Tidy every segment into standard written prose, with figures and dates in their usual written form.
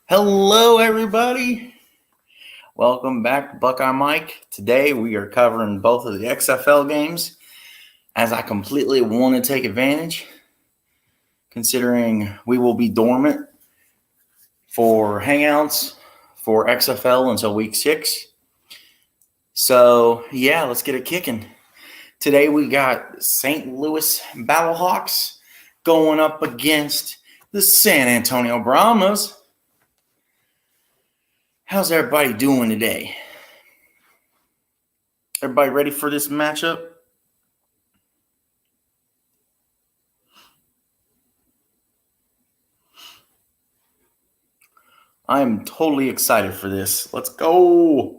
Hello, everybody. Welcome back to Buckeye Mike. Today we are covering both of the XFL games as I completely want to take advantage, considering we will be dormant for Hangouts for XFL until week 6. So, yeah, let's get it kicking. Today we got St. Louis Battlehawks going up against the San Antonio Brahmas. How's everybody doing today? Everybody ready for this matchup? I am totally excited for this. Let's go.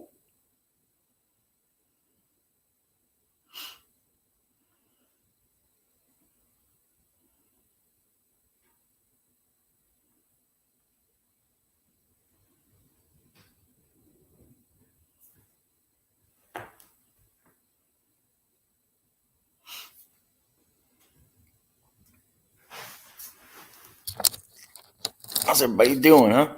How's everybody doing, huh?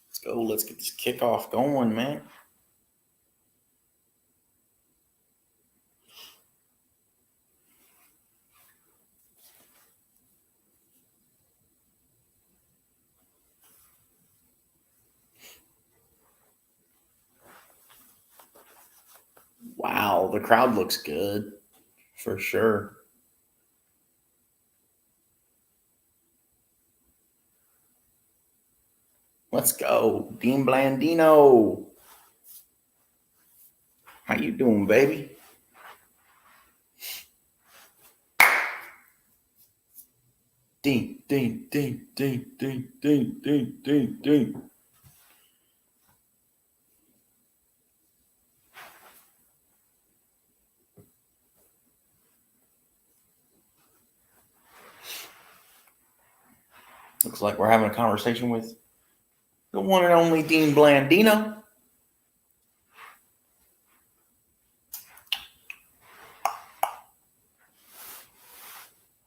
Let's go. Let's get this kickoff going, man. Wow, the crowd looks good, for sure. Let's go. Dean Blandino. How you doing, baby? Dean. Looks like we're having a conversation with the one and only Dean Blandino.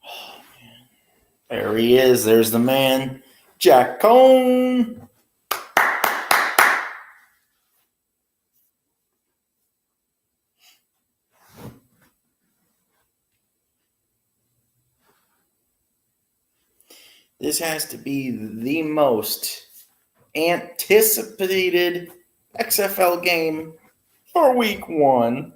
Oh, man. There he is. There's the man, Jack Coan. This has to be the most anticipated XFL game for week 1.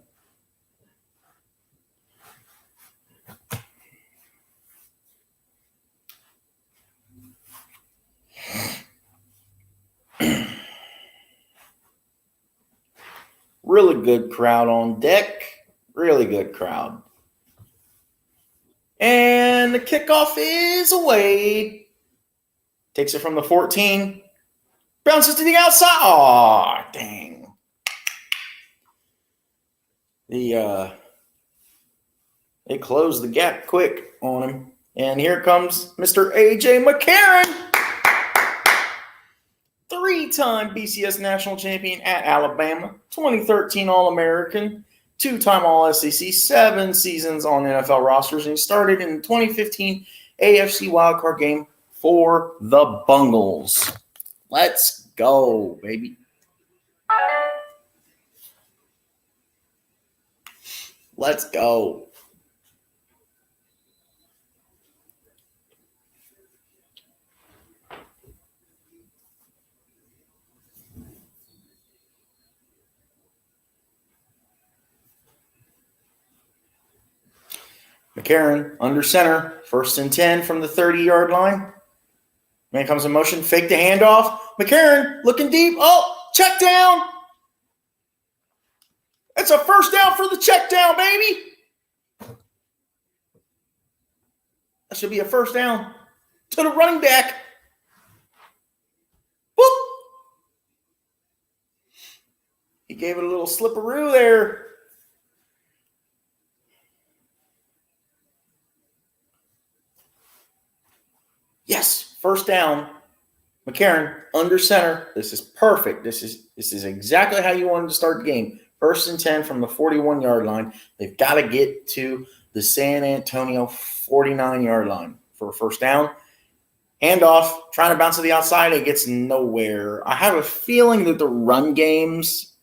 Really good crowd on deck. Really good crowd. And the kickoff is away. Takes it from the 14. Bounces to the outside. Aw, dang. They closed the gap quick on him. And here comes Mr. AJ McCarron. 3-time BCS national champion at Alabama. 2013 All-American. 2-time All-SEC. 7 seasons on NFL rosters. And he started in the 2015 AFC wildcard game for the Bungles. Let's go, baby. Let's go. McCarron under center, 1st and 10 from the 30-yard line. Man comes in motion, fake the handoff. McCarron looking deep. Oh, check down. It's a first down for the check down, baby. That should be a first down to the running back. Whoop. He gave it a little slipperoo there. Yes, first down. McCarron under center. This is perfect. This is exactly how you wanted to start the game. First and 10 from the 41-yard line. They've got to get to the San Antonio 49-yard line for a first down. Handoff, trying to bounce to the outside. It gets nowhere. I have a feeling that the run games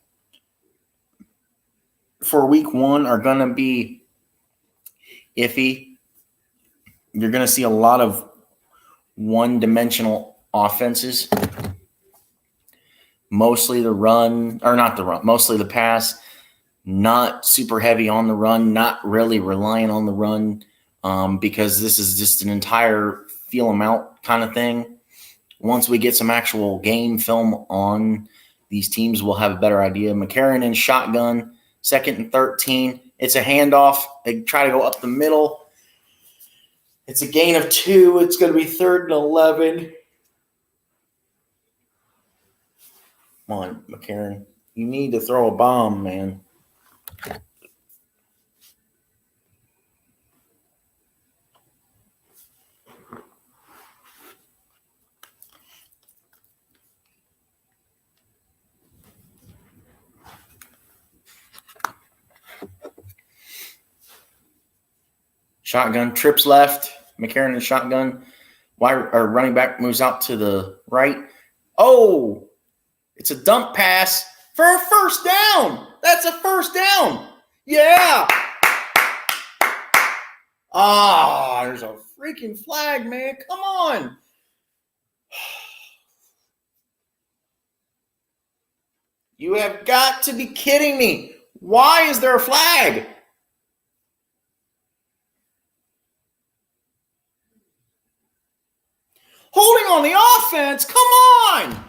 for week 1 are going to be iffy. You're going to see a lot of one-dimensional offenses. Mostly the run, or not the run, mostly the pass. Not super heavy on the run, not really relying on the run because this is just an entire feel them out kind of thing. Once we get some actual game film on these teams, we'll have a better idea. McCarron in shotgun, 2nd and 13. It's a handoff. They try to go up the middle. It's a gain of 2. It's going to be 3rd and 11. Come on, McCarron. You need to throw a bomb, man. Shotgun, trips left. McCarron in shotgun. Running back moves out to the right. Oh, it's a dump pass for a first down. That's a first down. Yeah. There's a freaking flag, man. Come on. You have got to be kidding me. Why is there a flag? Holding on the offense. Come on.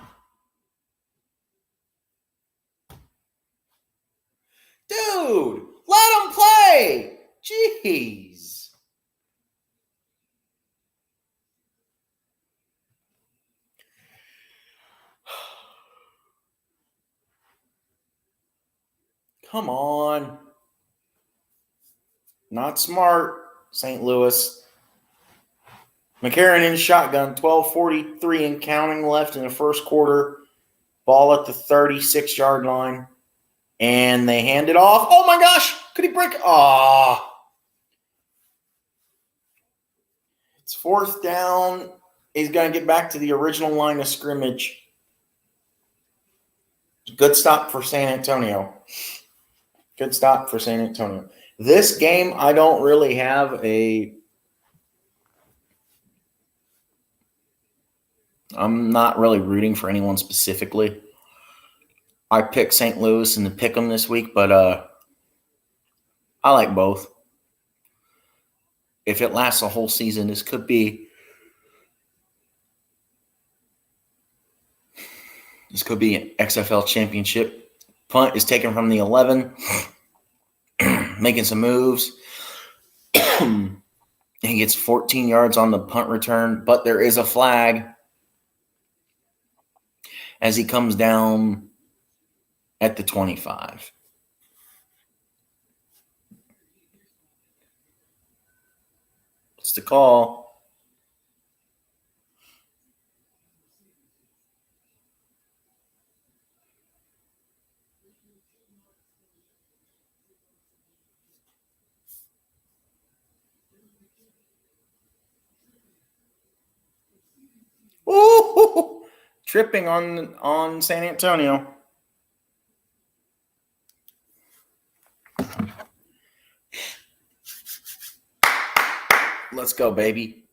Dude, let him play. Jeez. Come on. Not smart, St. Louis. McCarron in shotgun, 12:43 and counting left in the first quarter. Ball at the 36-yard line. And they hand it off. Oh, my gosh. Could he break? It's 4th down. He's going to get back to the original line of scrimmage. Good stop for San Antonio. Good stop for San Antonio. This game, I don't really have I'm not really rooting for anyone specifically. I picked St. Louis in the pick 'em this week, but I like both. If it lasts a whole season, this could be an XFL championship. Punt is taken from the 11, making some moves. He gets 14 yards on the punt return, but there is a flag as he comes down at the 25. What's the call? Ooh, tripping on San Antonio. Let's go, baby.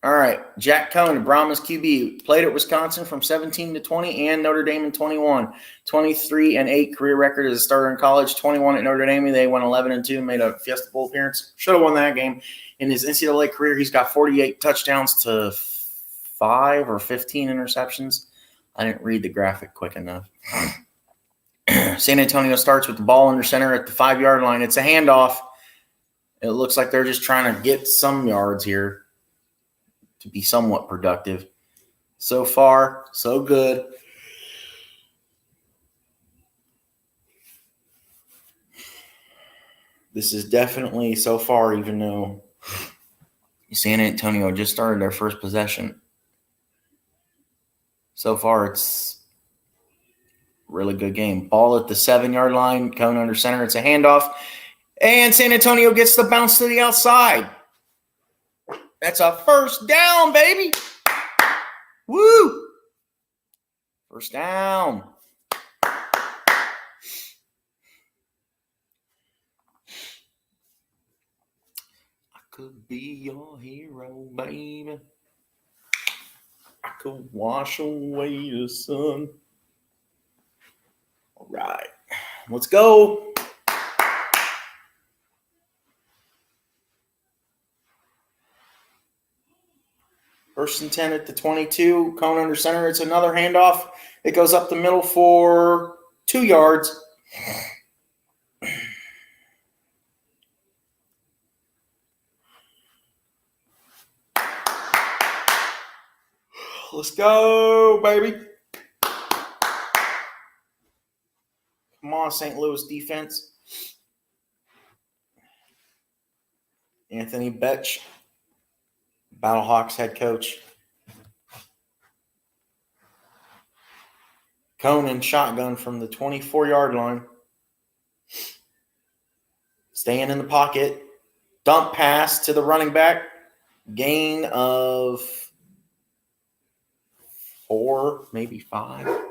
All right. Jack Coan, Brahmas QB, played at Wisconsin from 17 to 20 and Notre Dame in 21. 23-8 career record as a starter in college. 21 at Notre Dame. They went 11-2, made a Fiesta Bowl appearance. Should have won that game. In his NCAA career, he's got 48 touchdowns to 5 or 15 interceptions. I didn't read the graphic quick enough. San Antonio starts with the ball under center at the 5-yard line. It's a handoff. It looks like they're just trying to get some yards here to be somewhat productive. So far, so good. This is definitely, so far, even though San Antonio just started their first possession, so far it's really good game. Ball at the 7-yard line. Coan under center. It's a handoff. And San Antonio gets the bounce to the outside. That's a first down, baby. Woo! First down. I could be your hero, baby. I could wash away the sun. All right. Let's go. First and 10 at the 22. Coan under center. It's another handoff. It goes up the middle for 2 yards. Let's go, baby. Come on, St. Louis defense. Anthony Betch, Battlehawks head coach. Coan and shotgun from the 24-yard line. Staying in the pocket. Dump pass to the running back. Gain of 4, maybe 5.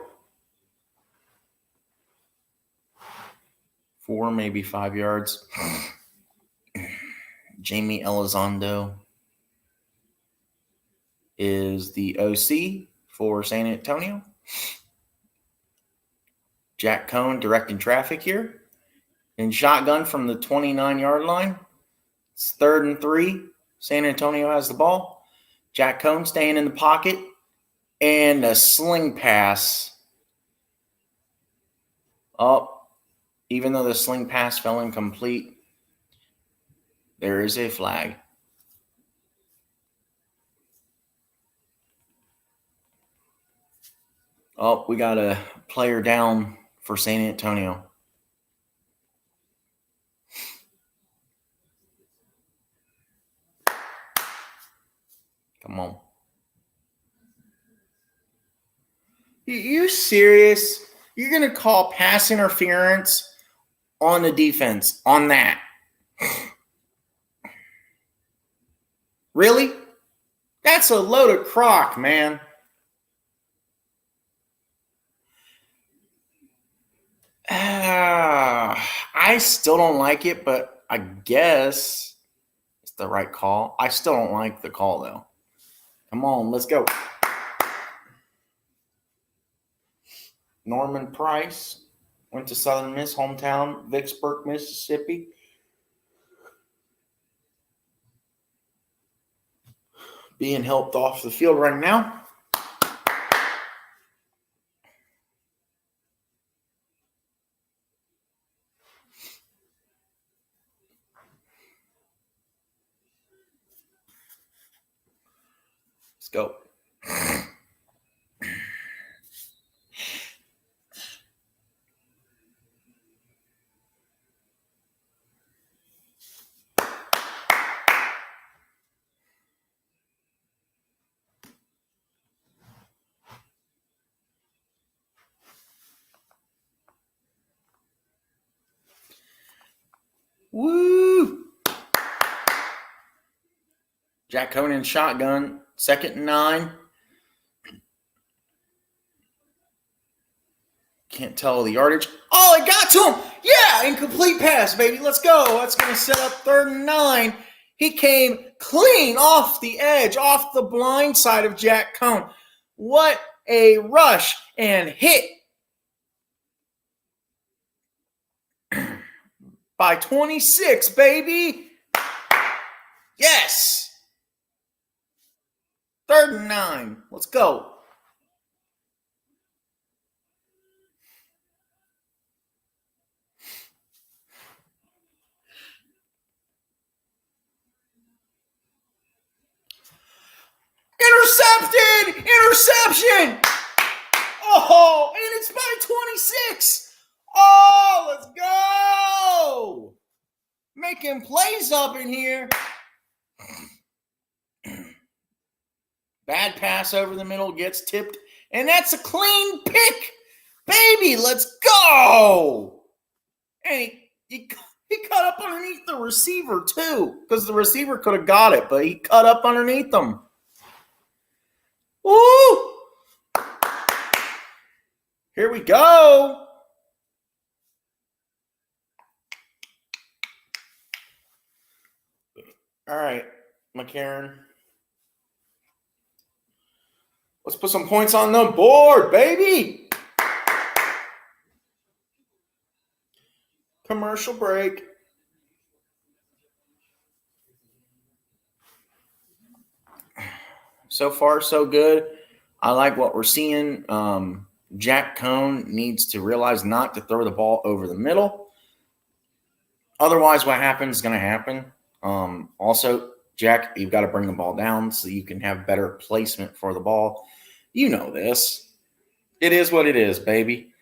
4, maybe 5 yards. Jamie Elizondo is the OC for San Antonio. Jack Coan directing traffic here. In shotgun from the 29-yard line. It's 3rd and 3. San Antonio has the ball. Jack Coan staying in the pocket. And a sling pass. Oh, even though the sling pass fell incomplete, there is a flag. Oh, we got a player down for San Antonio. Come on. You serious? You're going to call pass interference on the defense on that? Really? That's a load of crock, man. I still don't like it, but I guess it's the right call. I still don't like the call, though. Come on, let's go. Norman Price went to Southern Miss, hometown, Vicksburg, Mississippi. Being helped off the field right now. Let's go. Woo! Jack Coan in shotgun, 2nd and 9. Can't tell the yardage. Oh, it got to him. Yeah, incomplete pass, baby. Let's go. That's going to set up 3rd and 9. He came clean off the edge, off the blind side of Jack Coan. What a rush and hit by 26, baby. Yes. 3rd and 9. Let's go. Intercepted! Interception! Oh, and it's by 26. Oh, let's go! Making plays up in here. Bad pass over the middle, gets tipped, and that's a clean pick Baby, let's go! And he cut up underneath the receiver, too, because the receiver could have got it, but he cut up underneath them. Woo! Here we go. All right, McCarron. Let's put some points on the board, baby. Commercial break. So far, so good. I like what we're seeing. Jack Coan needs to realize not to throw the ball over the middle. Otherwise, what happens is going to happen. Also, Jack, you've got to bring the ball down so you can have better placement for the ball. You know this. It is what it is, baby.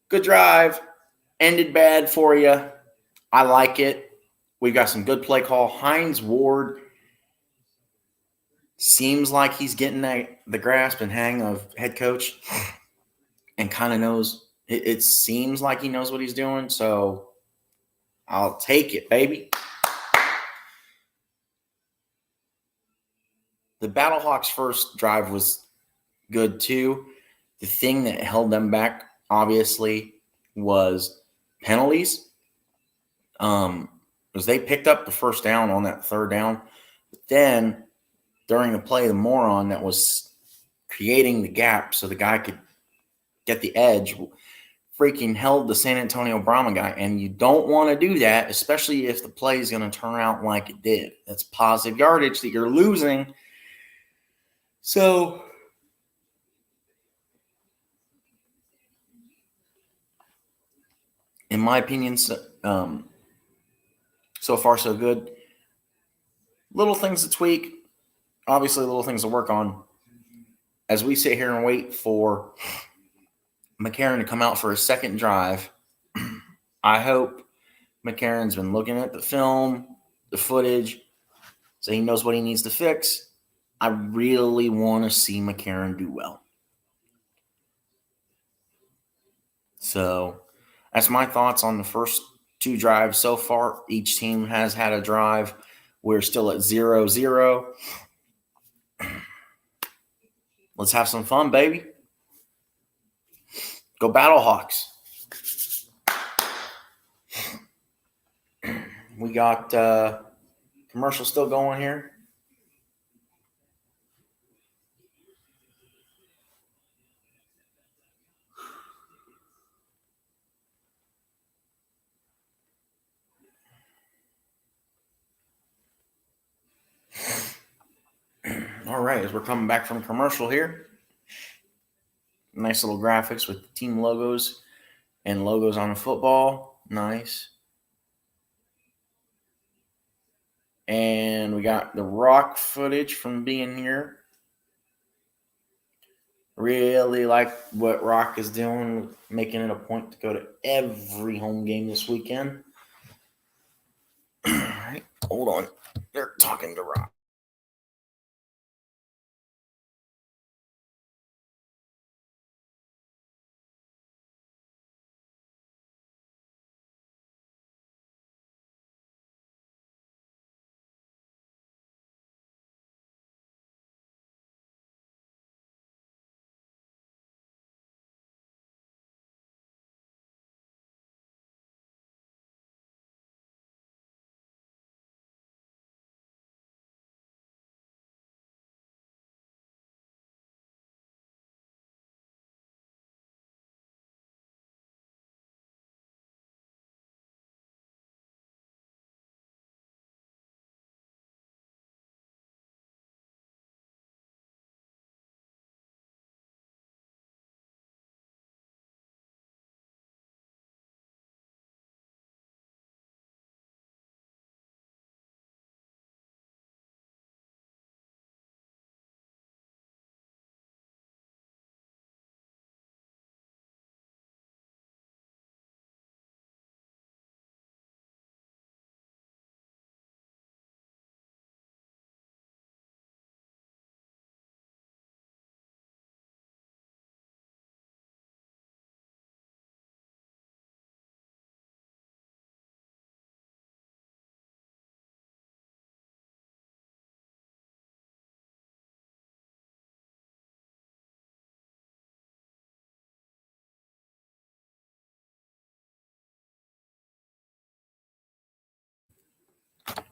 Good drive. Ended bad for you. I like it. We've got some good play call. Hines Ward seems like he's getting the grasp and hang of head coach and kind of knows. It seems like he knows what he's doing, so I'll take it, baby. The Battlehawks' first drive was good, too. The thing that held them back, obviously, was penalties. Because they picked up the first down on that third down. But then, during the play, the moron that was creating the gap so the guy could get the edge freaking held the San Antonio Brahma guy. And you don't want to do that, especially if the play is going to turn out like it did. That's positive yardage that you're losing. So, in my opinion, so far so good. Little things to tweak, obviously little things to work on. As we sit here and wait for McCarron to come out for a second drive, I hope McCarron's been looking at the film, the footage, so he knows what he needs to fix. I really want to see McCarron do well. So that's my thoughts on the first two drives so far. Each team has had a drive. We're still at 0-0. Let's have some fun, baby. Go Battlehawks. We got commercial still going here. All right, as we're coming back from commercial here, nice little graphics with team logos and logos on the football. Nice. And we got the Rock footage from being here. Really like what Rock is doing, making it a point to go to every home game this weekend. All right, hold on. They're talking to Rock.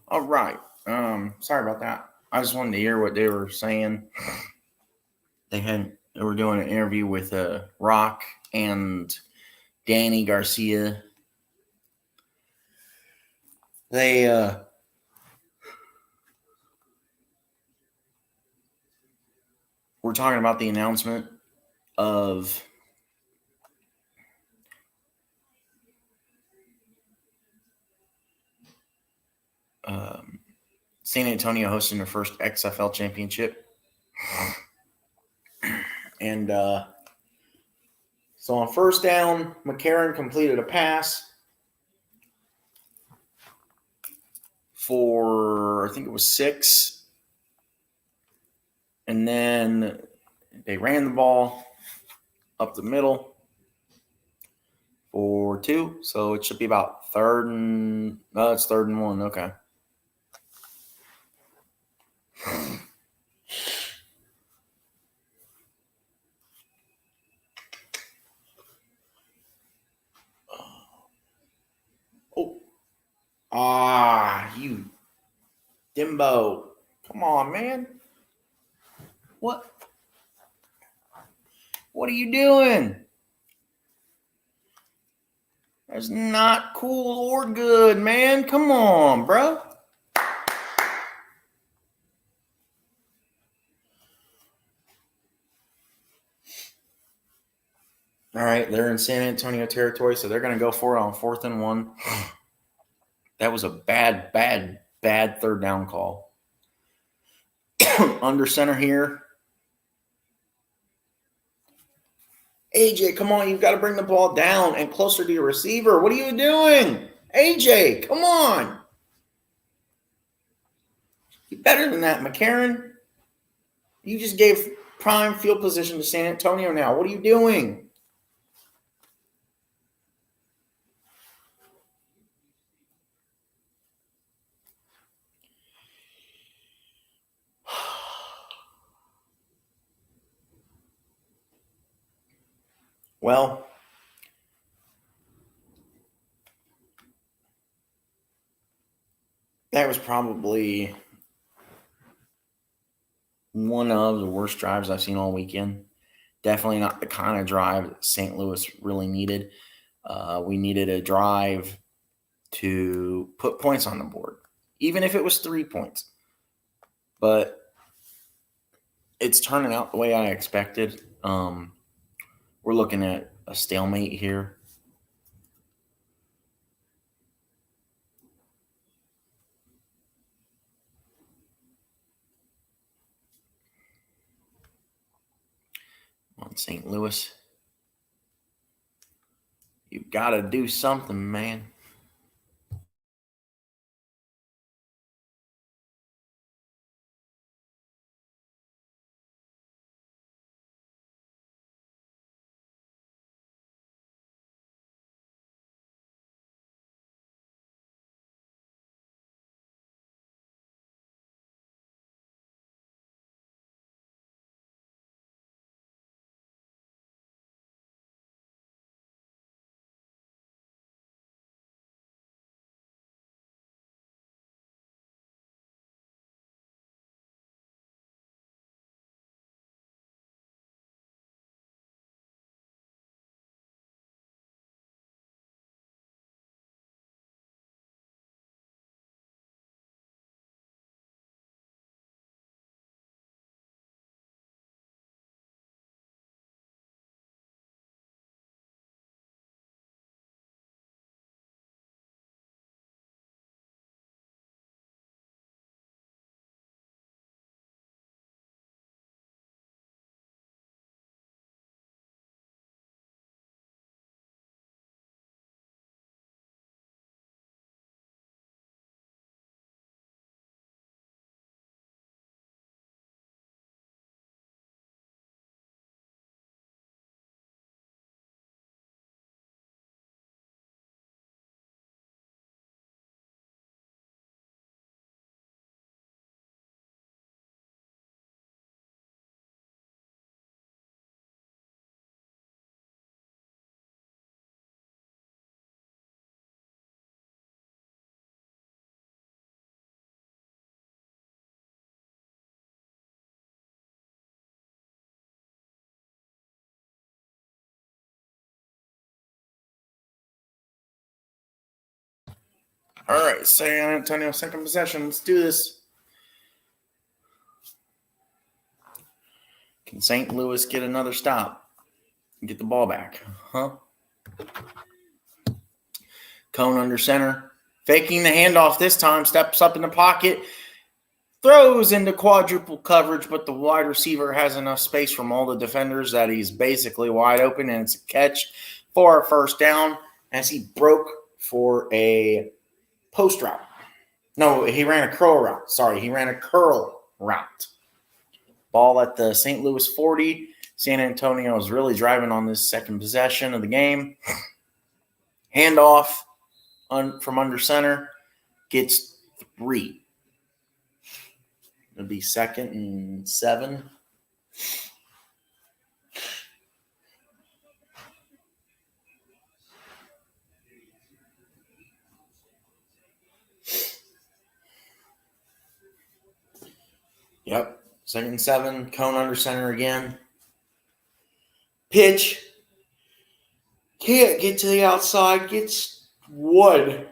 All right. Sorry about that. I just wanted to hear what they were saying. They were doing an interview with Rock and Danny Garcia. They were talking about the announcement of San Antonio hosting their first XFL championship. And so on first down, McCarron completed a pass for, I think it was 6. And then they ran the ball up the middle for 2. So it should be about it's 3rd and 1. Okay. You Dimbo. Come on, man. What are you doing? That's not cool or good, man. Come on, bro. All right, they're in San Antonio territory, so they're going to go for it on 4th and 1. That was a bad 3rd down call. Under center here. AJ, come on. You've got to bring the ball down and closer to your receiver. What are you doing? AJ, come on. You're better than that, McCarron. You just gave prime field position to San Antonio now. What are you doing? Well, that was probably one of the worst drives I've seen all weekend. Definitely not the kind of drive that St. Louis really needed. We needed a drive to put points on the board, even if it was 3 points. But it's turning out the way I expected. We're looking at a stalemate here. On St. Louis. You've got to do something, man. All right, San Antonio, second possession. Let's do this. Can St. Louis get another stop and get the ball back? Huh? Coan under center. Faking the handoff this time. Steps up in the pocket. Throws into quadruple coverage, but the wide receiver has enough space from all the defenders that he's basically wide open, and it's a catch for a first down as he broke for a post route. No, he ran a curl route. Sorry, he ran a curl route. Ball at the St. Louis 40. San Antonio is really driving on this second possession of the game. Handoff from under center. Gets 3. It'll be 2nd and 7. Yep. 2nd and 7. Coan under center again. Pitch. Can't get to the outside. Gets 1.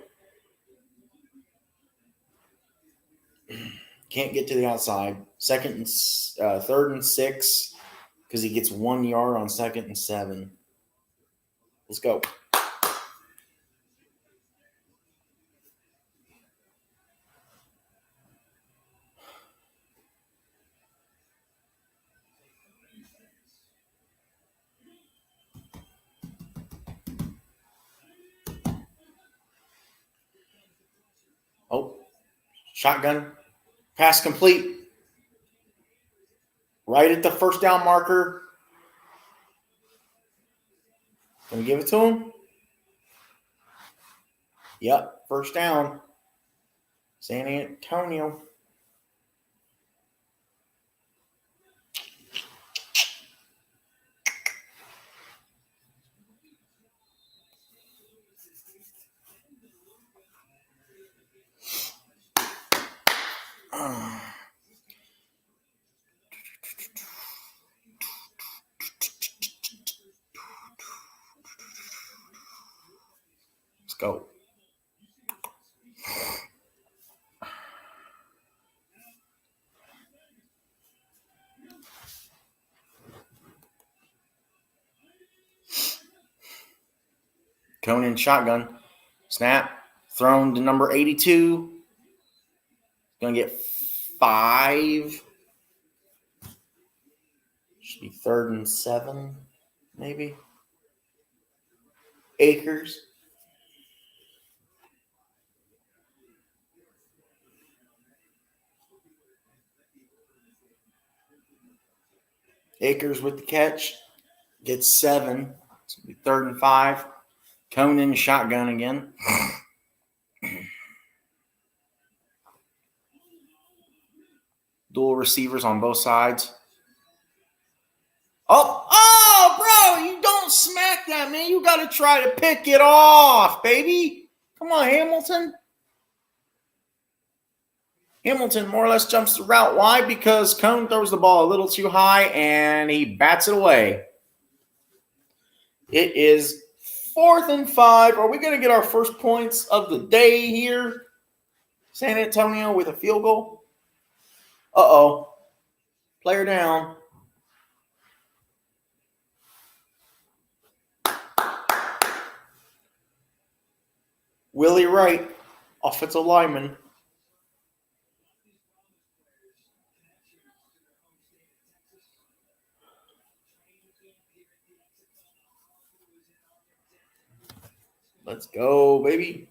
Can't get to the outside. 3rd and 6 because he gets 1 yard on 2nd and 7. Let's go. Oh, shotgun. Pass complete. Right at the first down marker. Can we give it to him? Yep, first down. San Antonio. Let's go. Coan shotgun. Snap. Thrown to number 82. Going to get 5. Should be 3rd and 7, maybe. Akers. Akers with the catch. Gets 7. It's going to be 3rd and 5. Coan shotgun again. Dual receivers on both sides. Oh, bro, you don't smack that, man. You got to try to pick it off, baby. Come on, Hamilton. Hamilton more or less jumps the route. Why? Because Coan throws the ball a little too high, and he bats it away. It is 4th and 5. Are we going to get our first points of the day here? San Antonio with a field goal. Uh-oh. Player down. Willie Wright, offensive lineman. Let's go, baby.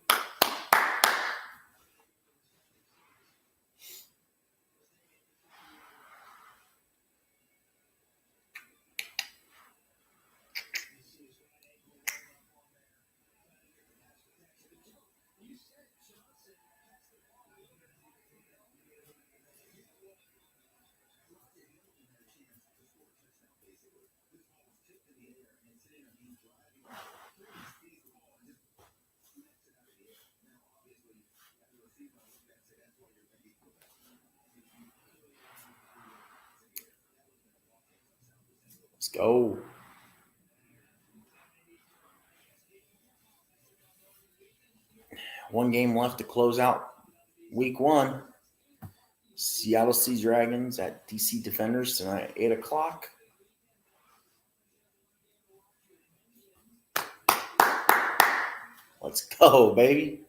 Let's go. One game left to close out week 1. Seattle Sea Dragons at DC Defenders tonight at 8 o'clock. Let's go, baby.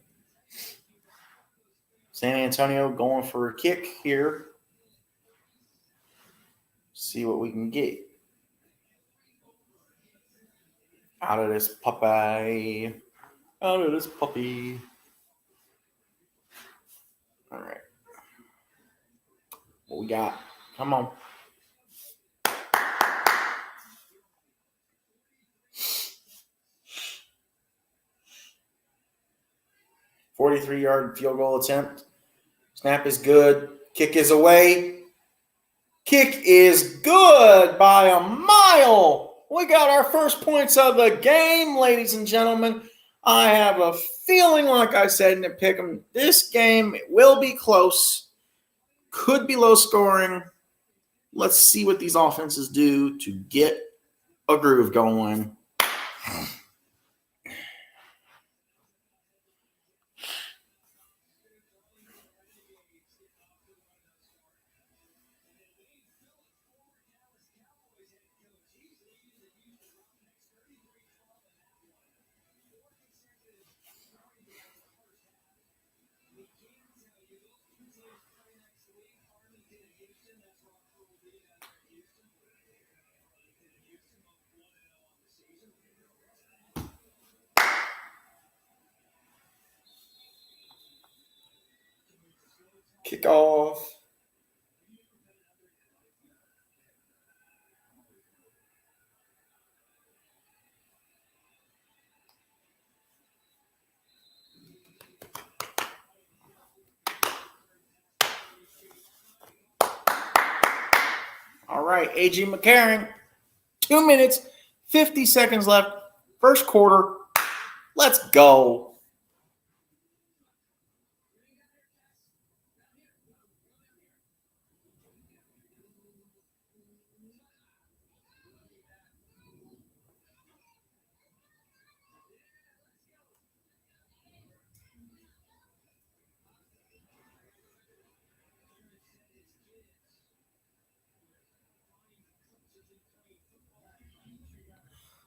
San Antonio going for a kick here. See what we can get out of this puppy. Out of this puppy. All right. What we got? Come on. 43-yard field goal attempt. Snap is good. Kick is away. Kick is good by a mile. We got our first points of the game, ladies and gentlemen. I have a feeling, like I said in the pick'em, this game will be close. Could be low scoring. Let's see what these offenses do to get a groove going. Kickoff. All right, AJ McCarron, 2 minutes, 50 seconds left, first quarter. Let's go.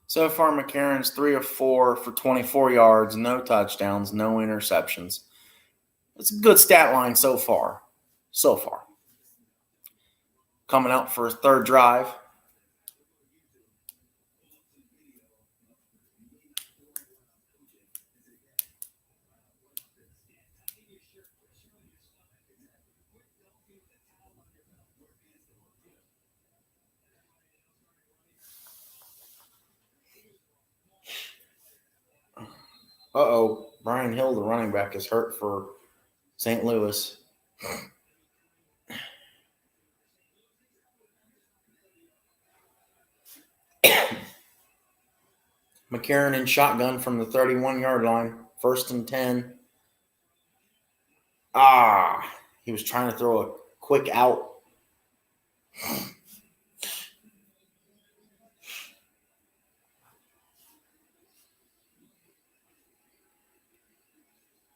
So far, McCarron's 3 of 4 for 24 yards, no touchdowns, no interceptions. It's a good stat line so far. Coming out for his third drive. Uh-oh, Brian Hill, the running back, is hurt for St. Louis. McCarron in shotgun from the 31-yard line, 1st and 10. He was trying to throw a quick out.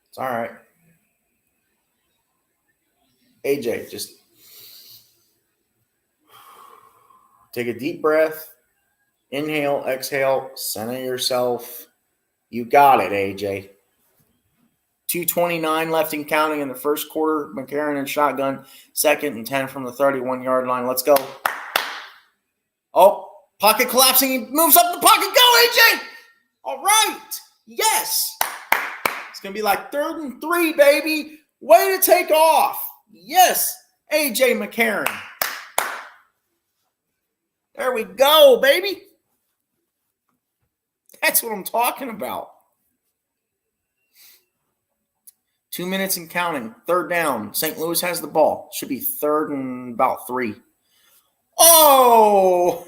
It's all right. AJ, just take a deep breath. Inhale, exhale, center yourself. You got it, AJ. 2:29 left and counting in the first quarter. McCarron in shotgun, 2nd and 10 from the 31-yard line. Let's go. Oh, pocket collapsing. He moves up the pocket. Go, AJ. All right. Yes. It's going to be like 3rd and 3, baby. Way to take off. Yes, AJ McCarron. There we go, baby. That's what I'm talking about. 2 minutes and counting. 3rd down. St. Louis has the ball. Should be 3rd and about 3. Oh!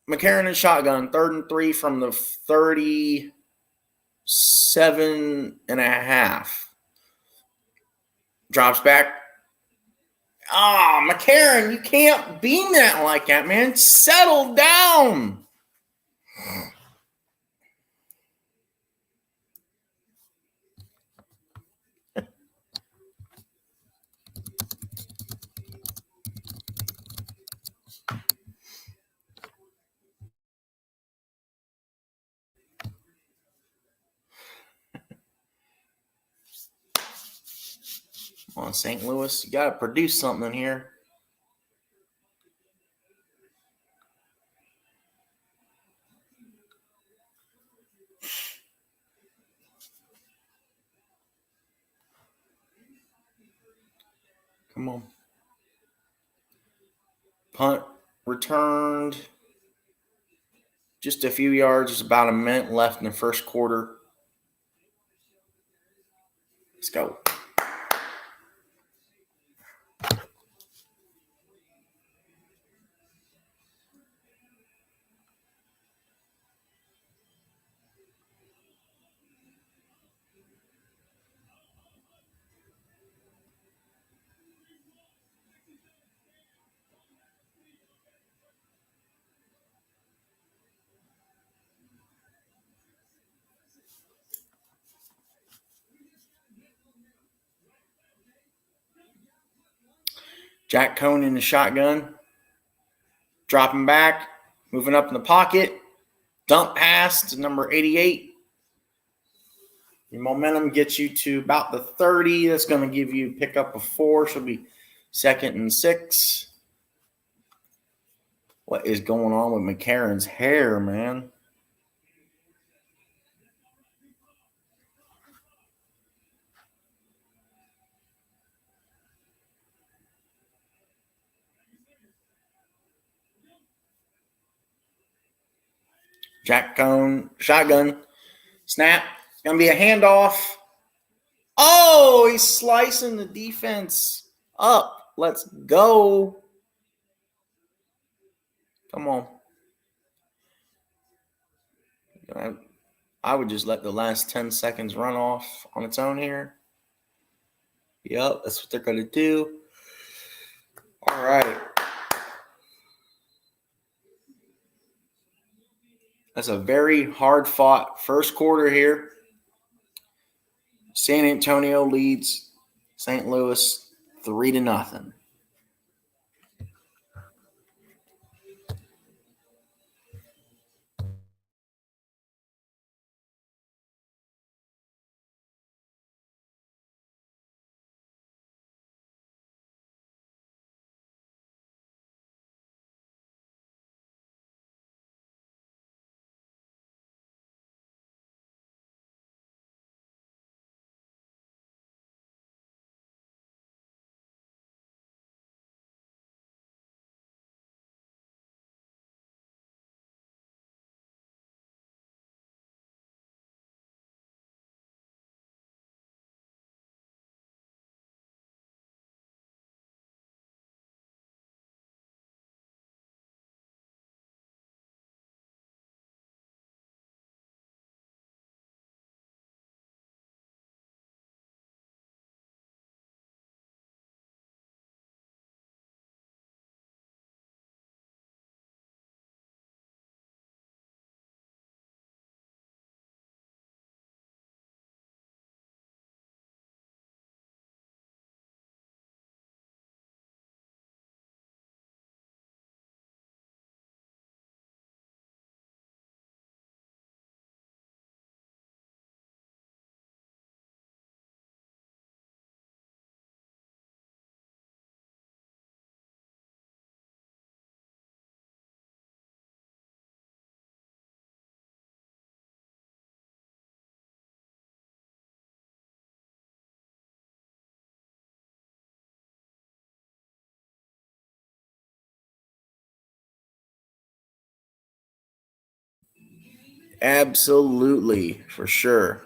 McCarron in shotgun. 3rd and 3 from the 37.5. Drops back. McCarron, you can't beam that like that, man. Settle down. on, St. Louis. You got to produce something here. Come on. Punt returned. Just a few yards. There's about a minute left in the first quarter. Let's go. Jack Coan in the shotgun. Dropping back. Moving up in the pocket. Dump pass to number 88. Your momentum gets you to about the 30. That's going to give you pickup of 4. Should be 2nd and 6. What is going on with McCarron's hair, man? Jack Coan, shotgun, snap. It's going to be a handoff. Oh, he's slicing the defense up. Let's go. Come on. I would just let the last 10 seconds run off on its own here. Yep, that's what they're going to do. All right. That's a very hard-fought first quarter here. San Antonio leads St. Louis 3-0. Absolutely, for sure.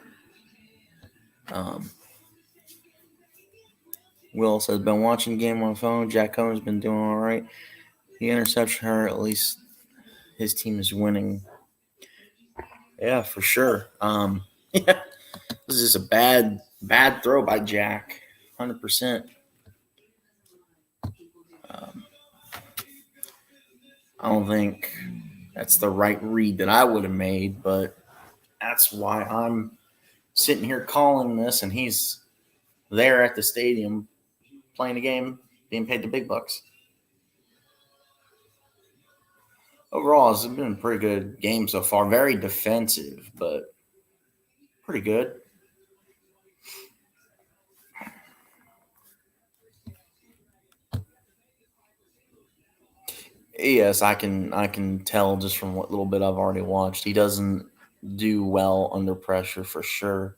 Will says, been watching the game on the phone. Jack Coan's been doing all right. The interception hurt. At least his team is winning. Yeah, for sure. Yeah, this is a bad throw by Jack. 100%. I don't think that's the right read that I would have made, but that's why I'm sitting here calling this, and he's there at the stadium playing the game, being paid the big bucks. Overall, it's been a pretty good game so far. Very defensive, but pretty good. Yes, I can tell just from what little bit I've already watched. He doesn't do well under pressure for sure.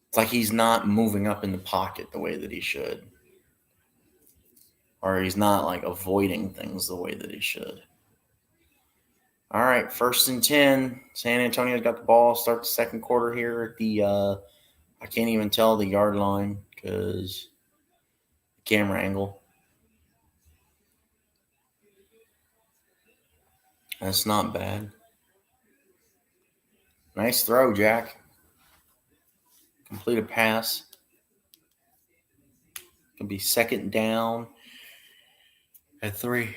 It's like he's not moving up in the pocket the way that he should, or he's not like avoiding things the way that he should. All right, 1st and 10. San Antonio's got the ball. Start the second quarter here at the I can't even tell the yard line because the camera angle. That's not bad. Nice throw, Jack. Complete a pass. Can be 2nd down at 3.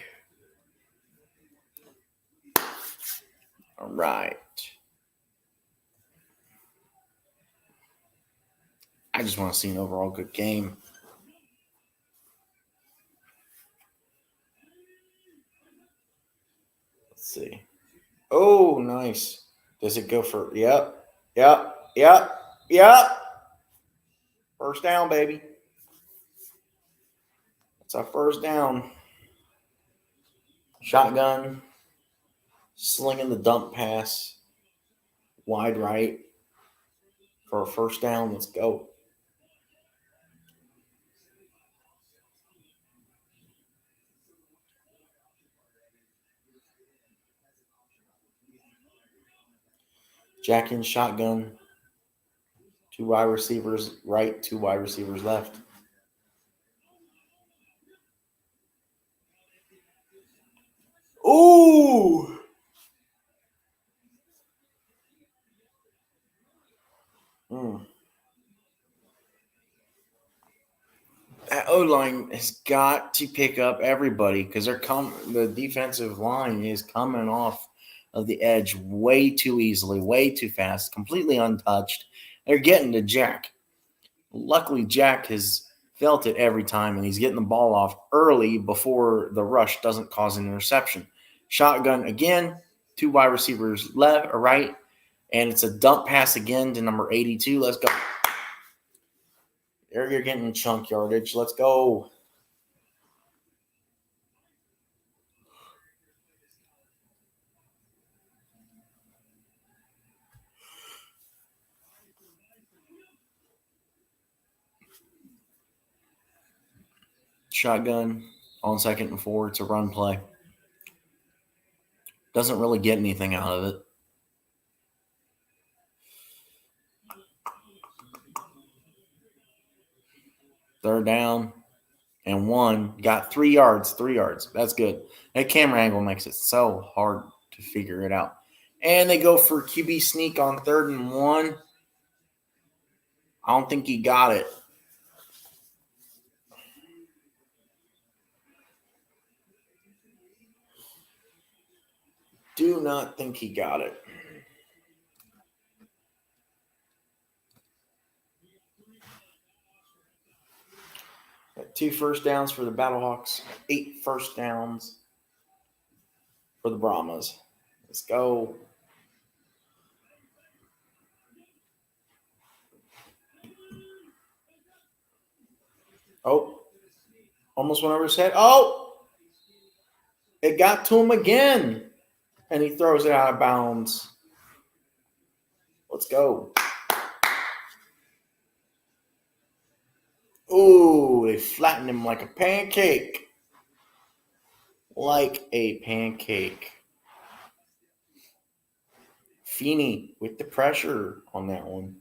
All right. I just want to see an overall good game. Let's see. Oh, nice. Does it go for? Yep. 1st down, baby. That's our 1st down. Shotgun. Slinging the dump pass. Wide right. For a 1st down. Let's go. Jack in shotgun. 2 wide receivers right, 2 wide receivers left. Ooh! That O-line has got to pick up everybody because the defensive line is coming off of the edge way too easily, way too fast, completely untouched. They're getting to Jack. Luckily, Jack has felt it every time, and he's getting the ball off early before the rush doesn't cause an interception. Shotgun again, 2 wide receivers left or right, and it's a dump pass again to number 82. Let's go. There you're getting chunk yardage. Let's go. Shotgun on 2nd and 4. It's a run play. Doesn't really get anything out of it. Third down and 1. Got 3 yards. 3 yards. That's good. That camera angle makes it so hard to figure it out. And they go for QB sneak on 3rd and 1. I don't think he got it. Do not think he got it. Got 2 first downs for the Battlehawks. 8 first downs for the Brahmas. Let's go. Oh, almost went over his head. Oh, it got to him again. And he throws it out of bounds. Let's go. Ooh, they flattened him like a pancake. Like a pancake. Feeney with the pressure on that one.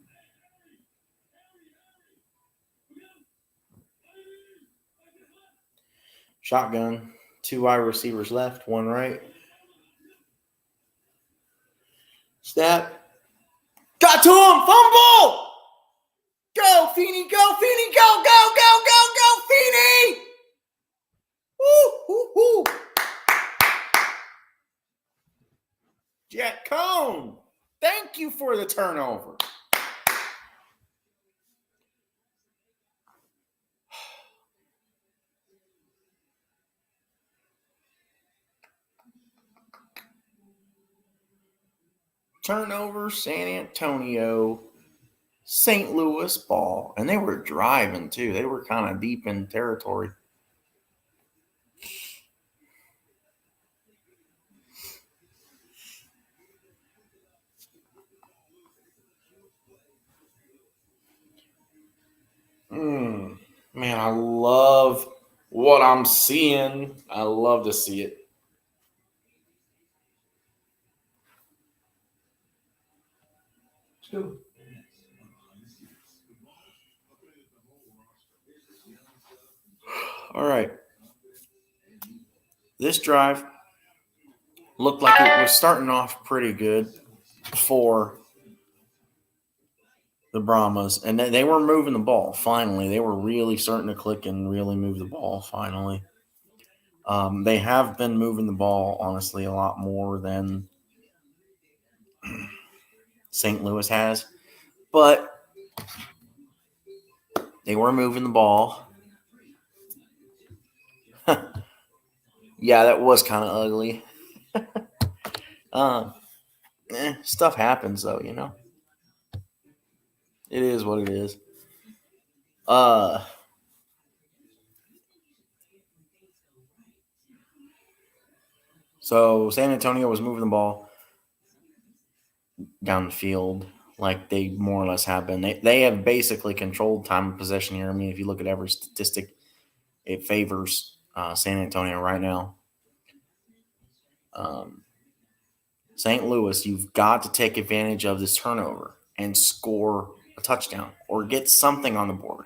Shotgun. 2 wide receivers left, 1 right. Snap. Got to him. Fumble. Go, Feeney. Go, Feeney. Go, go, go, go, go, Feeney. Woo, woo, woo. Jack Coan. Thank you for the turnover. Turnover, San Antonio, St. Louis ball. And they were driving, too. They were kind of deep in territory. Man, I love what I'm seeing. I love to see it. All right. This drive looked like it was starting off pretty good for the Brahmas, and they were moving the ball. Finally, they were really starting to click and really move the ball. Finally, they have been moving the ball, honestly, a lot more than St. Louis has, but they were moving the ball. Yeah, that was kind of ugly. Stuff happens, though, you know. It is what it is. So San Antonio was moving the ball down the field like they more or less have been. They have basically controlled time of possession here. I mean, if you look at every statistic, it favors San Antonio right now. St. Louis, you've got to take advantage of this turnover and score a touchdown or get something on the board.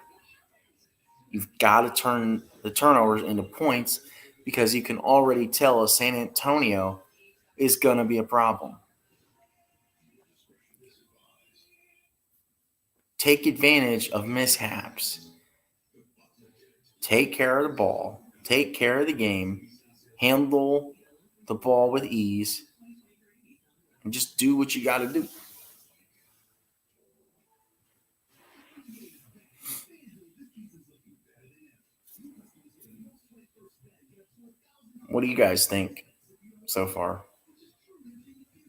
You've got to turn the turnovers into points because you can already tell San Antonio is going to be a problem. Take advantage of mishaps. Take care of the ball. Take care of the game. Handle the ball with ease. And just do what you got to do. What do you guys think so far?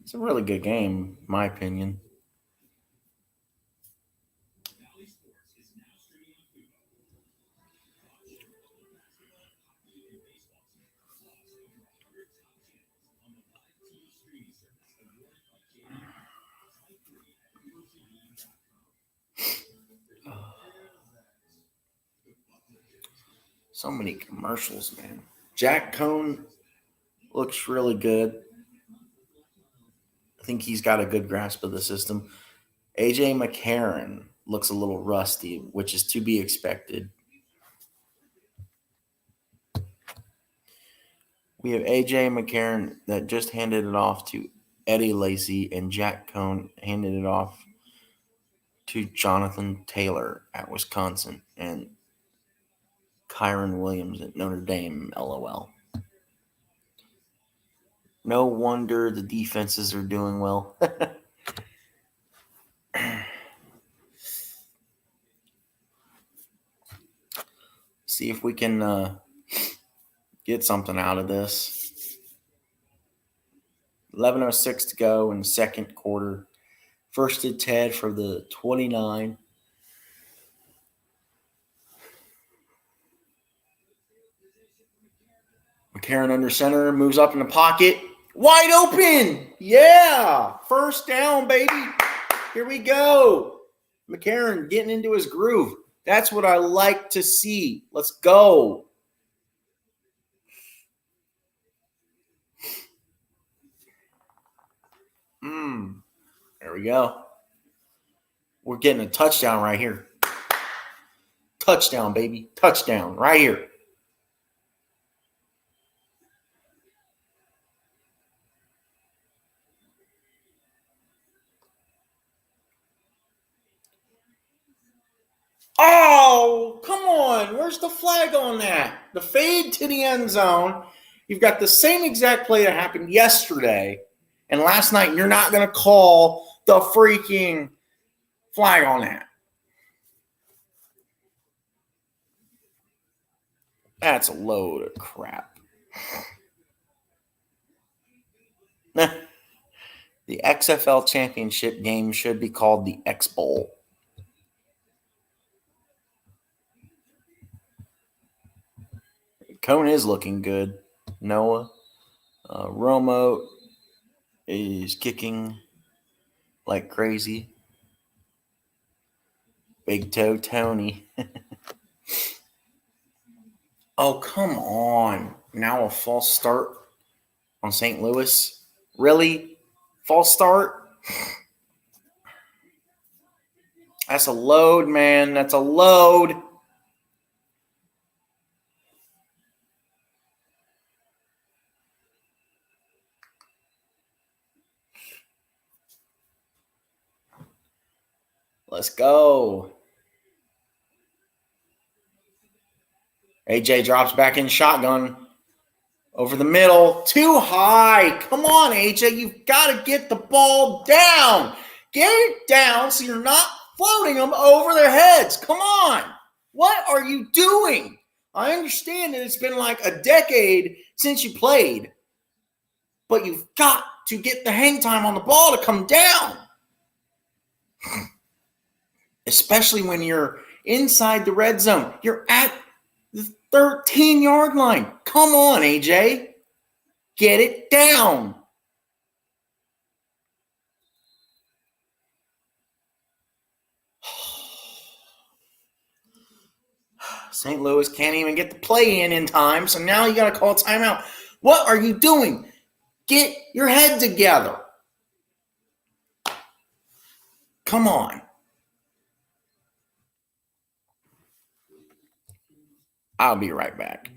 It's a really good game, in my opinion. So many commercials, man. Jack Coan looks really good. I think he's got a good grasp of the system. AJ McCarron looks a little rusty, which is to be expected. We have AJ McCarron that just handed it off to Eddie Lacy, and Jack Coan handed it off to Jonathan Taylor at Wisconsin and Kyron Williams at Notre Dame, LOL. No wonder the defenses are doing well. See if we can get something out of this. 11:06 to go in the second quarter. First and 10 for the 29. McCarron under center, moves up in the pocket. Wide open! Yeah! First down, baby. Here we go. McCarron getting into his groove. That's what I like to see. Let's go. There we go. We're getting a touchdown right here. Touchdown, baby. Touchdown right here. Oh, come on. Where's the flag on that? The fade to the end zone. You've got the same exact play that happened yesterday and last night. You're not going to call the freaking flag on that. That's a load of crap. The XFL championship game should be called the X Bowl. Coan is looking good. Noah. Romo is kicking like crazy. Big Toe Tony. Oh, come on. Now a false start on St. Louis? Really? False start? That's a load, man. That's a load. Let's go. AJ drops back in shotgun. Over the middle. Too high. Come on, AJ. You've got to get the ball down. Get it down so you're not floating them over their heads. Come on. What are you doing? I understand that it's been like a decade since you played, but you've got to get the hang time on the ball to come down. Especially when you're inside the red zone. You're at the 13-yard line. Come on, AJ. Get it down. St. Louis can't even get the play in time, so now you got to call a timeout. What are you doing? Get your head together. Come on. I'll be right back.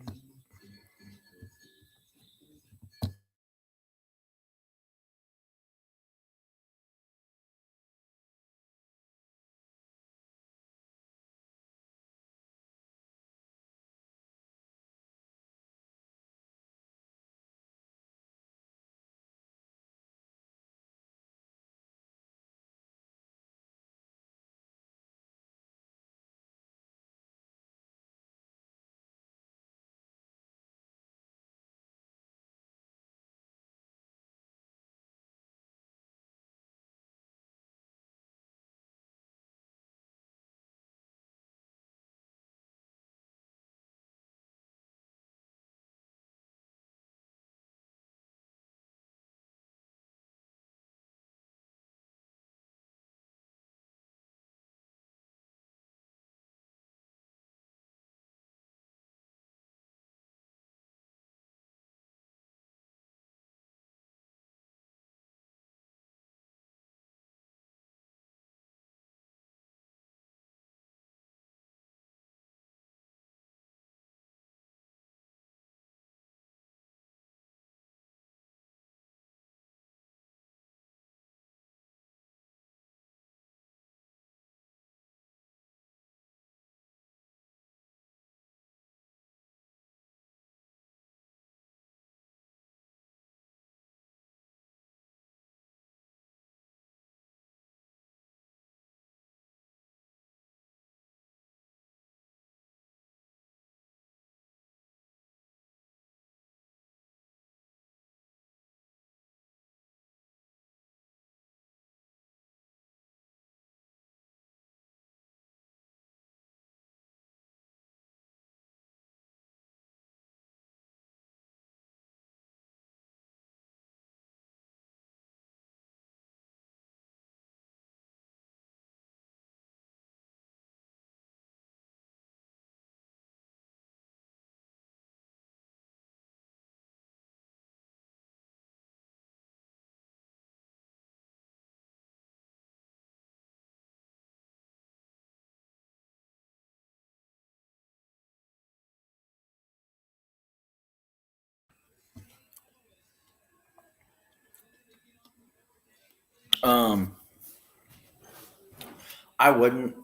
I wouldn't,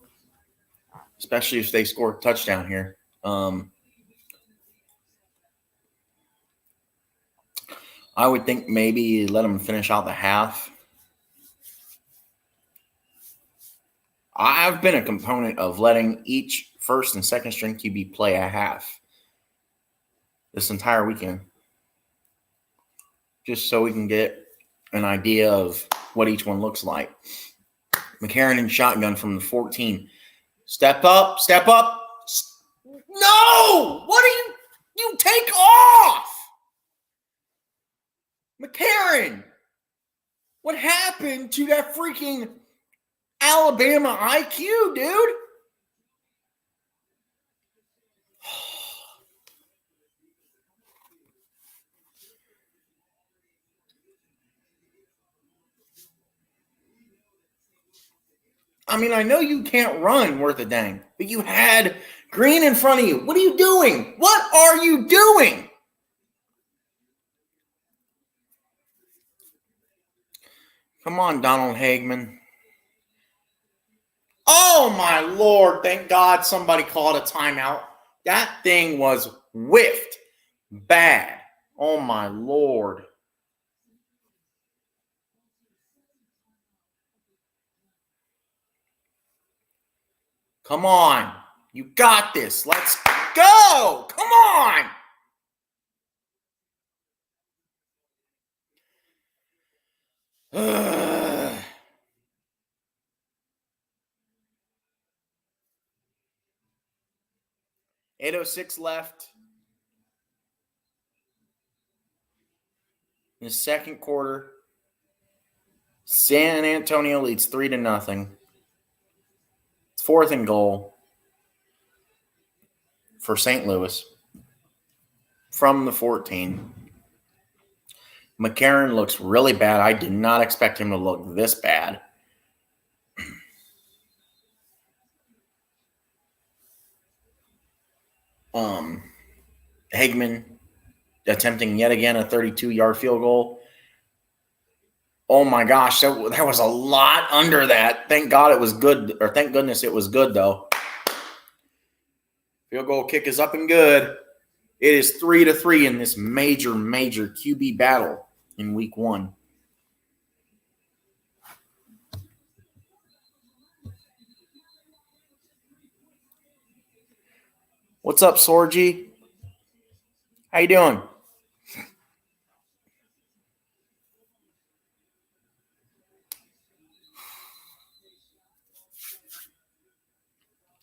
especially if they score a touchdown here. I would think maybe let them finish out the half. I've been a component of letting each first and second string QB play a half this entire weekend, just so we can get an idea of what each one looks like. McCarron in shotgun from the 14. Step up, step up. No! What are you take off? McCarron! What happened to that freaking Alabama IQ, dude? I mean, I know you can't run worth a dang, but you had Green in front of you. What are you doing? What are you doing? Come on, Donald Hagman. Oh, my Lord. Thank God somebody called a timeout. That thing was whiffed bad. Oh, my Lord. Come on. You got this. Let's go. Come on. Ugh. 8:06 left in the second quarter. San Antonio leads 3-0. It's 4th and goal for St. Louis from the 14. McCarron looks really bad. I did not expect him to look this bad. Hagman attempting yet again a 32-yard field goal. Oh my gosh, there was a lot under that. Thank God it was good, or thank goodness it was good though. Field goal kick is up and good. It is 3-3 in this major QB battle in week 1. What's up, Sorgi? How you doing?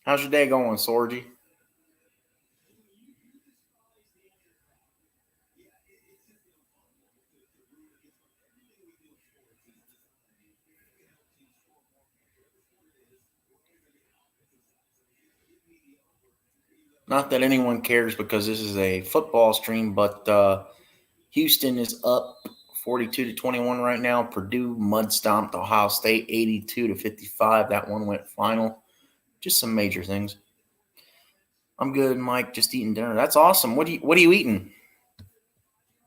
How's your day going, Sorgi? Not that anyone cares because this is a football stream, but Houston is up 42-21 right now. Purdue mud stomped Ohio State 82-55. That one went final. Just some major things. I'm good, Mike. Just eating dinner. That's awesome. What are you eating?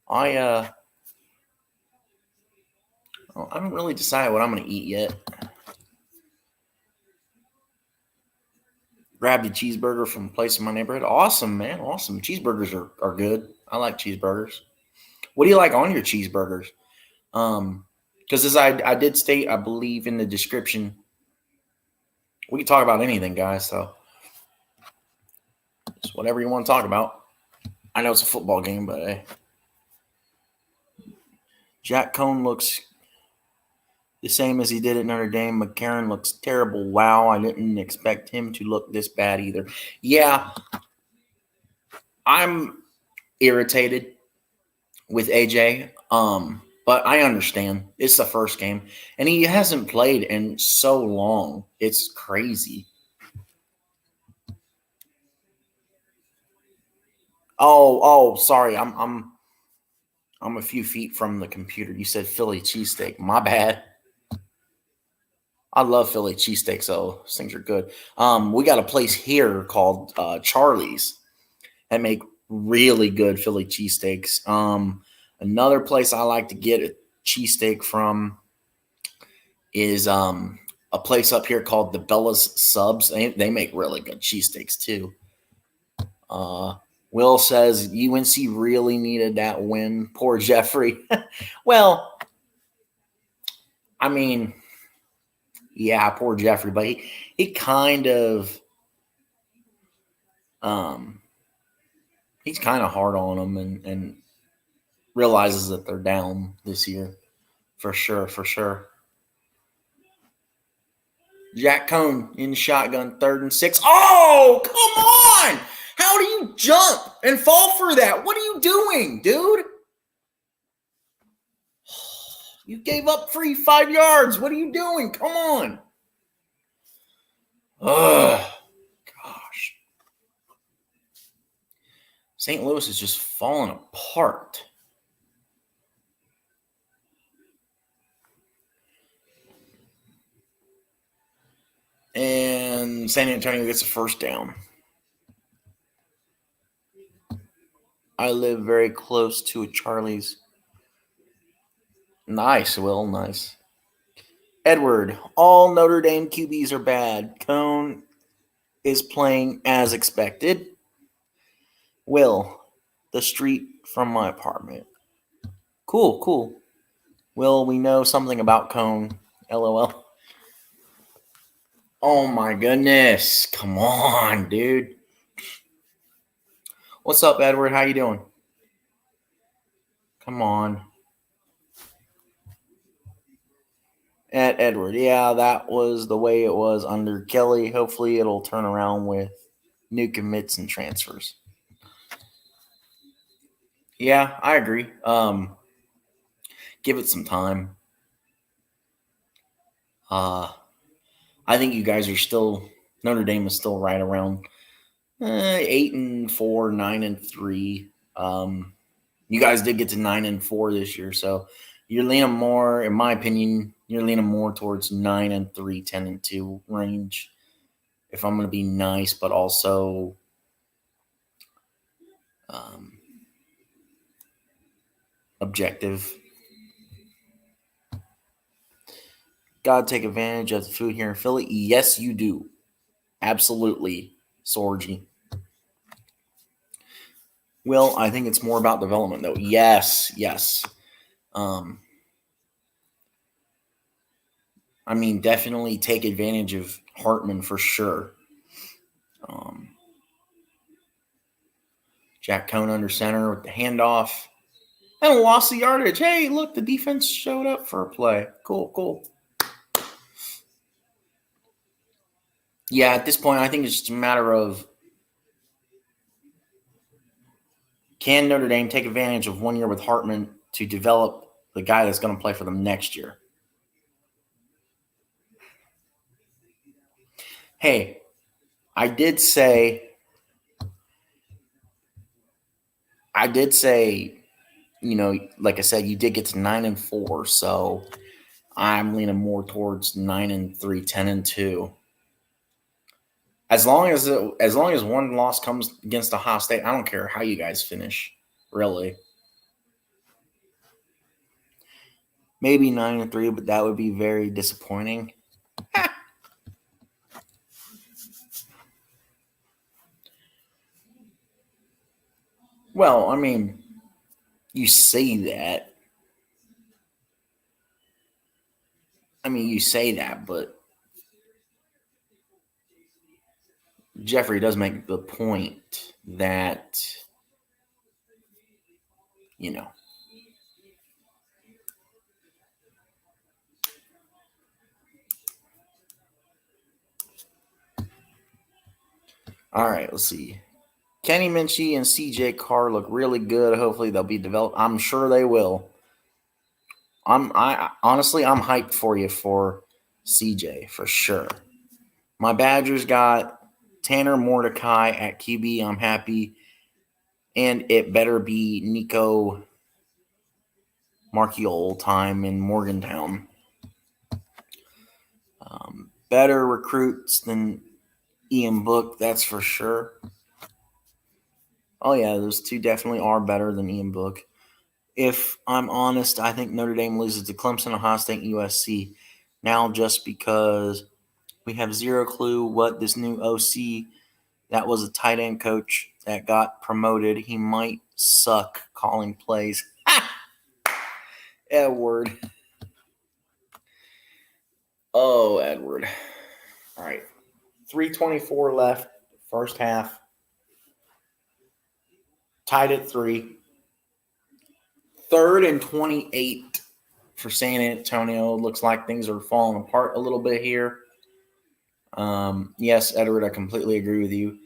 I haven't really decided what I'm going to eat yet. Grabbed a cheeseburger from a place in my neighborhood. Awesome, man. Awesome. Cheeseburgers are good. I like cheeseburgers. What do you like on your cheeseburgers? Because as I did state, I believe in the description, we can talk about anything, guys. So just whatever you want to talk about. I know it's a football game, but hey. Jack Coan looks the same as he did at Notre Dame. McCarron looks terrible. Wow, I didn't expect him to look this bad either. Yeah, I'm irritated with AJ, but I understand. It's the first game, and he hasn't played in so long. It's crazy. Oh, sorry. I'm a few feet from the computer. You said Philly cheesesteak. My bad. I love Philly cheesesteaks, so those things are good. We got a place here called Charlie's that make really good Philly cheesesteaks. Another place I like to get a cheesesteak from is a place up here called the Bella's Subs. They make really good cheesesteaks too. Will says UNC really needed that win. Poor Jeffrey. Well, I mean, yeah, poor Jeffrey, but he kind of he's kind of hard on them and realizes that they're down this year. For sure. Jack Coan in shotgun, 3rd and 6. Oh, come on! How do you jump and fall for that? What are you doing, dude? You gave up free 5 yards. What are you doing? Come on. Ugh. Gosh. St. Louis is just falling apart. And San Antonio gets a first down. I live very close to a Charlie's. Nice, Will. Nice. Edward, all Notre Dame QBs are bad. Coan is playing as expected. Will, the street from my apartment. Cool, cool. Will, we know something about Coan. LOL. Oh my goodness. Come on, dude. What's up, Edward? How you doing? Come on. At Edward. Yeah, that was the way it was under Kelly. Hopefully it'll turn around with new commits and transfers. Yeah, I agree. Give it some time. I think you guys are still Notre Dame is still right around 8-4, 9-3. You guys did get to 9-4 this year, so you're leaning more, in my opinion, you're leaning more towards 9-3, 10-2 range. If I'm going to be nice, but also objective. Gotta take advantage of the food here in Philly. Yes, you do. Absolutely, Sorgi. Will, I think it's more about development, though. Yes, yes. I mean, definitely take advantage of Hartman for sure. Jack Coan under center with the handoff. And lost the yardage. Hey, look, the defense showed up for a play. Cool, cool. Yeah, at this point, I think it's just a matter of can Notre Dame take advantage of 1 year with Hartman to develop the guy that's going to play for them next year? Hey, I did say, like I said, you did get to 9-4, so I'm leaning more towards 9-3, 10-2. As long as one loss comes against Ohio State, I don't care how you guys finish, really. Maybe 9-3, but that would be very disappointing. Well, I mean, you say that. You say that, but Jeffrey does make the point that, you know, all right, let's see. Kenny Minchie and CJ Carr look really good. Hopefully they'll be developed. I'm sure they will. Honestly, I'm hyped for you for CJ for sure. My Badgers got Tanner Mordecai at QB. I'm happy. And it better be Nico Marchiol time in Morgantown. Better recruits than Ian Book, that's for sure. Oh, yeah, those two definitely are better than Ian Book. If I'm honest, I think Notre Dame loses to Clemson, Ohio State, and USC now just because we have zero clue what this new OC that was a tight end coach that got promoted. He might suck calling plays. Edward. Oh, Edward. All right. 3:24 left, first half. Tied at 3. 3rd and 28 for San Antonio. Looks like things are falling apart a little bit here. Yes, Edward, I completely agree with you.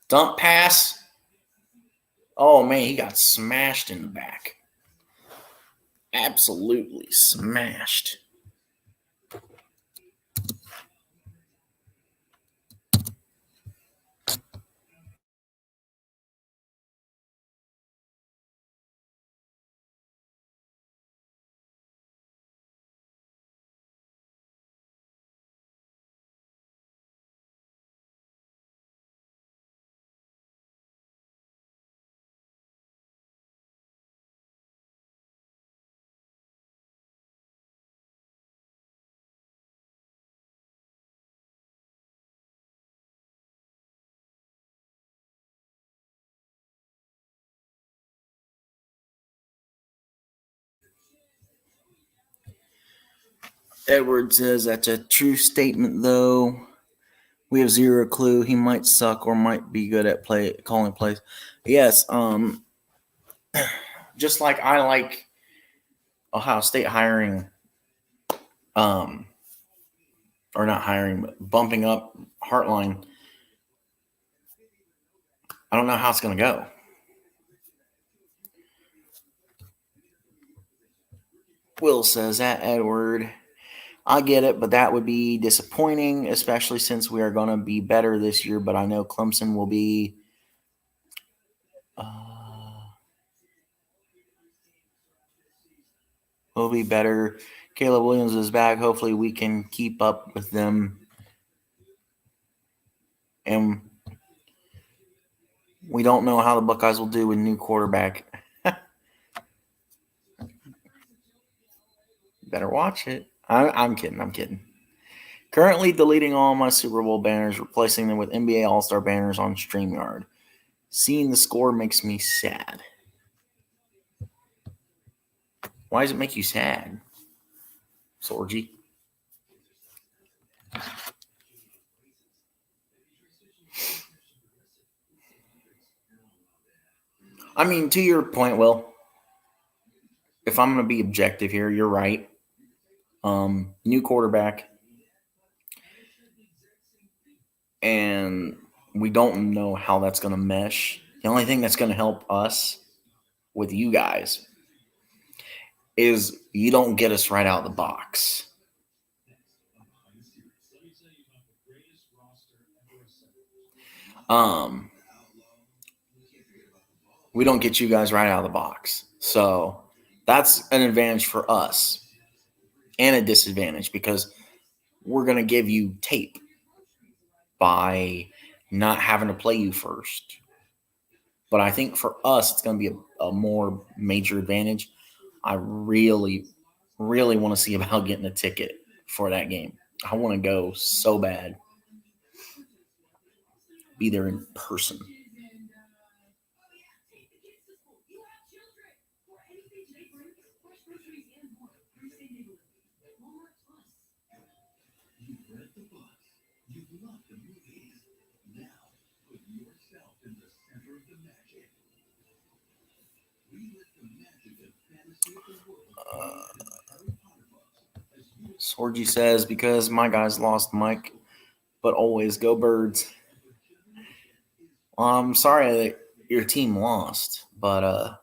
Dump pass. Oh, man, he got smashed in the back. Absolutely smashed. Edward says that's a true statement, though. We have zero clue. He might suck or might be good at calling plays. Yes, just like I like Ohio State hiring, or not hiring, but bumping up Hartline. I don't know how it's going to go. Will says that, Edward. I get it, but that would be disappointing, especially since we are going to be better this year. But I know Clemson will be. Will be better. Caleb Williams is back. Hopefully, we can keep up with them. And we don't know how the Buckeyes will do with new quarterback. Better watch it. I'm kidding. I'm kidding. Currently deleting all my Super Bowl banners, replacing them with NBA All-Star banners on StreamYard. Seeing the score makes me sad. Why does it make you sad, Sorgi? I mean, to your point, Will, if I'm going to be objective here, you're right. New quarterback. And we don't know how that's going to mesh. The only thing that's going to help us with you guys is you don't get us right out of the box. We don't get you guys right out of the box. So that's an advantage for us and a disadvantage because we're going to give you tape by not having to play you first. But I think for us, it's going to be a more major advantage. I really, really want to see about getting a ticket for that game. I want to go so bad. Be there in person. Sorgi says, because my guys lost Mike, but always go Birds. I'm sorry that your team lost, but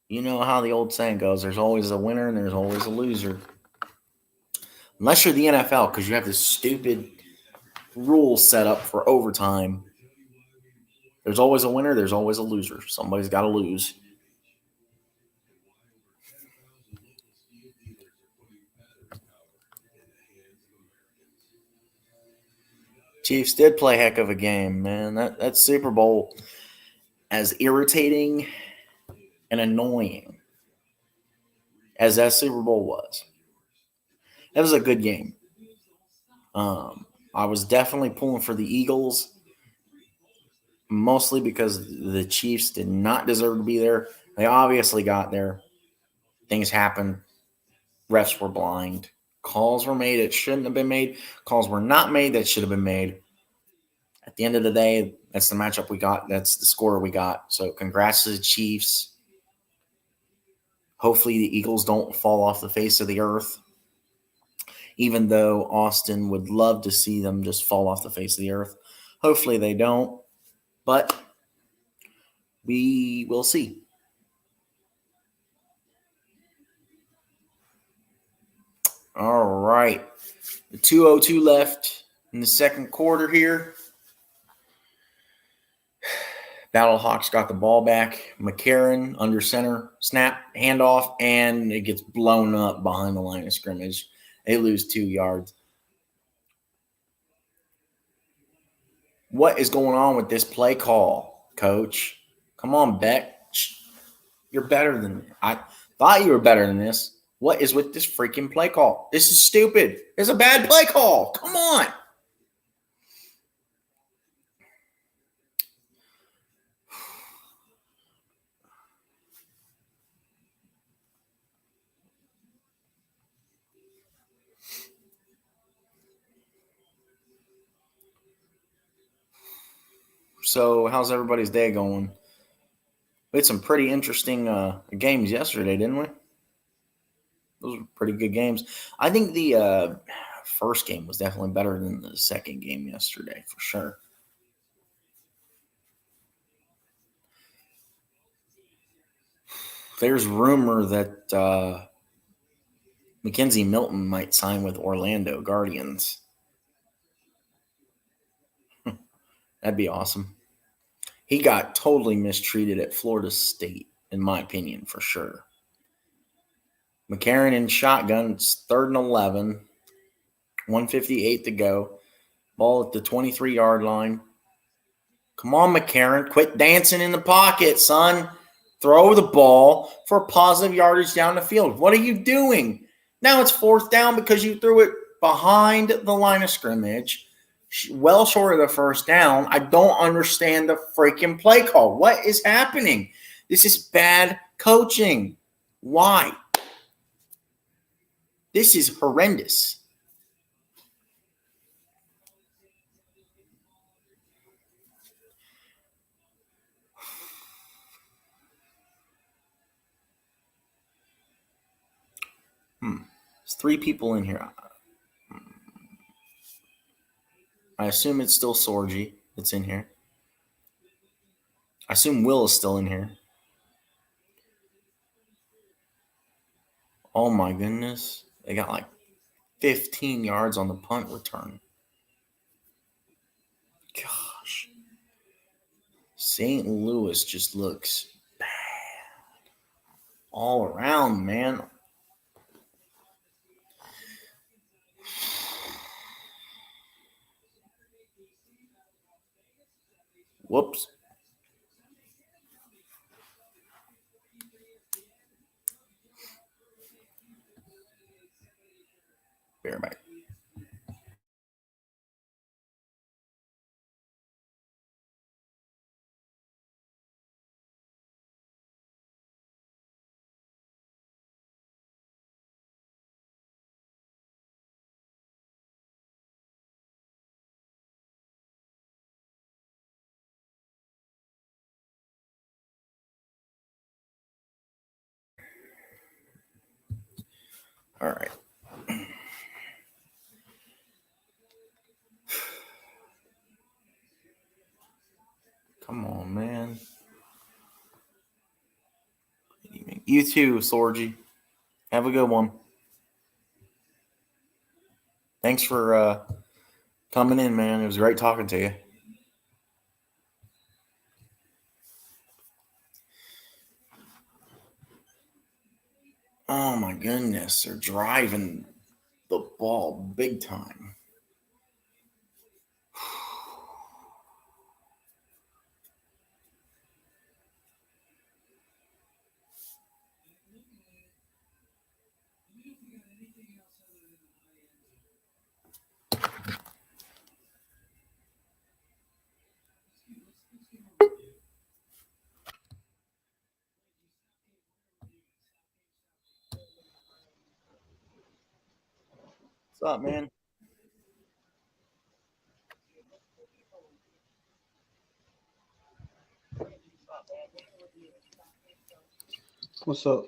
you know how the old saying goes, there's always a winner and there's always a loser. Unless you're the NFL, because you have this stupid rule set up for overtime. There's always a winner, there's always a loser. Somebody's got to lose. Chiefs did play a heck of a game, man. That Super Bowl, as irritating and annoying as that Super Bowl was, that was a good game. I was definitely pulling for the Eagles, mostly because the Chiefs did not deserve to be there. They obviously got there. Things happened. Refs were blind. Calls were made that shouldn't have been made. Calls were not made that should have been made. At the end of the day, that's the matchup we got. That's the score we got. So congrats to the Chiefs. Hopefully the Eagles don't fall off the face of the earth, even though Austin would love to see them just fall off the face of the earth. Hopefully they don't, but we will see. All right. The 2:02 left in the second quarter here. Battlehawks got the ball back. McCarron under center, snap, handoff, and it gets blown up behind the line of scrimmage. They lose 2 yards. What is going on with this play call, Coach? Come on, Beck. You're better than me. I thought you were better than this. What is with this freaking play call? This is stupid. It's a bad play call. Come on. So, how's everybody's day going? We had some pretty interesting games yesterday, didn't we? Those were pretty good games. I think the first game was definitely better than the second game yesterday, for sure. There's rumor that Mackenzie Milton might sign with Orlando Guardians. That'd be awesome. He got totally mistreated at Florida State, in my opinion, for sure. McCarron in shotgun. It's 3rd and 11. 1:58 to go. Ball at the 23-yard line. Come on, McCarron. Quit dancing in the pocket, son. Throw the ball for positive yardage down the field. What are you doing? Now it's 4th down because you threw it behind the line of scrimmage, well short of the 1st down. I don't understand the freaking play call. What is happening? This is bad coaching. Why? This is horrendous. There's 3 people in here. I assume it's still Sorgi that's in here. I assume Will is still in here. Oh my goodness. They got like 15 yards on the punt return. Gosh. St. Louis just looks bad all around, man. Whoops. Be right back. All right. Come on, man. You too, Sorgi. Have a good one. Thanks for coming in, man. It was great talking to you. Oh my goodness, they're driving the ball big time. What's up, man? What's up?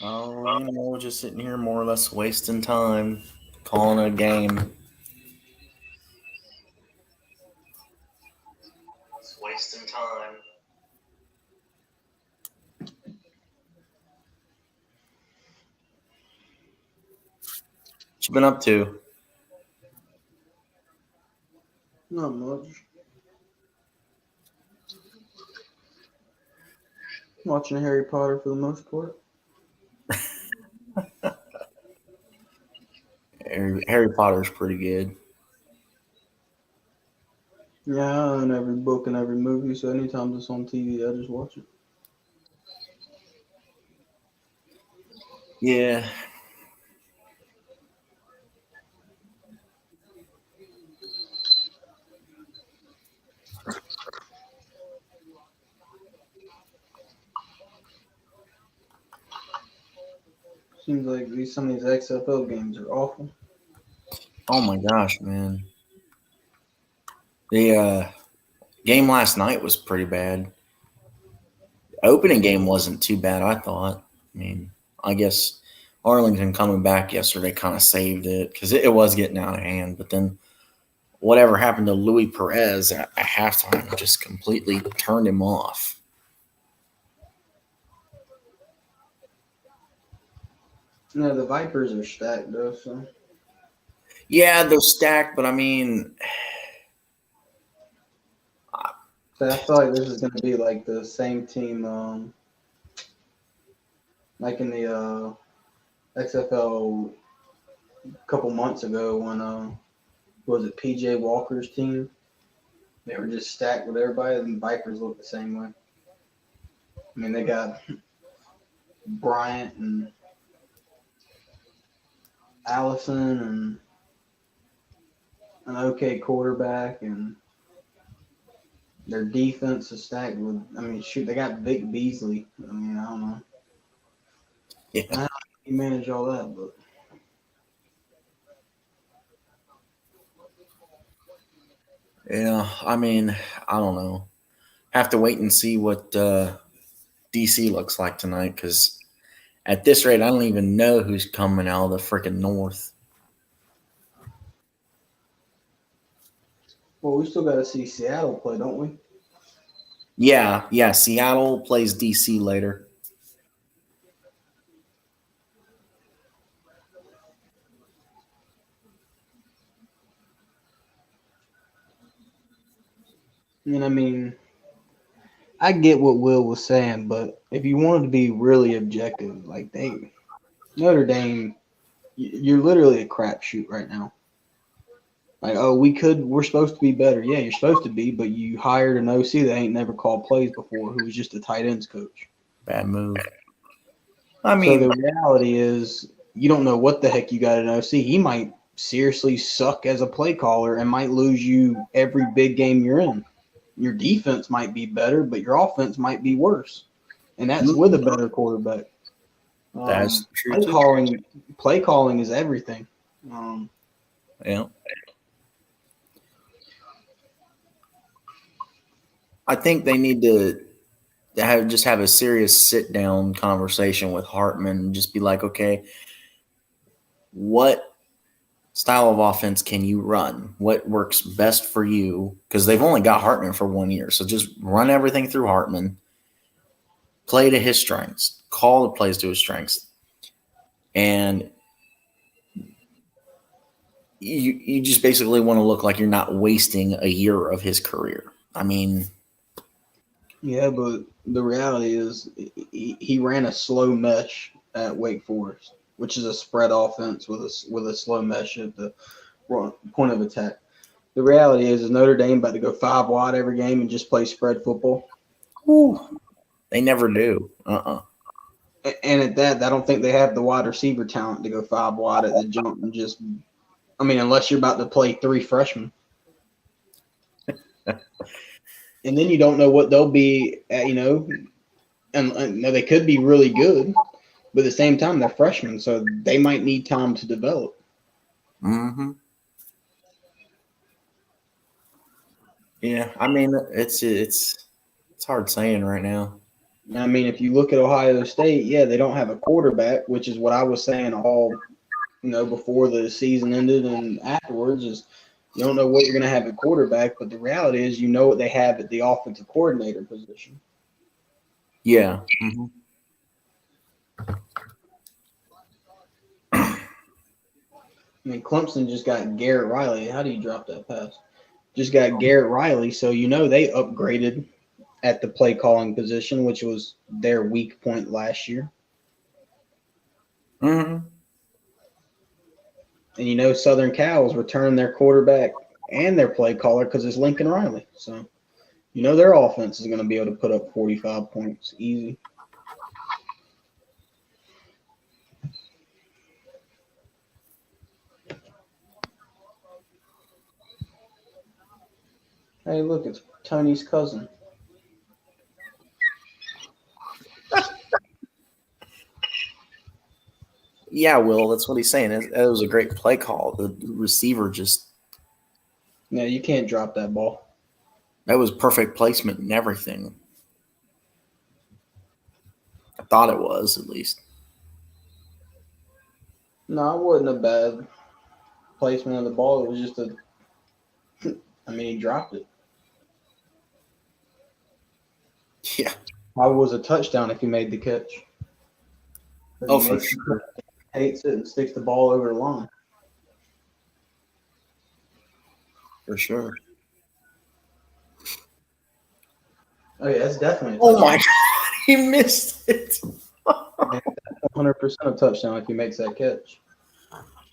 Oh, we're just sitting here more or less wasting time, calling a game. It's wasting time. What you been up to? Not much. Watching Harry Potter for the most part. Harry Potter's pretty good. Yeah, I own every book and every movie, so anytime it's on TV, I just watch it. Yeah. Seems like some of these XFL games are awful. Oh my gosh, man. The Game last night was pretty bad. Opening game wasn't too bad, I thought. I mean, I guess Arlington coming back yesterday kind of saved it because it was getting out of hand. But then whatever happened to Luis Perez at halftime just completely turned him off. No, the Vipers are stacked though. So Yeah, they're stacked, but I mean, I feel like this is going to be like the same team, like in the XFL a couple months ago when was it PJ Walker's team? They were just stacked with everybody, and the Vipers look the same way. I mean, they got Bryant and Allison and an okay quarterback, and their defense is stacked with. I mean, shoot, they got Vic Beasley. I mean, I don't know. yeah. I don't know how you manage all that, but Yeah, I mean, I don't know. Have to wait and see what DC looks like tonight because at this rate, I don't even know who's coming out of the freaking North. well, we still got to see Seattle play, don't we? Yeah. Seattle plays DC later. And I mean, I get what Will was saying, but if you wanted to be really objective, like Notre Dame, you're literally a crapshoot right now. Like, oh, we're supposed to be better. Yeah, you're supposed to be, but you hired an OC that ain't never called plays before, who was just a tight ends coach. Bad move. I So mean, the reality is, you don't know what the heck you got at OC. He might seriously suck as a play caller and might lose you every big game you're in. Your defense might be better, but your offense might be worse, and that's with a better quarterback. that's true Play too. calling is everything. Yeah. I think they need to have a serious sit down conversation with Hartman and just be like, okay, what style of offense can you run? What works best for you? Because they've only got Hartman for 1 year. So just run everything through Hartman, play to his strengths, call the plays to his strengths. And you just basically want to look like you're not wasting a year of his career. I mean, Yeah, but the reality is he ran a slow mesh at Wake Forest, which is a spread offense with a slow mesh at the point of attack. The reality is Notre Dame about to go 5 wide every game and just play spread football. they never do. And at that, I don't think they have the wide receiver talent to go 5 wide at the jump and just. I mean, unless you're about to play 3 freshmen. And then you don't know what they'll be, and they could be really good, but at the same time, they're freshmen, so they might need time to develop. Mm-hmm. Yeah, I mean, it's hard saying right now. I mean, if you look at Ohio State, yeah, they don't have a quarterback, which is what I was saying all, before the season ended and afterwards is you don't know what you're going to have at quarterback, but the reality is you know what they have at the offensive coordinator position. Yeah. Mm-hmm. I mean, Clemson just got Garrett Riley. How do you drop that pass? Just got Garrett Riley, so they upgraded at the play calling position, which was their weak point last year. Mm-hmm. And Southern Cal's returned their quarterback and their play caller because it's Lincoln Riley. So their offense is going to be able to put up 45 points easy. Hey, look, it's Tony's cousin. Yeah, Will, that's what he's saying. It was a great play call. The receiver just. No, you can't drop that ball. That was perfect placement and everything. I thought it was, at least. No, it wasn't a bad placement of the ball. It was just he dropped it. Yeah. Probably was a touchdown if he made the catch. Oh, for sure. Hates it and sticks the ball over the line. For sure. Oh yeah, that's definitely. Oh my God, he missed it. 100% a touchdown if he makes that catch.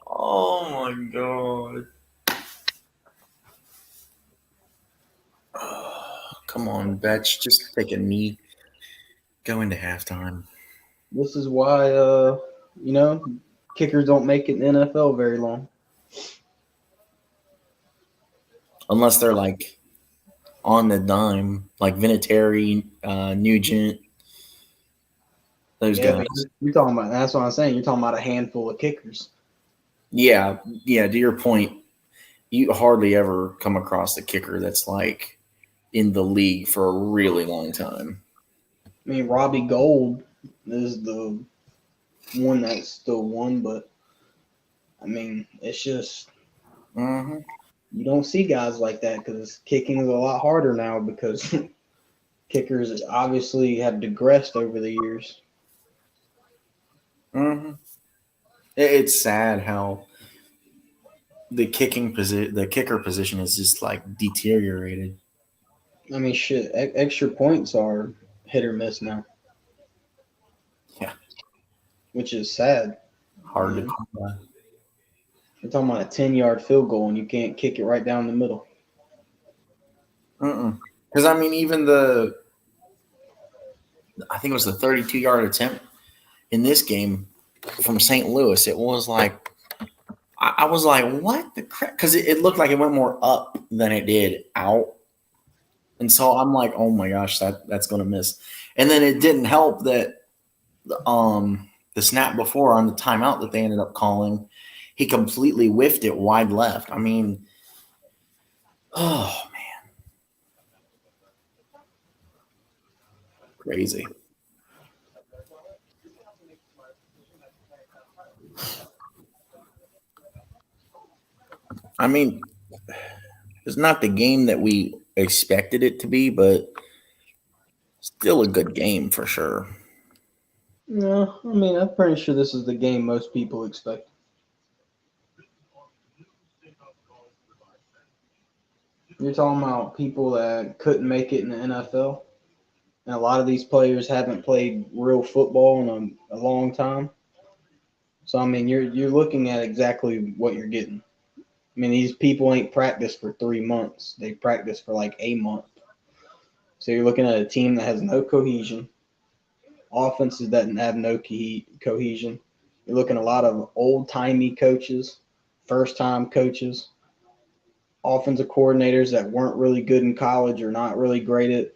Oh my God. Oh, come on, Betch. Just take a knee. Go into halftime. This is why, kickers don't make it in the NFL very long. Unless they're like on the dime, like Vinatieri, Nugent, those Yeah, guys. but you're talking about. That's what I'm saying. You're talking about a handful of kickers. Yeah. To your point, you hardly ever come across a kicker that's like in the league for a really long time. I mean, Robbie Gould is the one that's still won, but I mean, it's just Mm-hmm. you don't see guys like that because kicking is a lot harder now because kickers obviously have digressed over the years. Mm-hmm. It's sad how the kicker position is just like deteriorated. I mean, shit, extra points are hit or miss now. Yeah. Which is sad. Hard to come by. You're talking about a 10-yard field goal and you can't kick it right down the middle. Because I mean, even I think it was the 32-yard attempt in this game from St. Louis. It was like I was like, what the crap? Because it looked like it went more up than it did out. And so I'm like, oh my gosh, that's going to miss. And then it didn't help that the snap before on the timeout that they ended up calling, he completely whiffed it wide left. I mean, oh man, crazy. I mean, it's not the game that we expected it to be, but still a good game for sure. No, I mean, I'm pretty sure this is the game most people expect. You're talking about people that couldn't make it in the NFL, and a lot of these players haven't played real football in a long time. So I mean, you're looking at exactly what you're getting. I mean, these people ain't practiced for 3 months; they practiced for like a month. So you're looking at a team that has no cohesion, offenses that have no cohesion. You're looking at a lot of old timey coaches, first time coaches, offensive coordinators that weren't really good in college or not really great at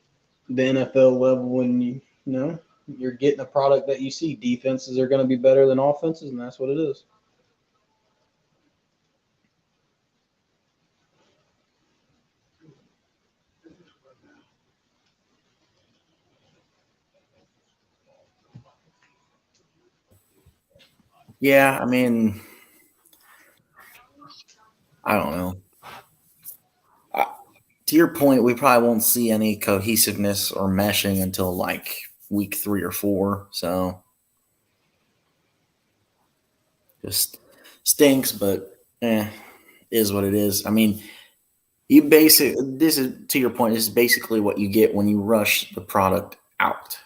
the NFL level. When you're getting a product that you see, defenses are going to be better than offenses, and that's what it is. Yeah, I mean, I don't know. To your point, we probably won't see any cohesiveness or meshing until like week 3 or 4. So just stinks, but is what it is. I mean, this is to your point. This is basically what you get when you rush the product out.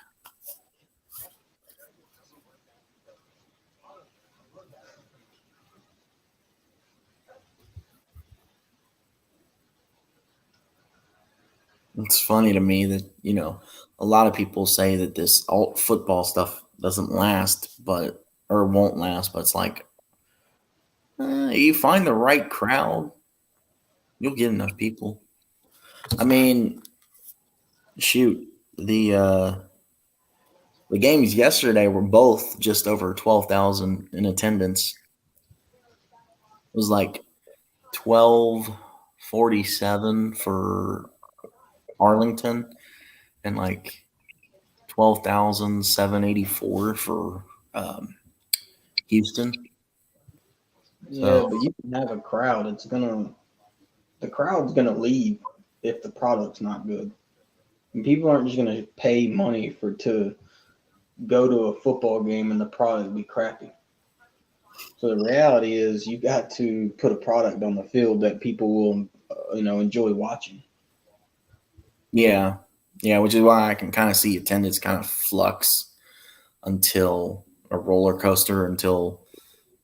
It's funny to me that a lot of people say that this alt football stuff doesn't last, or won't last. But it's like you find the right crowd, you'll get enough people. I mean, shoot, the games yesterday were both just over 12,000 in attendance. It was like 1247 for Arlington, and like 12,784 for Houston. Yeah, So but you can have a crowd. The crowd's gonna leave if the product's not good. And people aren't just gonna pay money to go to a football game and the product be crappy. So the reality is you got to put a product on the field that people will, enjoy watching. yeah, which is why I can kind of see attendance kind of flux until a roller coaster until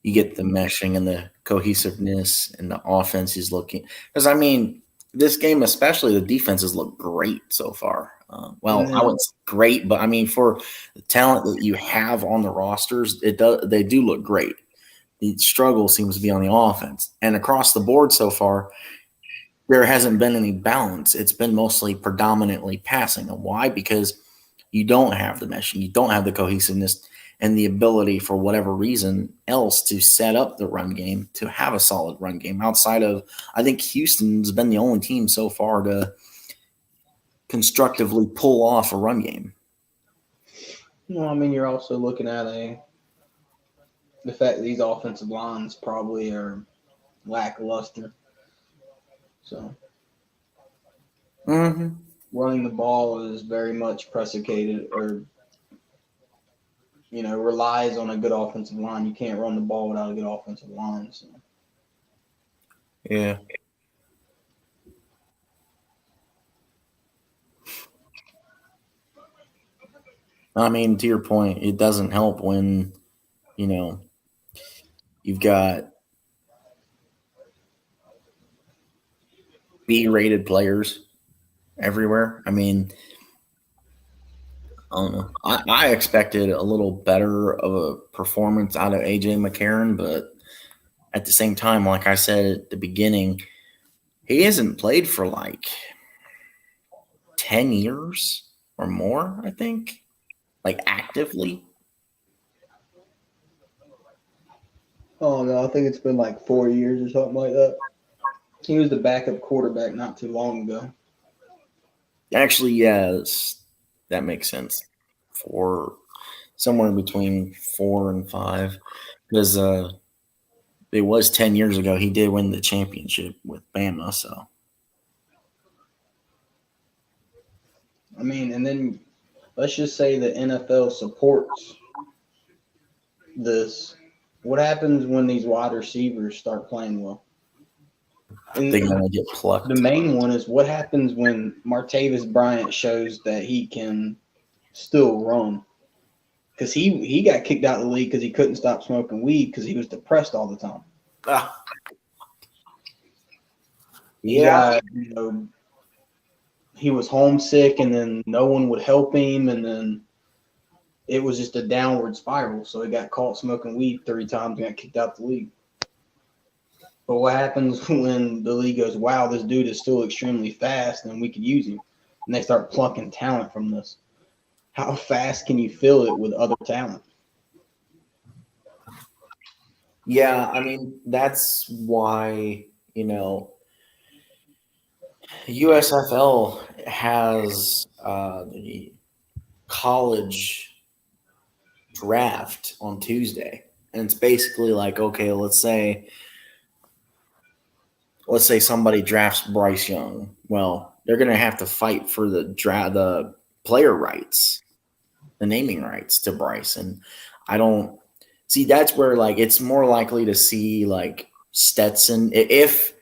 you get the meshing and the cohesiveness and the offense is looking. Because I mean, this game especially, the defenses look great so far. And I then wouldn't say great, but I mean for the talent that you have on the rosters, they do look great. The struggle seems to be on the offense, and across the board so far, there hasn't been any balance. It's been mostly predominantly passing. And why? Because you don't have the meshing, you don't have the cohesiveness and the ability for whatever reason else to set up the run game to have a solid run game outside of, I think Houston's been the only team so far to constructively pull off a run game. I mean, you're also looking at the fact that these offensive lines probably are lackluster. So Mm-hmm. running the ball is very much predicated or relies on a good offensive line. You can't run the ball without a good offensive line. So. Yeah. I mean, to your point, it doesn't help when, you've got B-rated players everywhere. I mean, I don't know. I expected a little better of a performance out of AJ McCarron, but at the same time, like I said at the beginning, he hasn't played for like 10 years or more, I think, like actively. Oh no, I think it's been like 4 years or something like that. He was the backup quarterback not too long ago. Actually, yes, that makes sense. For somewhere in between 4 and 5, because it was 10 years ago. He did win the championship with Bama, so. I mean, and then let's just say the NFL supports this. What happens when these wide receivers start playing well? And They're gonna get plucked. the main one is what happens when Martavis Bryant shows that he can still run. Because he got kicked out of the league because he couldn't stop smoking weed because he was depressed all the time. Ah, He got, he was homesick and then no one would help him and then it was just a downward spiral. So he got caught smoking weed 3 times and got kicked out the league. But what happens when the league goes, wow, this dude is still extremely fast and we could use him? And they start plucking talent from this. How fast can you fill it with other talent? Yeah, I mean, that's why, USFL has the college draft on Tuesday. And it's basically like, okay, let's say somebody drafts Bryce Young. Well, they're going to have to fight for the player rights, the naming rights to Bryce. And I don't see that's where like it's more likely to see like Stetson if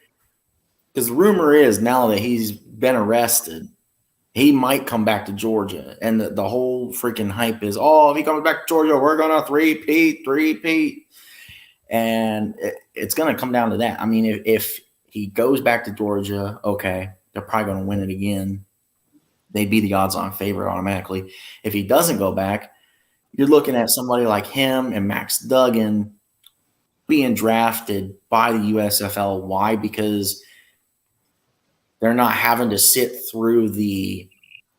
because the rumor is now that he's been arrested, he might come back to Georgia. And the whole freaking hype is, oh, if he comes back to Georgia, we're going to three-peat. And it's going to come down to that. I mean, if he goes back to Georgia, okay, they're probably going to win it again. They'd be the odds-on favorite automatically. If he doesn't go back, you're looking at somebody like him and Max Duggan being drafted by the USFL. Why? Because they're not having to sit through the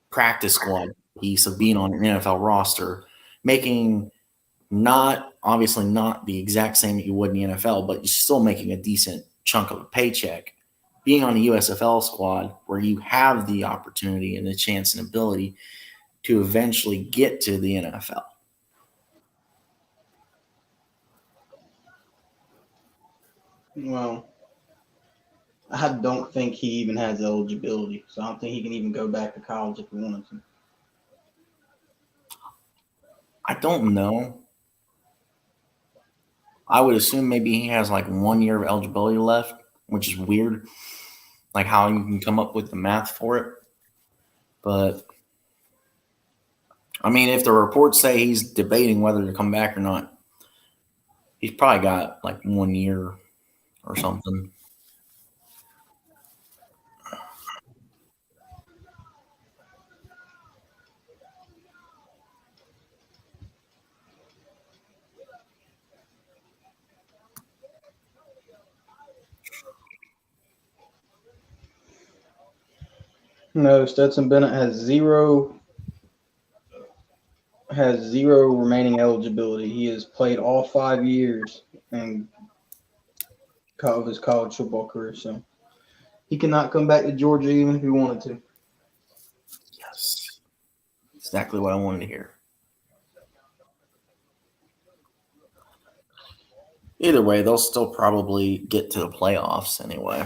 practice squad piece of being on an NFL roster, making obviously not the exact same that you would in the NFL, but you're still making a decent chunk of a paycheck being on the USFL squad where you have the opportunity and the chance and ability to eventually get to the NFL. Well, I don't think he even has eligibility, so I don't think he can even go back to college if he wanted to. I don't know. I would assume maybe he has like 1 year of eligibility left, which is weird, like how you can come up with the math for it. But I mean, if the reports say he's debating whether to come back or not, he's probably got like 1 year or something. No, Stetson Bennett has zero remaining eligibility. He has played all 5 years of his college football career, so he cannot come back to Georgia even if he wanted to. Yes. Exactly what I wanted to hear. Either way, they'll still probably get to the playoffs anyway.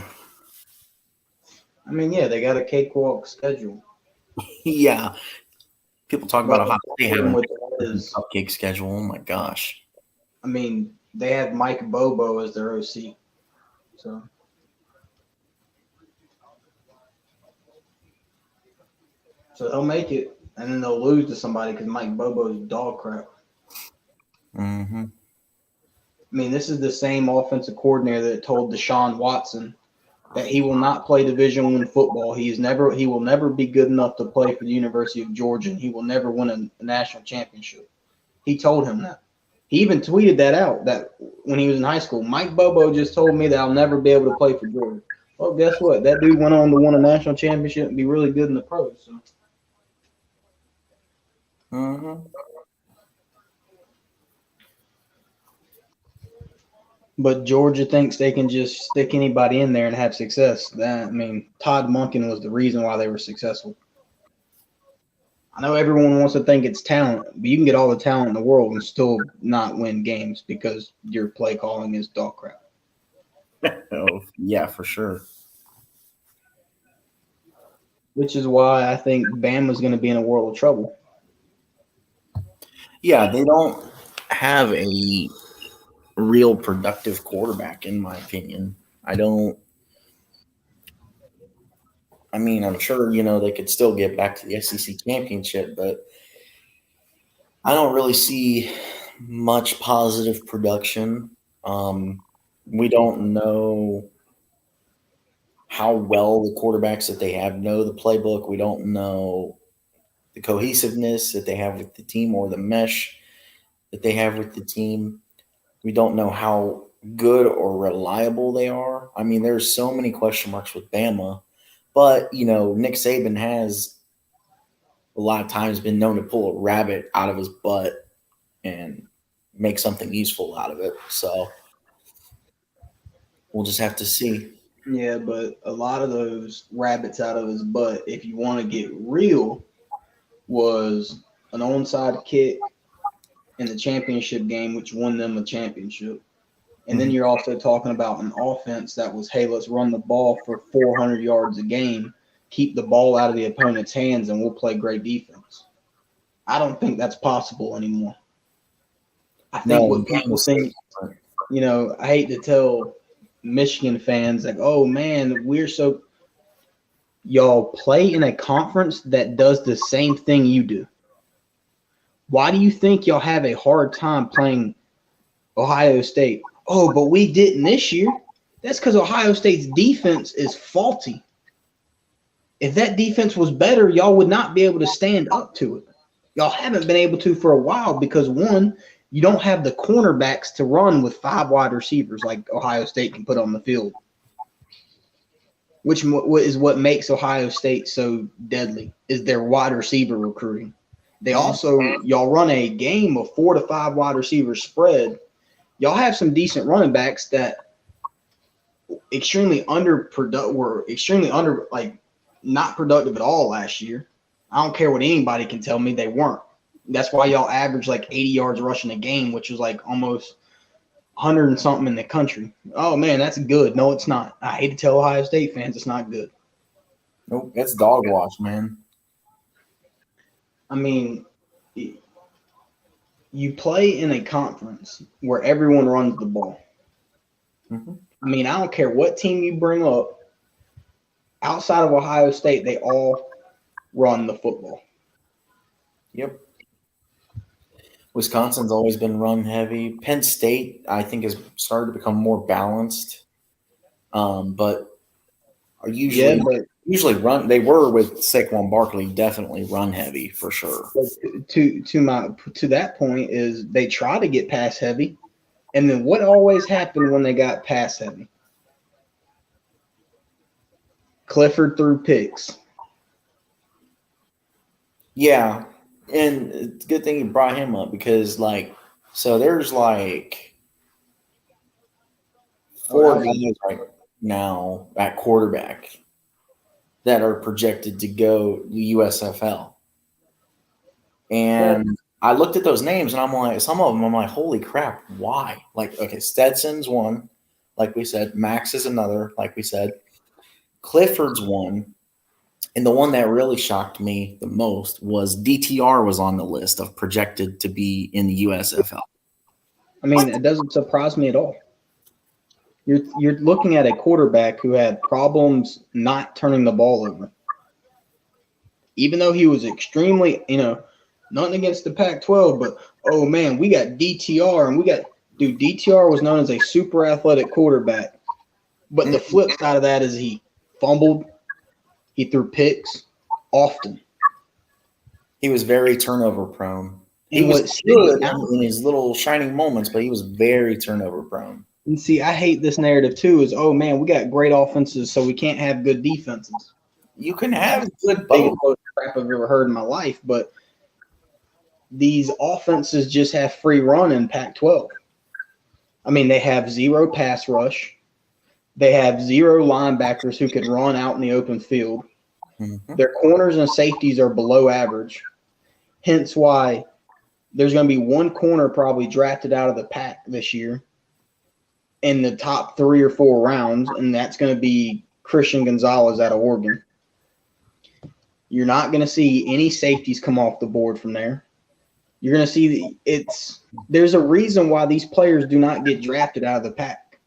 I mean, yeah, they got a cakewalk schedule. Yeah. People talk about Ohio State having with a cupcake schedule. Oh my gosh. I mean, they have Mike Bobo as their OC. So they'll make it, and then they'll lose to somebody because Mike Bobo's dog crap. Mm-hmm. I mean, this is the same offensive coordinator that told Deshaun Watson that he will not play Division I football. He will never be good enough to play for the University of Georgia, and he will never win a national championship. He told him that. He even tweeted that out that when he was in high school. Mike Bobo just told me that I'll never be able to play for Georgia. Well, guess what? That dude went on to win a national championship and be really good in the pros. So. Mm-hmm. But Georgia thinks they can just stick anybody in there and have success. Todd Monken was the reason why they were successful. I know everyone wants to think it's talent, but you can get all the talent in the world and still not win games because your play calling is dog crap. Oh, yeah, for sure. Which is why I think Bama's going to be in a world of trouble. Yeah, they don't have a real productive quarterback, in my opinion. I'm sure, they could still get back to the SEC championship, but I don't really see much positive production. We don't know how well the quarterbacks that they have know the playbook. We don't know the cohesiveness that they have with the team or the mesh that they have with the team. We don't know how good or reliable they are. I mean, there's so many question marks with Bama, but Nick Saban has a lot of times been known to pull a rabbit out of his butt and make something useful out of it. So we'll just have to see. Yeah, but a lot of those rabbits out of his butt, if you want to get real, was an onside kick in the championship game, which won them a championship. And then you're also talking about an offense that was, hey, let's run the ball for 400 yards a game, keep the ball out of the opponent's hands, and we'll play great defense. I don't think that's possible anymore. I think what people think, I hate to tell Michigan fans, like, oh, man, y'all play in a conference that does the same thing you do. Why do you think y'all have a hard time playing Ohio State? Oh, but we didn't this year. That's because Ohio State's defense is faulty. If that defense was better, y'all would not be able to stand up to it. Y'all haven't been able to for a while because, one, you don't have the cornerbacks to run with 5 wide receivers like Ohio State can put on the field, which is what makes Ohio State so deadly, is their wide receiver recruiting. They also, y'all run a game of 4 to 5 wide receivers spread. Y'all have some decent running backs that extremely underproductive. Were extremely not productive at all last year. I don't care what anybody can tell me, they weren't. That's why y'all averaged like 80 yards rushing a game, which was like almost 100 and something in the country. Oh man, that's good. No, it's not. I hate to tell Ohio State fans it's not good. Nope, it's dog wash, man. I mean, you play in a conference where everyone runs the ball. Mm-hmm. I mean, I don't care what team you bring up. Outside of Ohio State, they all run the football. Yep. Wisconsin's always been run heavy. Penn State, I think, has started to become more balanced. But are usually run. They were with Saquon Barkley, definitely run heavy for sure. To that point is they try to get pass heavy, and then what always happened when they got pass heavy? Clifford threw picks. Yeah, and it's a good thing you brought him up because, there's like four guys right now at quarterback that are projected to go USFL. And I looked at those names and I'm like, some of them, I'm like, holy crap, why? Like, okay, Stetson's one, like we said. Max is another, like we said. Clifford's one. And the one that really shocked me the most was DTR was on the list of projected to be in the USFL. I mean, it doesn't surprise me at all. You're looking at a quarterback who had problems not turning the ball over. Even though he was extremely, nothing against the Pac-12, but, oh, man, we got DTR, and DTR was known as a super athletic quarterback. But the flip side of that is he fumbled. He threw picks often. He was very turnover prone. He And was good in his little shining moments, but he was very turnover prone. And see, I hate this narrative too is, oh, man, we got great offenses, so we can't have good defenses. You can have good biggest crap I've ever heard in my life, but these offenses just have free run in Pac-12. I mean, they have zero pass rush. They have zero linebackers who can run out in the open field. Mm-hmm. Their corners and safeties are below average. Hence why there's going to be one corner probably drafted out of the pack this year in the top 3 or 4 rounds, and that's going to be Christian Gonzalez out of Oregon. You're not going to see any safeties come off the board from there. You're going to see there's a reason why these players do not get drafted out of the pack.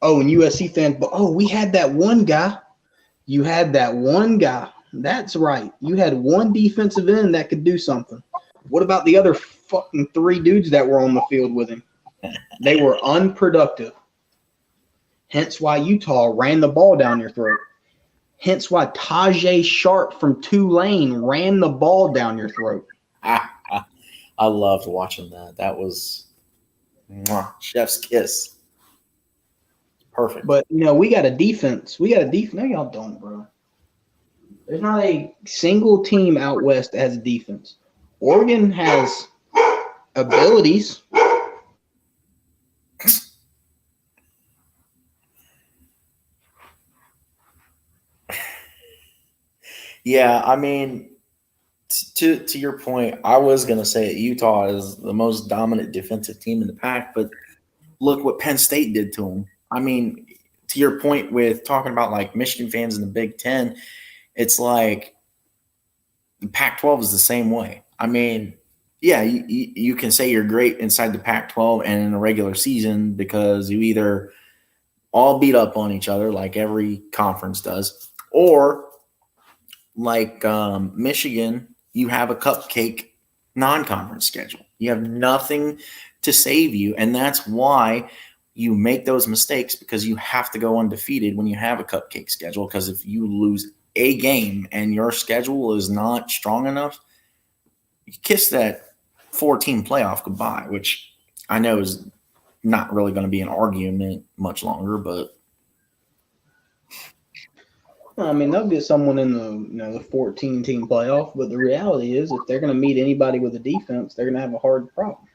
Oh, and USC fans, but we had that one guy. You had that one guy. That's right. You had one defensive end that could do something. What about the other fucking 3 dudes that were on the field with him? They were unproductive. Hence why Utah ran the ball down your throat. Hence why Tajay Sharp from Tulane ran the ball down your throat. I loved watching that. That was chef's kiss. Perfect. But, we got a defense. No, y'all don't, bro. There's not a single team out west that has a defense. Oregon has abilities. Yeah, I mean, to your point, I was going to say that Utah is the most dominant defensive team in the pack, but look what Penn State did to them. I mean, to your point with talking about like Michigan fans in the Big Ten, it's like the Pac-12 is the same way. I mean, yeah, you can say you're great inside the Pac-12 and in a regular season because you either all beat up on each other like every conference does, or like Michigan, you have a cupcake non-conference schedule. You have nothing to save you, and that's why you make those mistakes because you have to go undefeated when you have a cupcake schedule, because if you lose a game and your schedule is not strong enough, you kiss that 4-team playoff goodbye, which I know is not really going to be an argument much longer, but I mean, they'll get someone in the 14-team playoff, but the reality is if they're going to meet anybody with a defense, they're going to have a hard problem.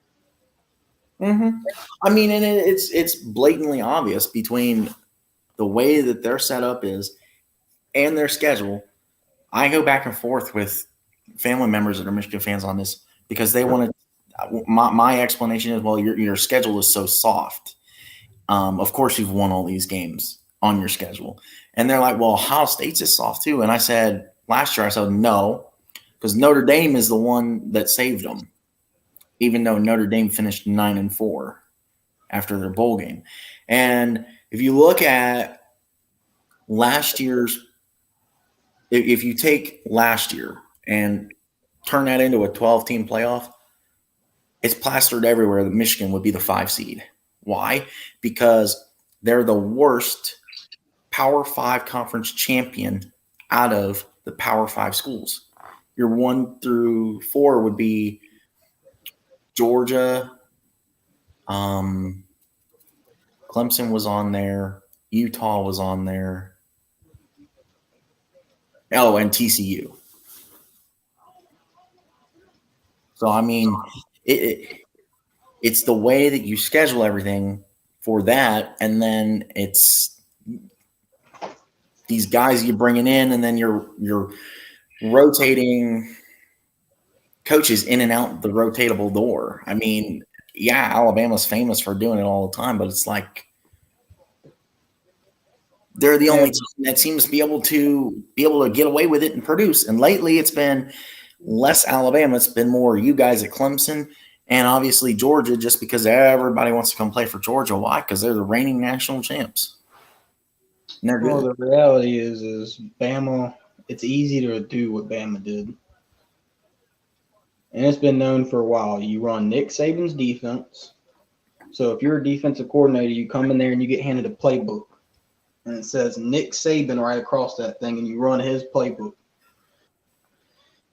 Mm-hmm. I mean, and it's blatantly obvious between the way that their setup is and their schedule, I go back and forth with family members that are Michigan fans on this because they want to. My explanation is, well, your schedule is so soft. Of course, you've won all these games on your schedule, and they're like, well, Ohio State's is soft too. And I said last year, I said no, because Notre Dame is the one that saved them, even though Notre Dame finished 9-4 after their bowl game. And if you look at last year's, if you take last year and turn that into a 12-team playoff, it's plastered everywhere that Michigan would be the 5 seed. Why? Because they're the worst Power 5 conference champion out of the Power 5 schools. Your 1 through 4 would be Georgia. Clemson was on there. Utah was on there. Oh, and TCU. So, I mean, it's the way that you schedule everything for that, and then it's these guys you're bringing in, and then you're rotating coaches in and out the rotatable door. I mean, yeah, Alabama's famous for doing it all the time, but it's like they're the only team that seems to be able to get away with it and produce. And lately, it's been less Alabama. It's been more you guys at Clemson and obviously Georgia, just because everybody wants to come play for Georgia. Why? Because they're the reigning national champs. And they're good. Well, the reality is Bama. It's easy to do what Bama did, and it's been known for a while. You run Nick Saban's defense. So if you're a defensive coordinator, you come in there and you get handed a playbook. And it says Nick Saban right across that thing, and you run his playbook.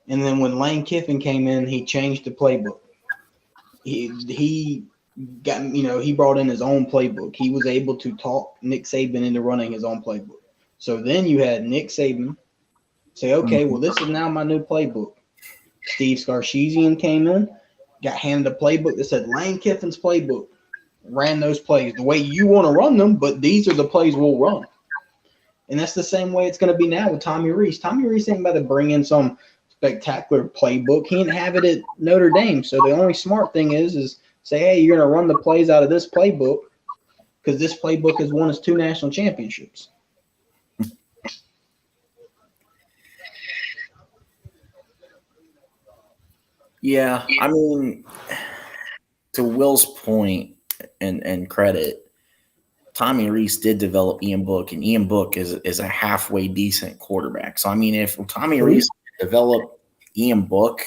And then when Lane Kiffin came in, he changed the playbook. He got, he brought in his own playbook. He was able to talk Nick Saban into running his own playbook. So then you had Nick Saban say, okay, well, this is now my new playbook. Steve Sarkisian came in, got handed a playbook that said Lane Kiffin's playbook. Ran those plays the way you want to run them, but these are the plays we'll run. And that's the same way it's going to be now with Tommy Rees. Tommy Rees ain't about to bring in some spectacular playbook. He didn't have it at Notre Dame. So the only smart thing is say, hey, you're going to run the plays out of this playbook because this playbook has won us 2 national championships. Yeah, I mean, to Will's point and credit, Tommy Rees did develop Ian Book, and Ian Book is a halfway decent quarterback. So, I mean, if Tommy Rees developed Ian Book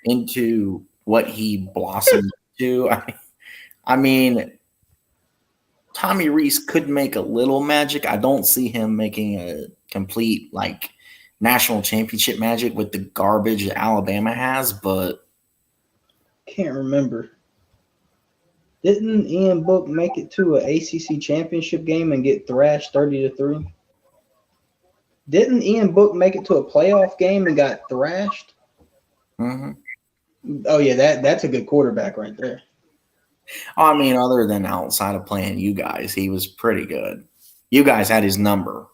into what he blossomed to, I mean, Tommy Rees could make a little magic. I don't see him making a complete, national championship magic with the garbage that Alabama has, but can't remember. Didn't Ian Book make it to an ACC championship game and get thrashed 30-3? Didn't Ian Book make it to a playoff game and got thrashed? Mm-hmm. Oh, yeah, that's a good quarterback right there. I mean, other than outside of playing you guys, he was pretty good. You guys had his number.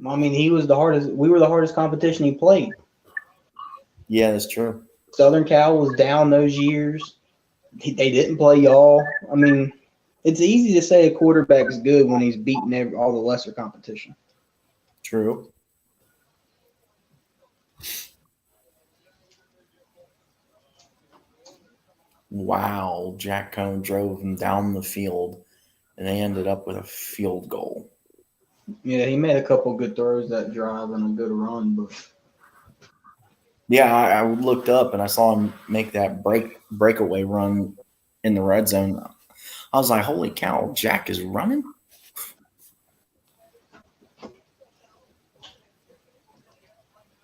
I mean, we were the hardest competition he played. Yeah, that's true. Southern Cal was down those years. They didn't play y'all. I mean, it's easy to say a quarterback's good when he's beating all the lesser competition. True. Wow, Jack Coan drove him down the field, and they ended up with a field goal. Yeah, he made a couple good throws that drive and a good run, but yeah, I looked up and I saw him make that breakaway run in the red zone. I was like, holy cow, Jack is running?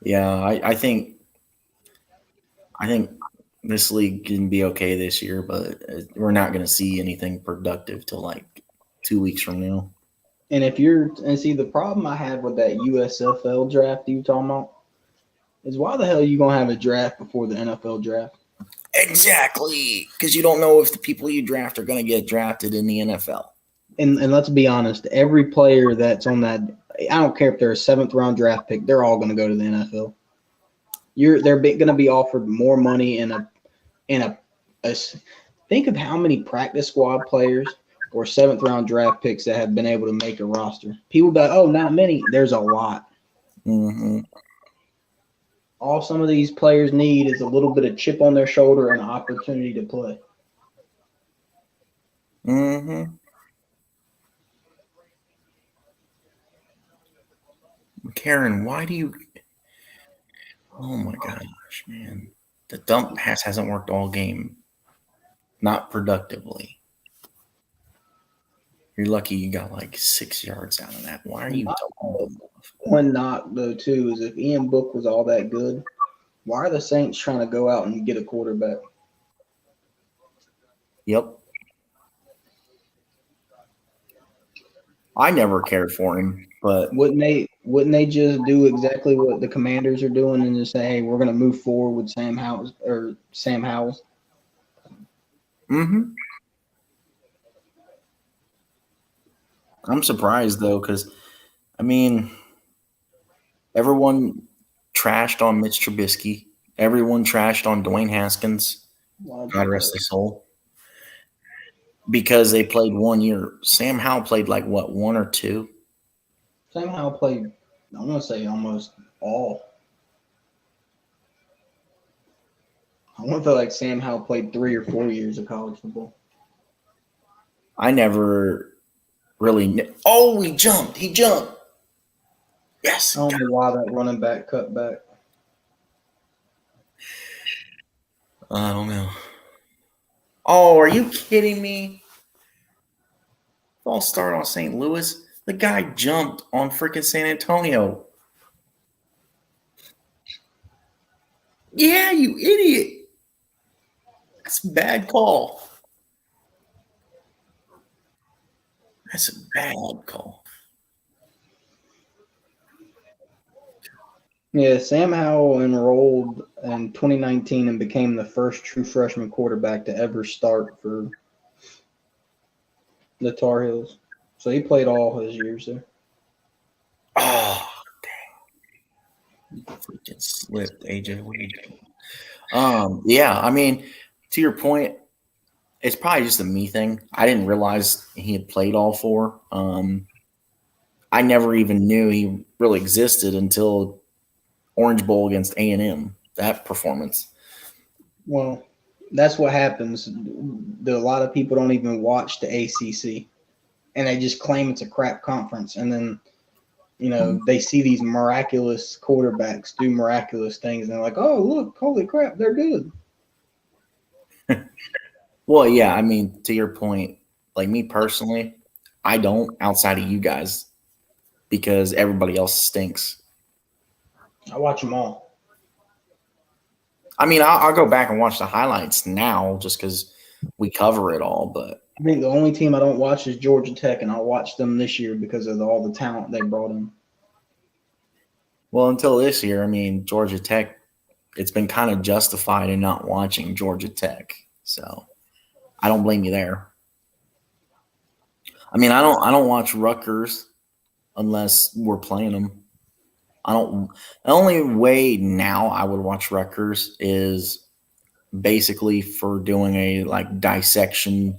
Yeah, I think this league can be okay this year, but we're not going to see anything productive till 2 weeks from now. And see, the problem I had with that USFL draft you talking about is why the hell are you going to have a draft before the NFL draft? Exactly, because you don't know if the people you draft are going to get drafted in the NFL. and let's be honest, every player that's on that, I don't care if they're a 7th-round draft pick, they're all going to go to the NFL. They're going to be offered more money in a think of how many practice squad players or 7th-round draft picks that have been able to make a roster. People be like, oh, not many. There's a lot. Mm-hmm. All some of these players need is a little bit of chip on their shoulder and an opportunity to play. Mm-hmm. Karen, why do you? Oh my gosh, man! The dump pass hasn't worked all game. Not productively. You're lucky you got like 6 yards out of that. Why are you dumping? One knock, though, too, is if Ian Book was all that good, why are the Saints trying to go out and get a quarterback? Yep. I never cared for him, but Wouldn't they just do exactly what the Commanders are doing and just say, hey, we're going to move forward with Sam Howell? mm-hmm. I'm surprised though, because I mean, everyone trashed on Mitch Trubisky. Everyone trashed on Dwayne Haskins. God rest his soul. Because they played 1 year. Sam Howell played like what, 1 or 2? Sam Howell played, I want to say almost all. I want to feel like Sam Howell played 3 or 4 years of college football. I never really. Oh, he jumped. He jumped. Yes. I don't know why that running back cut back. I don't know. Oh, are you kidding me? False start on St. Louis. The guy jumped on freaking San Antonio. Yeah, you idiot. That's a bad call. That's a bad call. Yeah, Sam Howell enrolled in 2019 and became the first true freshman quarterback to ever start for the Tar Heels. So he played all his years there. Oh, dang. You freaking slipped, AJ. What are you doing? Yeah, I mean, to your point, it's probably just a me thing. I didn't realize he had played all 4. I never even knew he really existed until Orange Bowl against A&M, that performance. Well, that's what happens. A lot of people don't even watch the ACC, and they just claim it's a crap conference. And then, they see these miraculous quarterbacks do miraculous things, and they're like, oh, look, holy crap, they're good. Well, yeah, I mean, to your point, like me personally, I don't outside of you guys because everybody else stinks. I watch them all. I mean, I'll go back and watch the highlights now just because we cover it all. But I think the only team I don't watch is Georgia Tech, and I'll watch them this year because of all the talent they brought in. well, until this year, I mean, Georgia Tech, it's been kind of justified in not watching Georgia Tech. So I don't blame you there. I mean, I don't watch Rutgers unless we're playing them. I don't. The only way now I would watch Rutgers is basically for doing a like dissection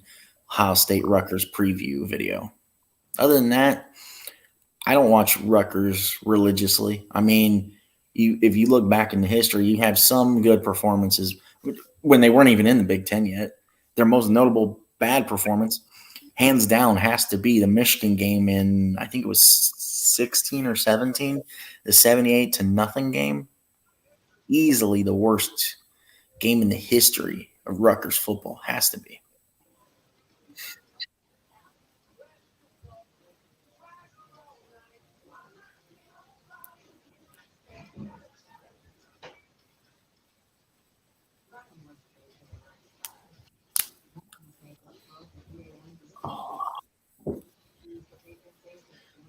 Ohio State Rutgers preview video. Other than that, I don't watch Rutgers religiously. I mean, if you look back in the history, you have some good performances when they weren't even in the Big Ten yet. Their most notable bad performance, hands down, has to be the Michigan game in, I think it was 16 or 17, the 78-0 game. Easily the worst game in the history of Rutgers football, has to be.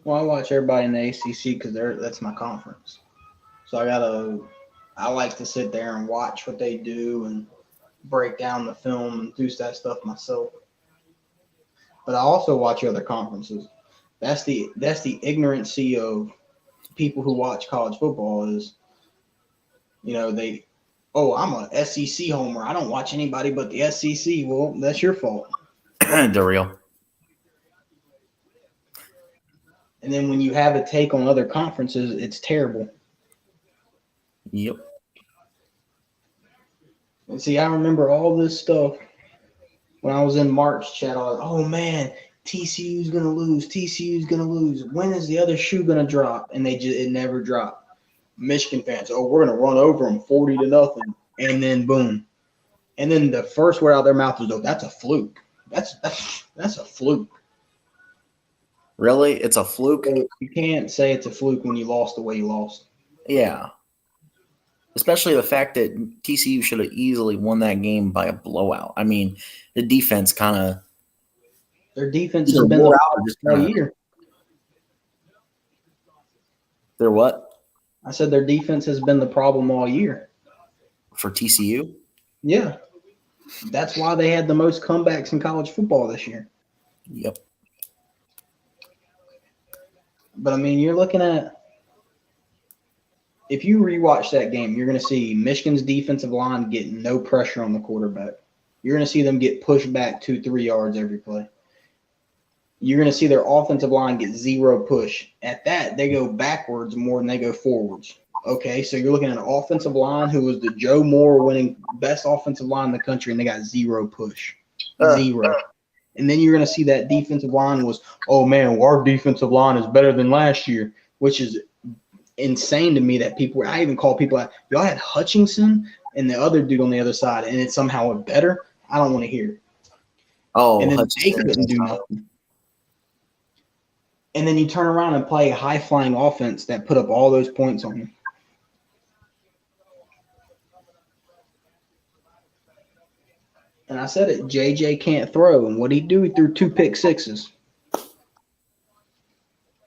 Well, I watch everybody in the ACC because that's my conference. So I like to sit there and watch what they do and break down the film and do that stuff myself. But I also watch other conferences. That's the ignorancy of people who watch college football is, I'm a SEC homer. I don't watch anybody but the SEC. Well, that's your fault. The real. And then when you have a take on other conferences, it's terrible. Yep. And see, I remember all this stuff when I was in Mark's chat. I was, oh man, TCU's gonna lose. TCU's gonna lose. When is the other shoe gonna drop? And it never dropped. Michigan fans, we're gonna run over them 40-0, and then boom. And then the first word out of their mouth was, that's a fluke. That's a fluke. Really? It's a fluke? You can't say it's a fluke when you lost the way you lost. Yeah. Especially the fact that TCU should have easily won that game by a blowout. I mean, the defense kind of – their defense has been the problem all year. Their what? I said their defense has been the problem all year. For TCU? Yeah. That's why they had the most comebacks in college football this year. Yep. But, I mean, you're looking at – if you rewatch that game, you're going to see Michigan's defensive line getting no pressure on the quarterback. You're going to see them get pushed back 2-3 yards every play. You're going to see their offensive line get zero push. At that, they go backwards more than they go forwards. Okay, so you're looking at an offensive line who was the Joe Moore winning best offensive line in the country, and they got zero push. Zero. And then you're going to see that defensive line was, oh, man, our defensive line is better than last year, which is insane to me that people – I even call people out. Y'all had Hutchinson and the other dude on the other side, and it's somehow better? I don't want to hear it. Oh, and then they couldn't do nothing. And then you turn around and play a high-flying offense that put up all those points on you. And I said it, JJ can't throw. And what he do? He threw 2 pick sixes.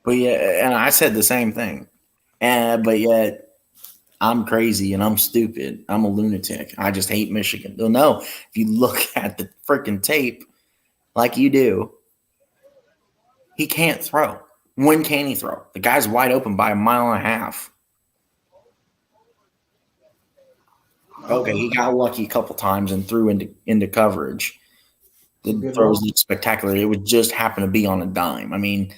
But yeah, and I said the same thing. But yet, I'm crazy and I'm stupid. I'm a lunatic. I just hate Michigan. No, if you look at the freaking tape like you do, he can't throw. When can he throw? The guy's wide open by 1.5 miles. Okay, he got lucky a couple times and threw into coverage. The throws looked spectacular. It would just happen to be on a dime. I mean,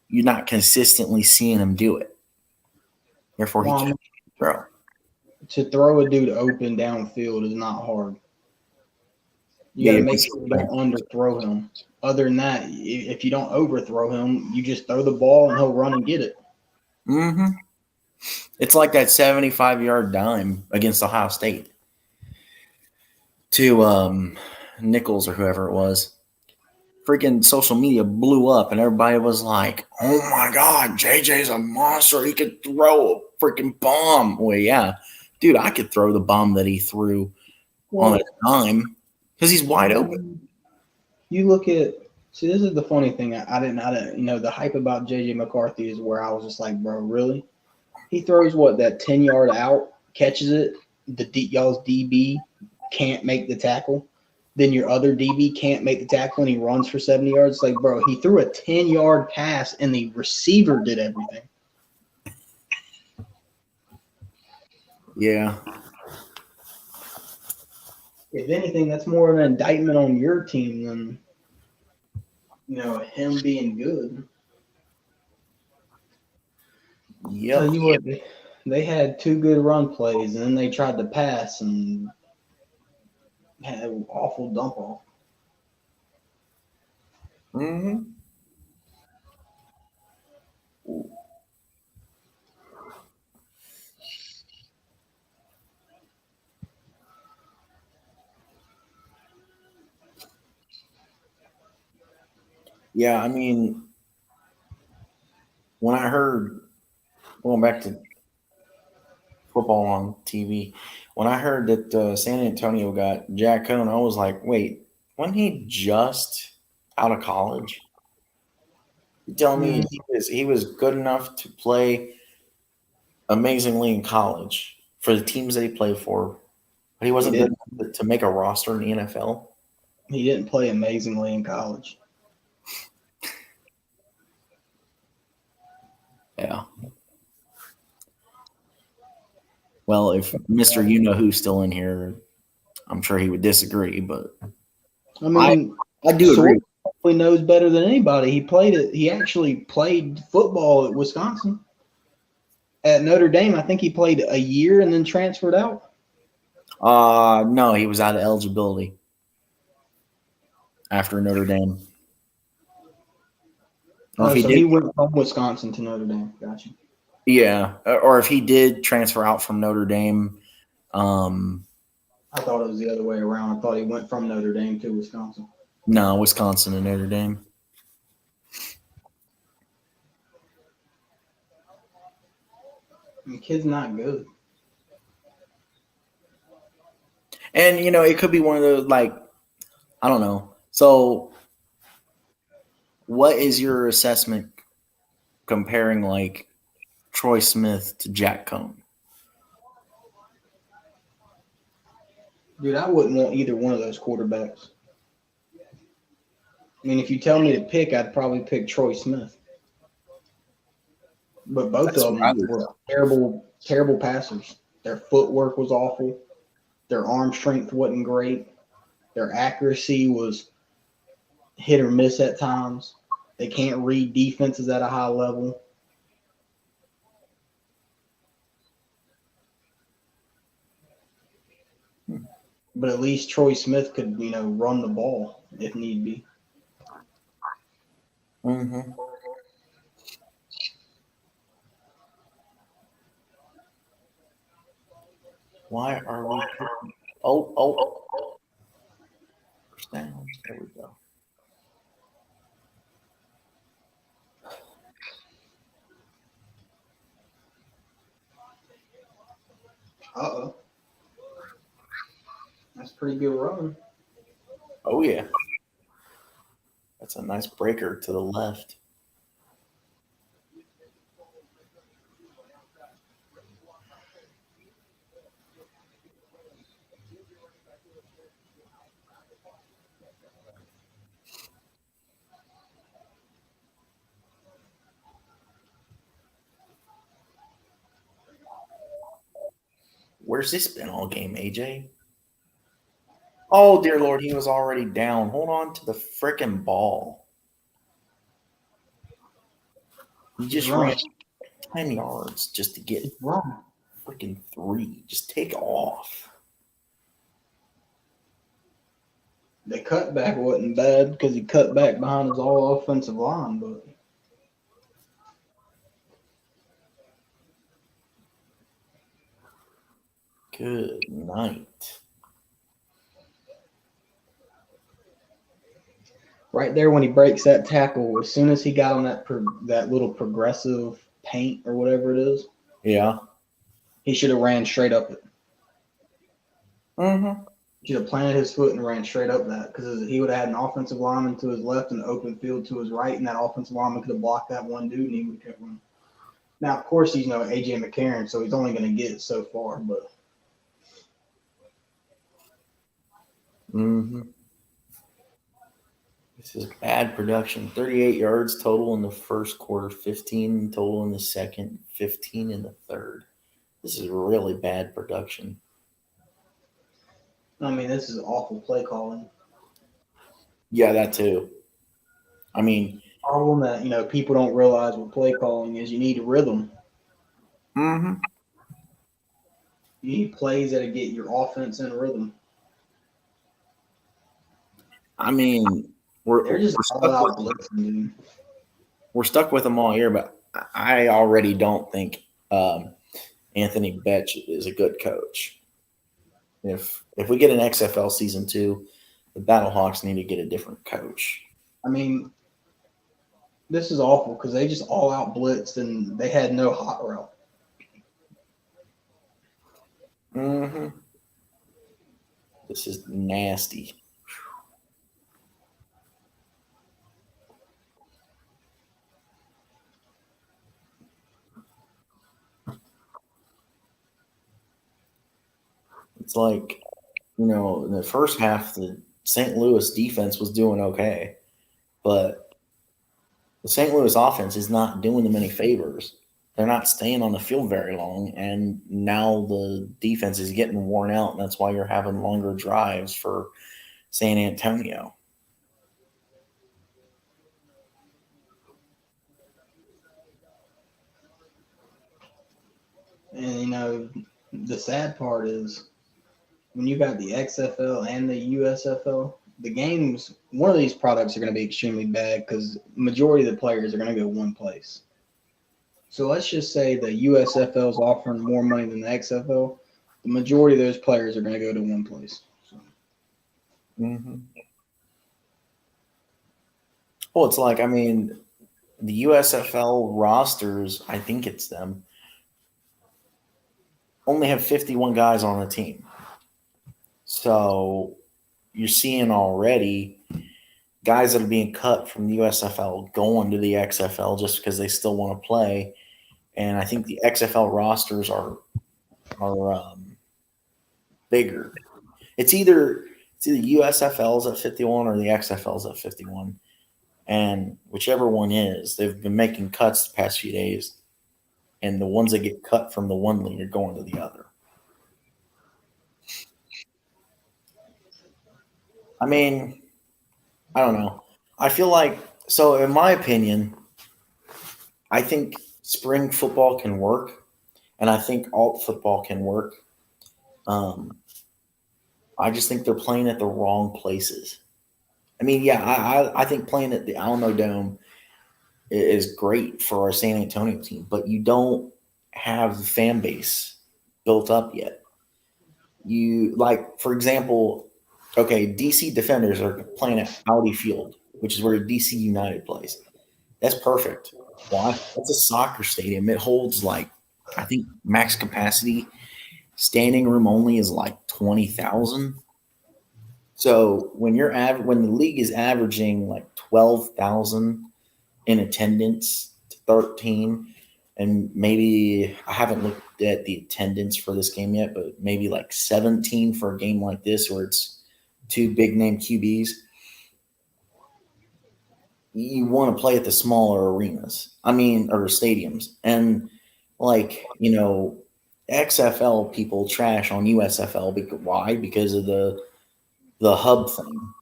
you're not consistently seeing him do it. Therefore, he can't throw. To throw a dude open downfield is not hard. You got to make sure you don't underthrow him. Other than that, if you don't overthrow him, you just throw the ball and he'll run and get it. Mm-hmm. It's like that 75-yard dime against Ohio State to Nichols or whoever it was. Freaking social media blew up, and everybody was like, oh, my God, JJ's a monster. He could throw a freaking bomb. Well, yeah. Dude, I could throw the bomb that he threw on a dime because he's wide open. You look at – see, this is the funny thing. I didn't the hype about JJ McCarthy is where I was just like, bro, really? He throws that 10-yard out, catches it. Y'all's DB can't make the tackle. Then your other DB can't make the tackle, and he runs for 70 yards. It's like, bro, he threw a 10-yard pass, and the receiver did everything. Yeah. If anything, that's more of an indictment on your team than, him being good. Yep. Tell you what, they had 2 good run plays, and then they tried to pass and had an awful dump off. Mm-hmm. Yeah, I mean, when I heard, going back to football on TV, when I heard that San Antonio got Jack Coan, I was like, wait, wasn't he just out of college? You telling me he was good enough to play amazingly in college for the teams that he played for, but he wasn't good enough to make a roster in the NFL? He didn't play amazingly in college. Yeah. Well, if Mr. You Know Who's still in here, I'm sure he would disagree, but I mean, I do agree. Sawyer probably knows better than anybody. He played it. He actually played football at Wisconsin. At Notre Dame, I think he played a year and then transferred out. No, he was out of eligibility after Notre Dame. So he went from Wisconsin to Notre Dame. Gotcha. Yeah, or if he did transfer out from Notre Dame, I thought it was the other way around. I thought he went from Notre Dame to Wisconsin. No, Wisconsin and Notre Dame. The kid's not good. And, it could be one of those, like, I don't know. So, what is your assessment comparing, like, Troy Smith to Jack Coan? Dude, I wouldn't want either one of those quarterbacks. I mean, if you tell me to pick, I'd probably pick Troy Smith. But both of them were terrible passers. Their footwork was awful. Their arm strength wasn't great. Their accuracy was hit or miss at times. They can't read defenses at a high level. But at least Troy Smith could, run the ball if need be. Mm-hmm. Why are we? Oh! First down. There we go. Uh-oh. That's a pretty good run. Oh, yeah. That's a nice breaker to the left. Where's this been all game, AJ? Oh, dear Lord, he was already down. Hold on to the frickin' ball. He just ran 10 yards just to get freaking 3. Just take off. The cutback wasn't bad because he cut back behind his all offensive line, but good night. Right there when he breaks that tackle, as soon as he got on that little progressive paint or whatever it is, yeah, he should have ran straight up it. Mm-hmm. He should have planted his foot and ran straight up that because he would have had an offensive lineman to his left and an open field to his right, and that offensive lineman could have blocked that one dude and he would have kept running. Now, of course, he's AJ McCarron, so he's only going to get so far, but. Mm-hmm. This is bad production. 38 yards total in the first quarter, 15 total in the second, 15 in the third. This is really bad production. I mean, this is awful play calling. Yeah, that too. I mean, problem that people don't realize with play calling is you need a rhythm. Mm-hmm. You need plays that'll get your offense in a rhythm. I mean, we're just stuck with them all year, but I already don't think Anthony Betch is a good coach. If we get an XFL season 2, the Battlehawks need to get a different coach. I mean, this is awful because they just all out blitzed and they had no hot route. Mm-hmm. This is nasty. It's like, in the first half, the St. Louis defense was doing okay, but the St. Louis offense is not doing them any favors. they're not staying on the field very long, and now the defense is getting worn out, and that's why you're having longer drives for San Antonio. And the sad part is when you got the XFL and the USFL, the games, one of these products are going to be extremely bad because majority of the players are going to go one place. So let's just say the USFL is offering more money than the XFL. The majority of those players are going to go to one place. So. Mm-hmm. Well, it's like, I mean, the USFL rosters, I think it's them, only have 51 guys on the team. So you're seeing already guys that are being cut from the USFL going to the XFL just because they still want to play. And I think the XFL rosters are bigger. It's either USFL's at 51 or the XFL's at 51. And whichever one is, they've been making cuts the past few days. And the ones that get cut from the one league are going to the other. I mean, I don't know. I feel like, so in my opinion, I think spring football can work, and I think alt football can work. I just think they're playing at the wrong places. I mean, yeah, I think playing at the Alamo Dome is great for our San Antonio team, but you don't have the fan base built up yet. You, like, for example, okay, DC Defenders are playing at Audi Field, which is where DC United plays. That's perfect. Why? It's a soccer stadium. It holds like, I think max capacity, standing room only is like 20,000. So when when the league is averaging like 12,000 in attendance to 13, and maybe I haven't looked at the attendance for this game yet, but maybe like 17 for a game like this where it's two big name QBs. You want to play at the smaller arenas. I mean, or stadiums. And like, XFL people trash on USFL. Why? Because of the hub thing.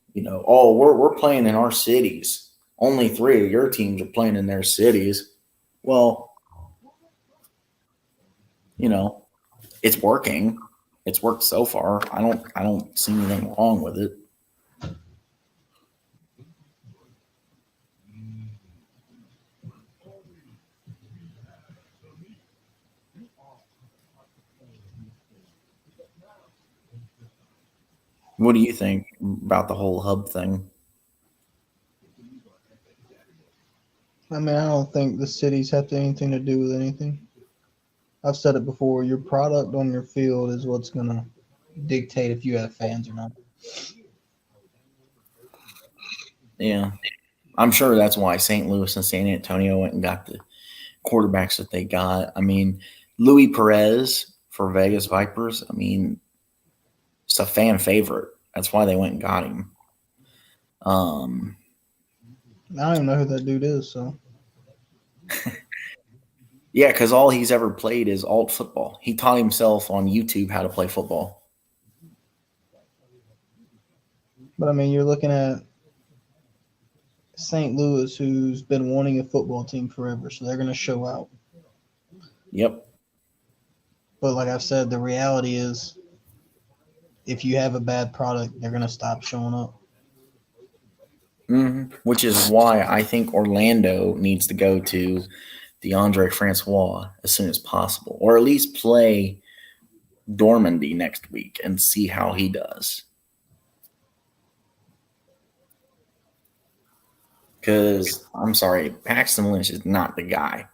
Oh, we're playing in our cities. Only 3 of your teams are playing in their cities. Well, it's working. It's worked so far. I don't see anything wrong with it. What do you think about the whole hub thing? I mean, I don't think the cities have anything to do with anything. I've said it before. Your product on your field is what's going to dictate if you have fans or not. Yeah. I'm sure that's why St. Louis and San Antonio went and got the quarterbacks that they got. I mean, Luis Perez for Vegas Vipers, I mean, it's a fan favorite. That's why they went and got him. I don't even know who that dude is, so. Yeah, because all he's ever played is alt football. He taught himself on YouTube how to play football. But, I mean, you're looking at St. Louis, who's been wanting a football team forever, so they're going to show out. Yep. But like I've said, the reality is if you have a bad product, they're going to stop showing up. Mm-hmm. Which is why I think Orlando needs to go to DeAndre Francois as soon as possible, or at least play Dormandy next week and see how he does. Because, I'm sorry, Paxton Lynch is not the guy.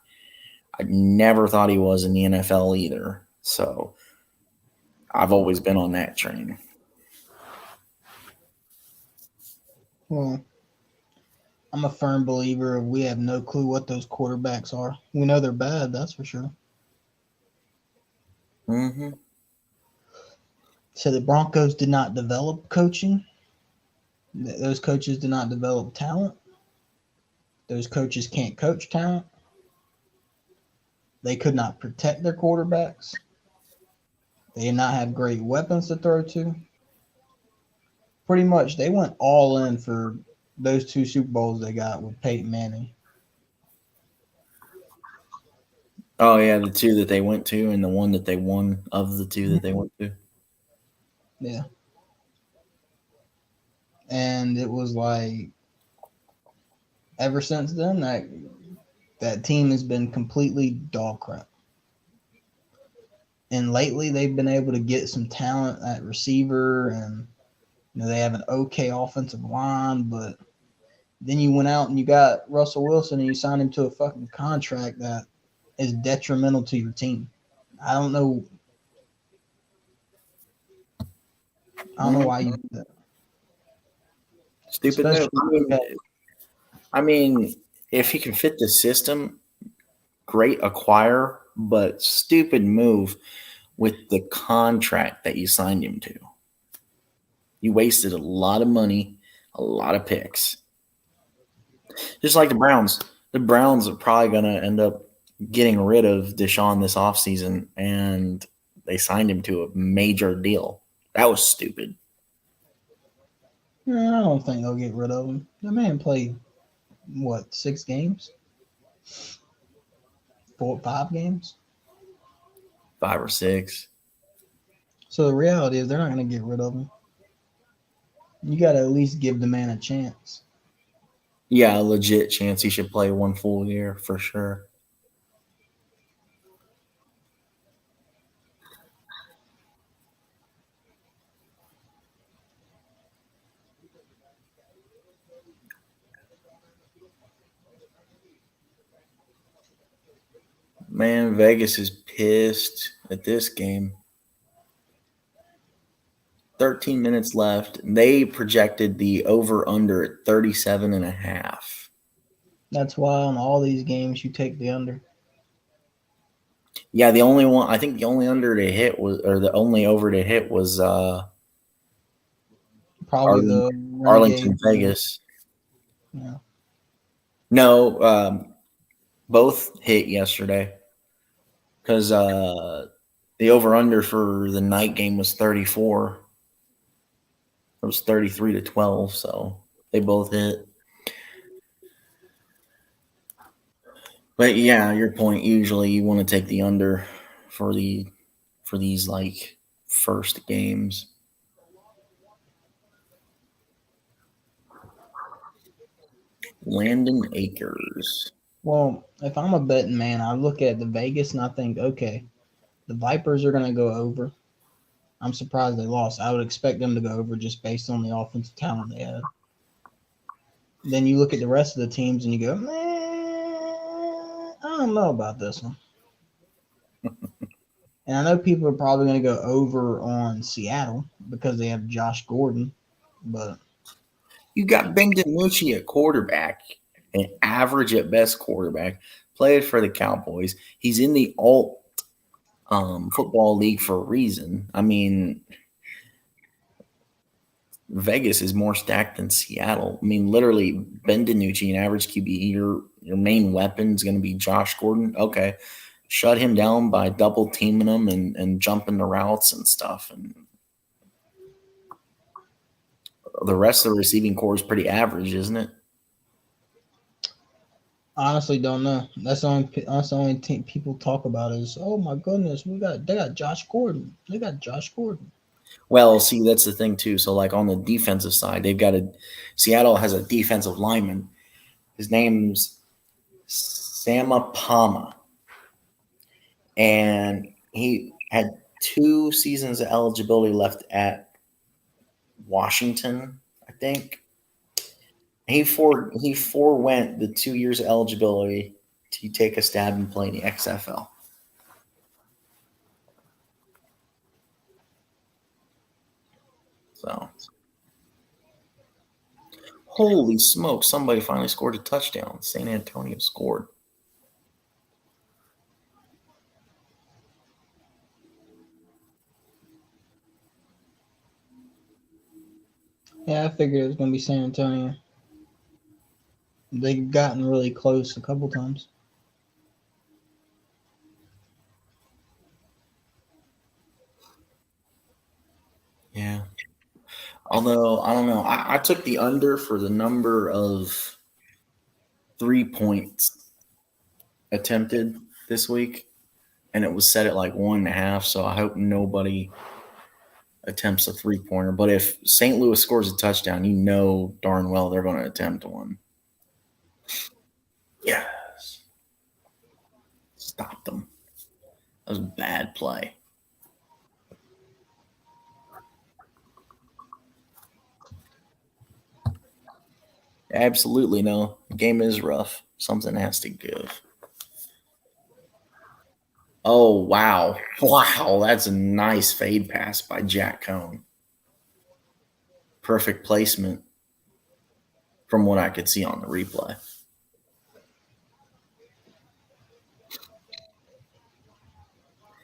I never thought he was in the NFL either. So, I've always been on that train. Well, I'm a firm believer we have no clue what those quarterbacks are. We know they're bad, that's for sure. Mm-hmm. So the Broncos did not develop coaching. Those coaches did not develop talent. Those coaches can't coach talent. They could not protect their quarterbacks. They did not have great weapons to throw to. Pretty much, they went all in for those 2 Super Bowls they got with Peyton Manning. Oh yeah, the 2 that they went to, and the one that they won of the 2 that they went to. Yeah. And it was like, ever since then, that team has been completely dog crap. And lately, they've been able to get some talent at receiver, and they have an okay offensive line. But then you went out and you got Russell Wilson, and you signed him to a fucking contract that is detrimental to your team. I don't know. I don't know why you do that. Stupid move. Especially, I mean, if he can fit the system, great acquire, but stupid move with the contract that you signed him to. You wasted a lot of money, a lot of picks. Just like the Browns. The Browns are probably going to end up getting rid of Deshaun this offseason, and they signed him to a major deal. That was stupid. I don't think they'll get rid of him. The man played, 6 games? 5 games? 5 or 6. So the reality is they're not going to get rid of him. You got to at least give the man a chance. Yeah, a legit chance he should play 1 full year for sure. Man, Vegas is pissed at this game. 13 minutes left. They projected the over-under at 37.5. That's why on all these games you take the under. Yeah, the only one, I think the only under to hit was, or the only over to hit was Probably the Arlington, Vegas. Yeah. No, both hit yesterday because the over-under for the night game was 34. It was 33-12, so they both hit. But yeah, your point. Usually, you want to take the under for these like first games. Landon Acres. Well, if I'm a betting man, I look at the Vegas and I think, okay, the Vipers are going to go over. I'm surprised they lost. I would expect them to go over just based on the offensive talent they had. Then you look at the rest of the teams and you go, man, I don't know about this one. And I know people are probably going to go over on Seattle because they have Josh Gordon, but you got Ben DiNucci at quarterback, an average at best quarterback, played for the Cowboys. He's in the alt football league for a reason. I mean, Vegas is more stacked than Seattle. I mean, literally, Ben DiNucci, an average QB, your main weapon is going to be Josh Gordon. Okay, shut him down by double teaming him and jumping the routes and stuff. And the rest of the receiving core is pretty average, isn't it? honestly don't know. That's the only thing people talk about is, oh my goodness, they got Josh Gordon. They got Josh Gordon. Well, see, that's the thing too. So, like on the defensive side, Seattle has a defensive lineman. His name's Samapama, and he had 2 seasons of eligibility left at Washington, I think. He forewent the 2 years of eligibility to take a stab and play in the XFL. So, holy smoke, somebody finally scored a touchdown. San Antonio scored. Yeah, I figured it was going to be San Antonio. They've gotten really close a couple times. Although I don't know, I took the under for the number of 3 points attempted this week, and it was set at like 1.5. So I hope nobody attempts a 3-pointer. But if St. Louis scores a touchdown, you know darn well they're going to attempt one. Yes. Stop them. That was a bad play. Absolutely no. The game is rough. Something has to give. Oh, wow. Wow. That's a nice fade pass by Jack Coan. Perfect placement from what I could see on the replay.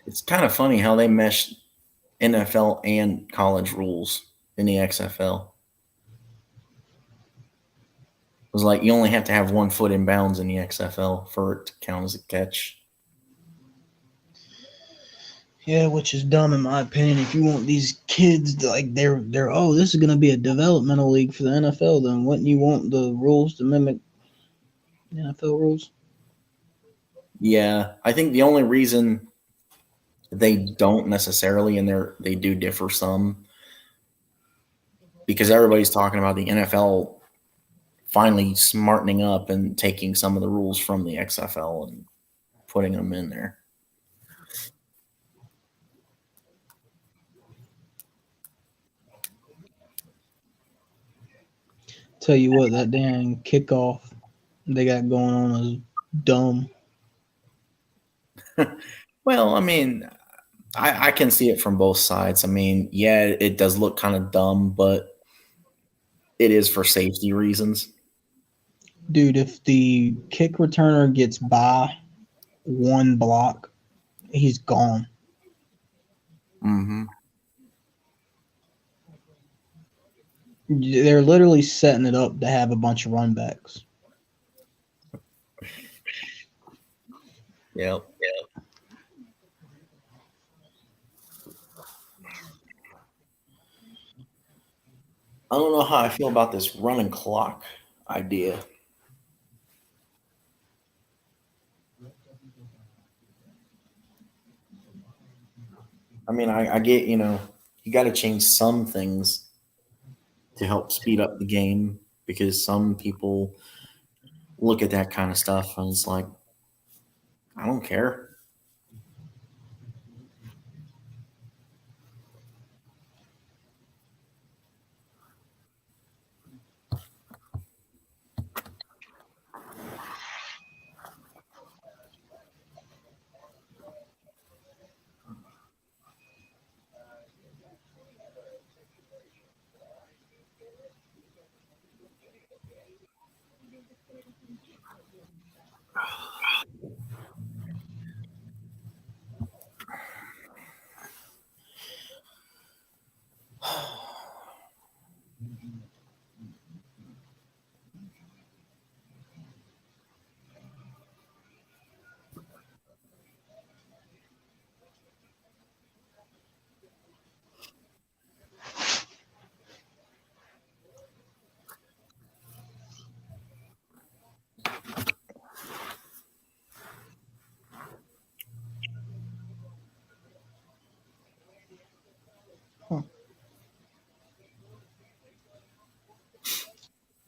It's kind of funny how they mesh NFL and college rules in the XFL. It was like you only have to have 1 foot in bounds in the XFL for it to count as a catch. Yeah, which is dumb in my opinion. If you want these kids to, like they're oh, this is gonna be a developmental league for the NFL, then wouldn't you want the rules to mimic the NFL rules? Yeah, I think the only reason they don't necessarily, and they do differ some, because everybody's talking about the NFL finally smartening up and taking some of the rules from the XFL and putting them in there. Tell you what, that damn kickoff they got going on is dumb. Well, I mean, I can see it from both sides. I mean, yeah, it does look kind of dumb, but it is for safety reasons. Dude, if the kick returner gets by 1 block, he's gone. Mm-hmm. They're literally setting it up to have a bunch of run backs. Yep. I don't know how I feel about this running clock idea. I mean, I get, you got to change some things to help speed up the game because some people look at that kind of stuff and it's like, I don't care.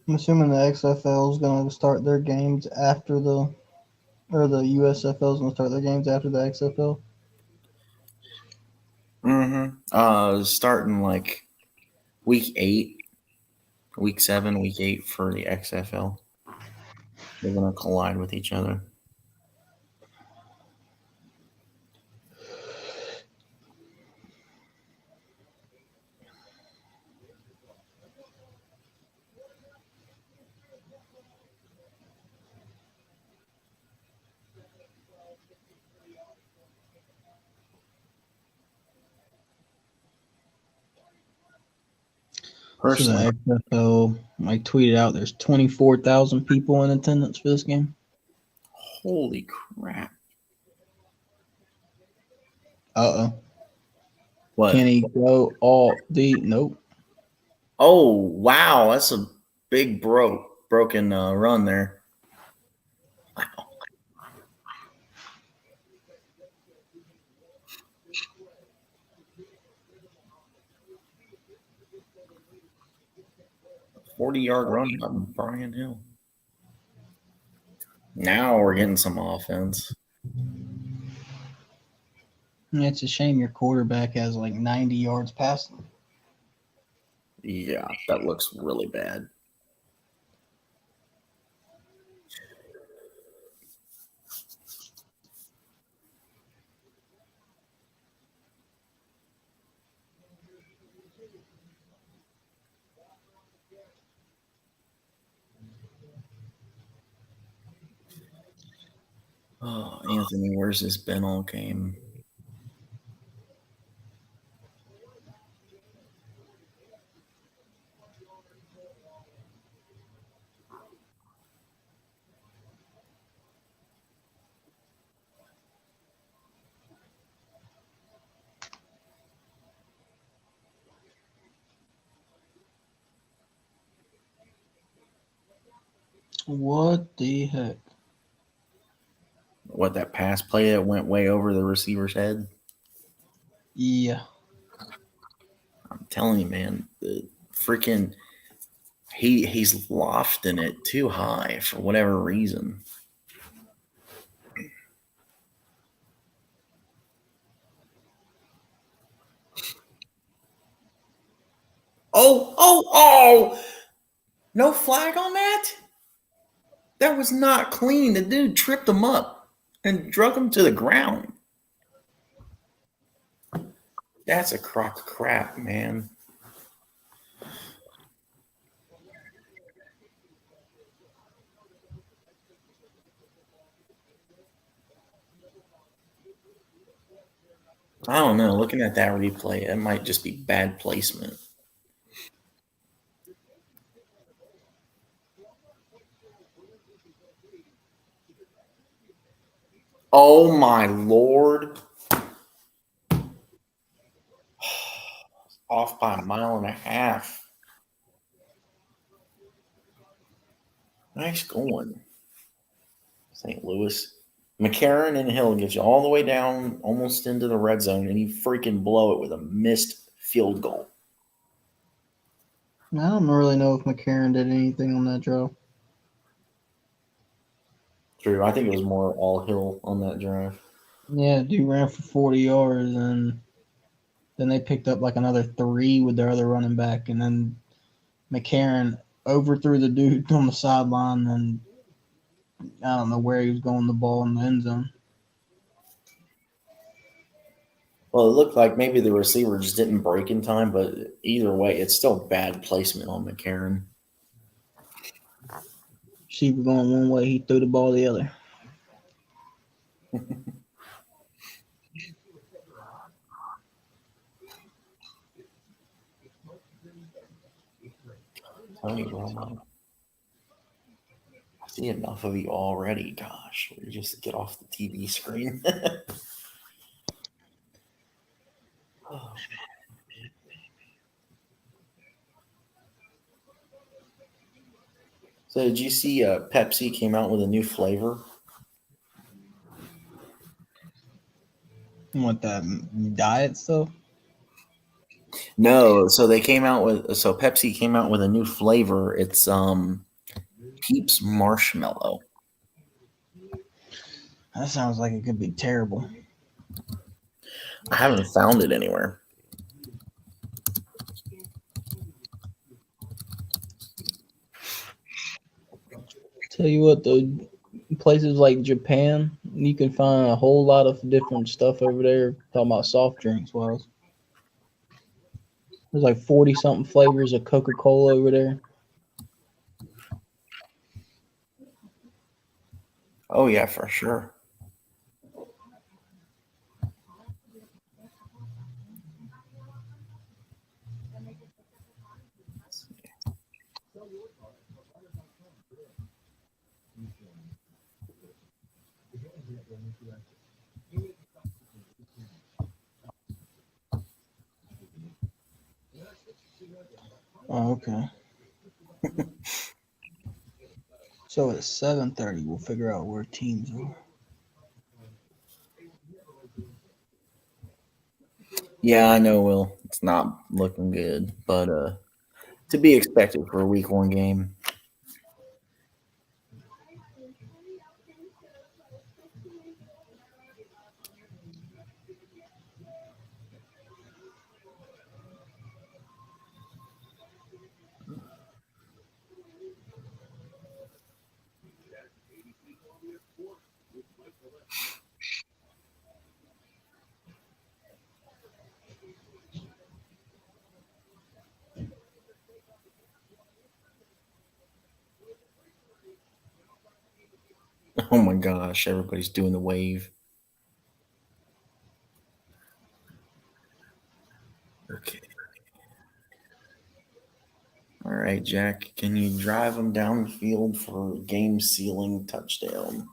I'm assuming the XFL is going to start their games after the USFL is going to start their games after the XFL. Starting like week 8, week 7, week 8 for the XFL. They're going to collide with each other. So the XFL, I tweeted out there's 24,000 people in attendance for this game. Holy crap. Uh-oh. What? Can he go all the... Nope. Oh, wow. That's a big broken run there. Wow. A 40-yard run by Brian Hill. Now we're getting some offense. It's a shame your quarterback has like 90 yards passing. Yeah, that looks really bad. Oh, Anthony, where's this been all game? What the heck? What, that pass play that went way over the receiver's head? Yeah. I'm telling you, man, the freaking he's lofting it too high for whatever reason. Oh! No flag on that? That was not clean. The dude tripped him up and drug him to the ground. That's a crock of crap, man. I don't know. Looking at that replay, it might just be bad placement. Oh my lord. Off by a mile and a half. Nice going. St. Louis. McCarron and Hill gets you all the way down almost into the red zone, and you freaking blow it with a missed field goal. I don't really know if McCarron did anything on that drive. True. I think it was more all Hill on that drive. Yeah, dude ran for 40 yards, and then they picked up like another 3 with their other running back, and then McCarron overthrew the dude on the sideline, and I don't know where he was going the ball in the end zone. Well, it looked like maybe the receiver just didn't break in time, but either way, it's still bad placement on McCarron. Receiver going one way, he threw the ball the other. Tony Romo. I see enough of you already. Gosh, we just get off the TV screen. Oh. So did you see Pepsi came out with a new flavor? What, that diet stuff? No, so Pepsi came out with a new flavor. It's Peeps Marshmallow. That sounds like it could be terrible. I haven't found it anywhere. Tell you what, though, places like Japan, you can find a whole lot of different stuff over there. Talking about soft drinks, was there's like 40 something flavors of Coca-Cola over there. Oh yeah, for sure. Oh, okay. So at 7:30, we'll figure out where teams are. Yeah, I know, Will. It's not looking good, but to be expected for a week one game. Oh my gosh, everybody's doing the wave. Okay. All right, Jack, can you drive them down the field for a game sealing touchdown?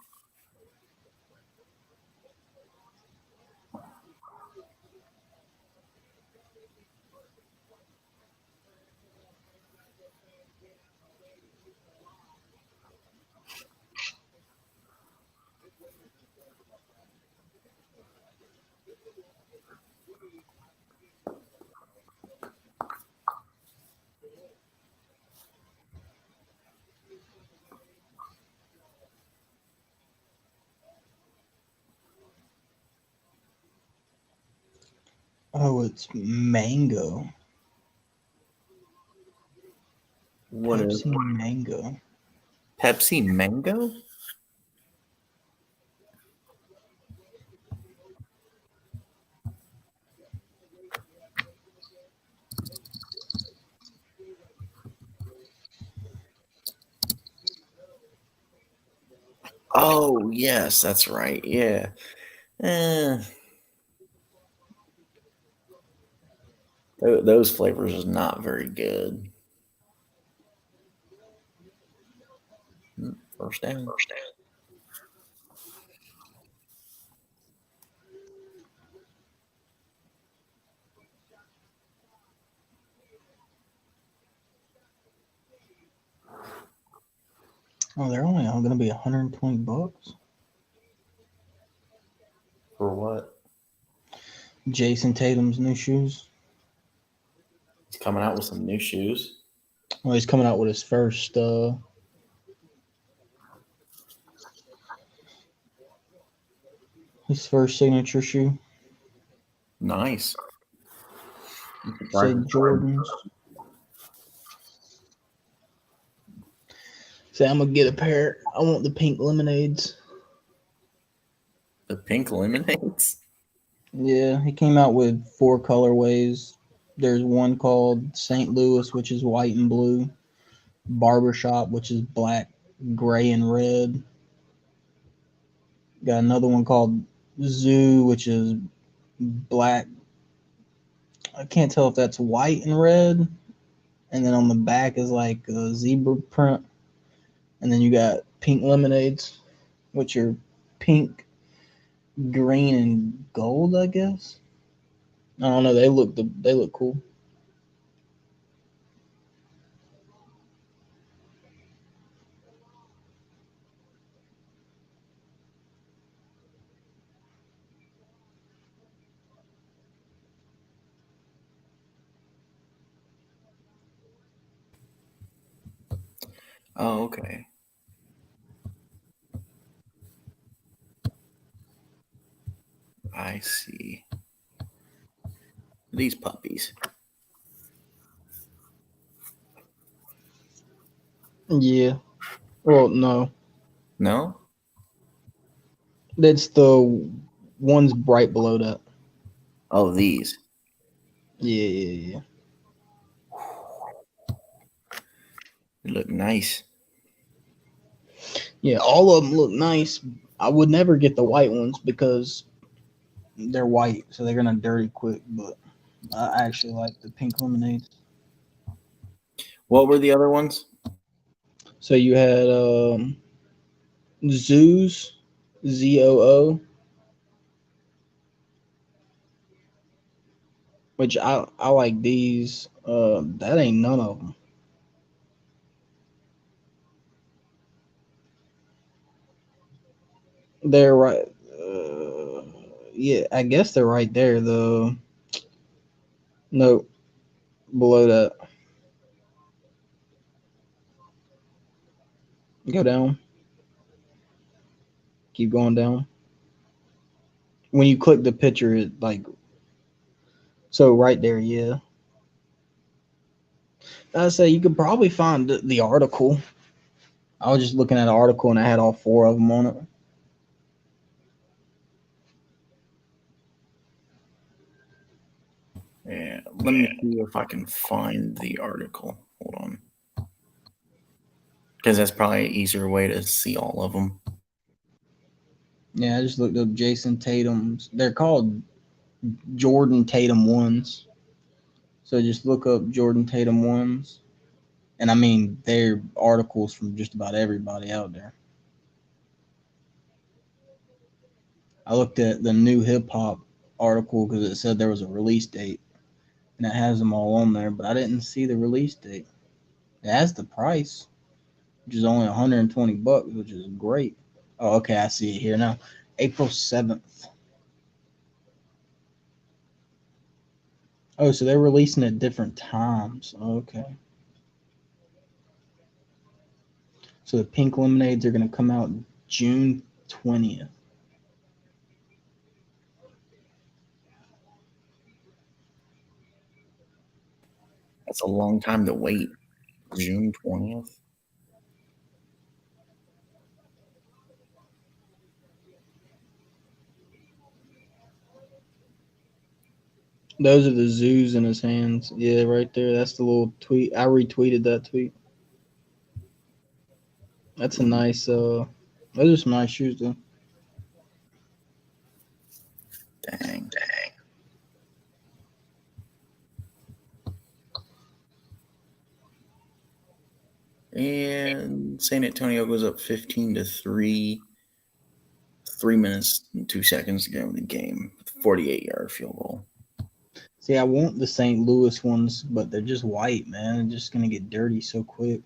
Oh, it's mango. What is Pepsi mango. Pepsi mango? Oh, yes, that's right. Yeah. Eh, those flavors is not very good. First down. Oh, they're only going to be $120. For what? Jason Tatum's new shoes. He's coming out with some new shoes. Well, he's coming out with his first signature shoe. Nice. Say Jordans. Say I'm gonna get a pair. I want the pink lemonades. The pink lemonades? Yeah, he came out with 4 colorways. There's one called St. Louis, which is white and blue. Barbershop, which is black, gray, and red. Got another one called Zoo, which is black. I can't tell if that's white and red. And then on the back is like a zebra print. And then you got pink lemonades, which are pink, green, and gold, I guess. I don't know. They look cool. Oh, okay. I see. These puppies. Yeah. Well, no. No? That's the ones right below that. Oh, these. Yeah. They look nice. Yeah, all of them look nice. I would never get the white ones because they're white, so they're gonna dirty quick. But I actually like the pink lemonades. What were the other ones? So you had Zoos, ZOO. which I like these. That ain't none of them. They're right. Yeah, I guess they're right there. The no below that. Go down. Keep going down. When you click the picture, it like so right there. Yeah, I say you could probably find the article. I was just looking at an article and I had all four of them on it. Yeah, let me see if I can find the article. Hold on. Because that's probably an easier way to see all of them. Yeah, I just looked up Jason Tatum's. They're called Jordan Tatum ones. So just look up Jordan Tatum ones. And I mean, they're articles from just about everybody out there. I looked at the new hip hop article because it said there was a release date. And it has them all on there, but I didn't see the release date. It has the price, which is only $120, which is great. Oh, okay, I see it here now. April 7th. Oh, so they're releasing at different times. Okay. So the pink lemonades are going to come out June 20th. That's a long time to wait. June 20th. Those are the zoos in his hands. Yeah, right there. That's the little tweet. I retweeted that tweet. That's a nice those are some nice shoes though. Dang. And San Antonio goes up 15-3. 3 minutes and 2 seconds to go in the game. 48-yard field goal. See, I want the St. Louis ones, but they're just white, man. They're just gonna get dirty so quick.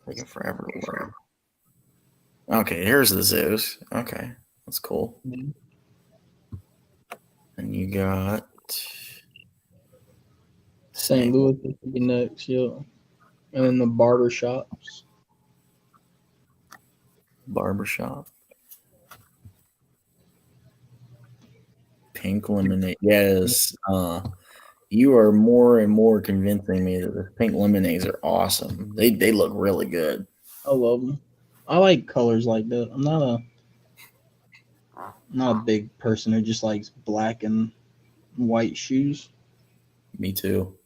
Taking forever to load. Okay, here's the zoos. Okay, that's cool. Mm-hmm. And you got St. Louis will be next, yeah. And then the barber shops. barbershop. Pink lemonade. Yes. You are more and more convincing me that the pink lemonades are awesome. They look really good. I love them. I like colors like that. I'm not a big person who just likes black and white shoes. Me too.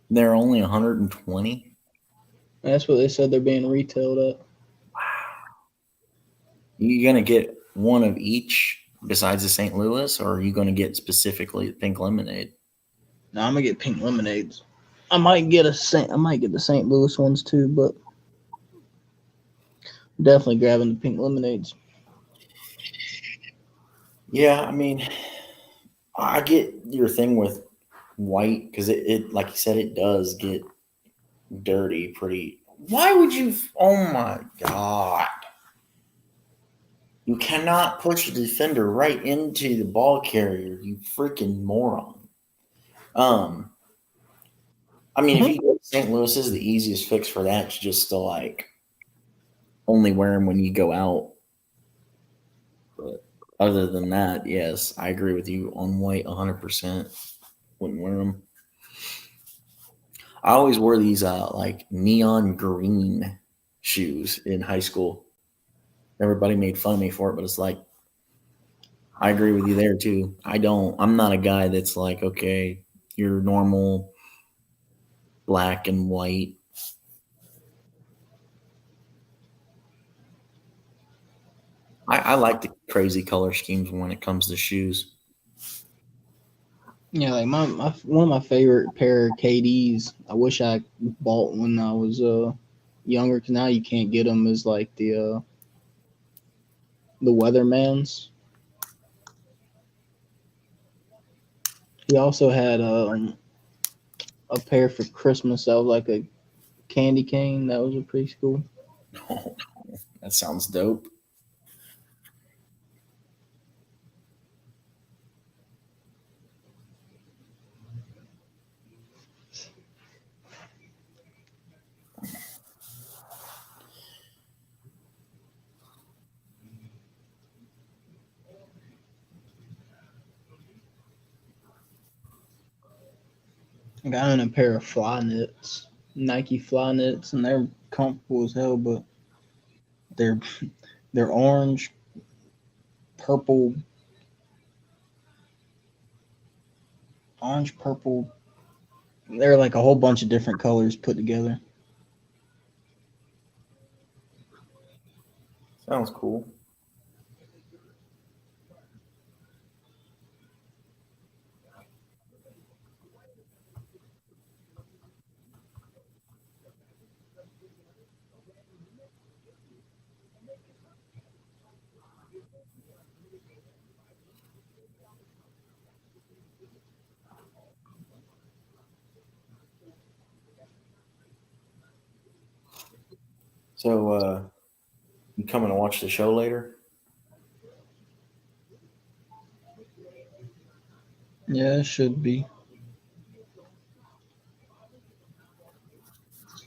They're only 120. That's what they said they're being retailed at. You gonna get one of each besides the St. Louis, or are you gonna get specifically the pink lemonade? No, I'm gonna get pink lemonades. I might get the St. Louis ones too, but definitely grabbing the pink lemonades. Yeah, I mean, I get your thing with white because it, like you said, it does get dirty pretty. Why would you? Oh my god! You cannot push a defender right into the ball carrier, you freaking moron. I mean, if you go to St. Louis is the easiest fix for that. It's just to like only wear them when you go out. But other than that, yes, I agree with you on white 100%. Wouldn't wear them. I always wore these like neon green shoes in high school. Everybody made fun of me for it, but it's like I agree with you there too. I'm not a guy that's like, okay, you're normal black and white. I like the crazy color schemes when it comes to shoes. Yeah, like my one of my favorite pair of KDs. I wish I bought when I was younger. Cause now you can't get them. Is like the Weathermans. He also had a pair for Christmas that was like a candy cane. That was a pretty cool. Oh, that sounds dope. I got in a pair of fly knits, Nike fly knits, and they're comfortable as hell. But they're they're orange, purple, orange, purple. They're like a whole bunch of different colors put together. Sounds cool. So, you coming to watch the show later? Yeah, it should be.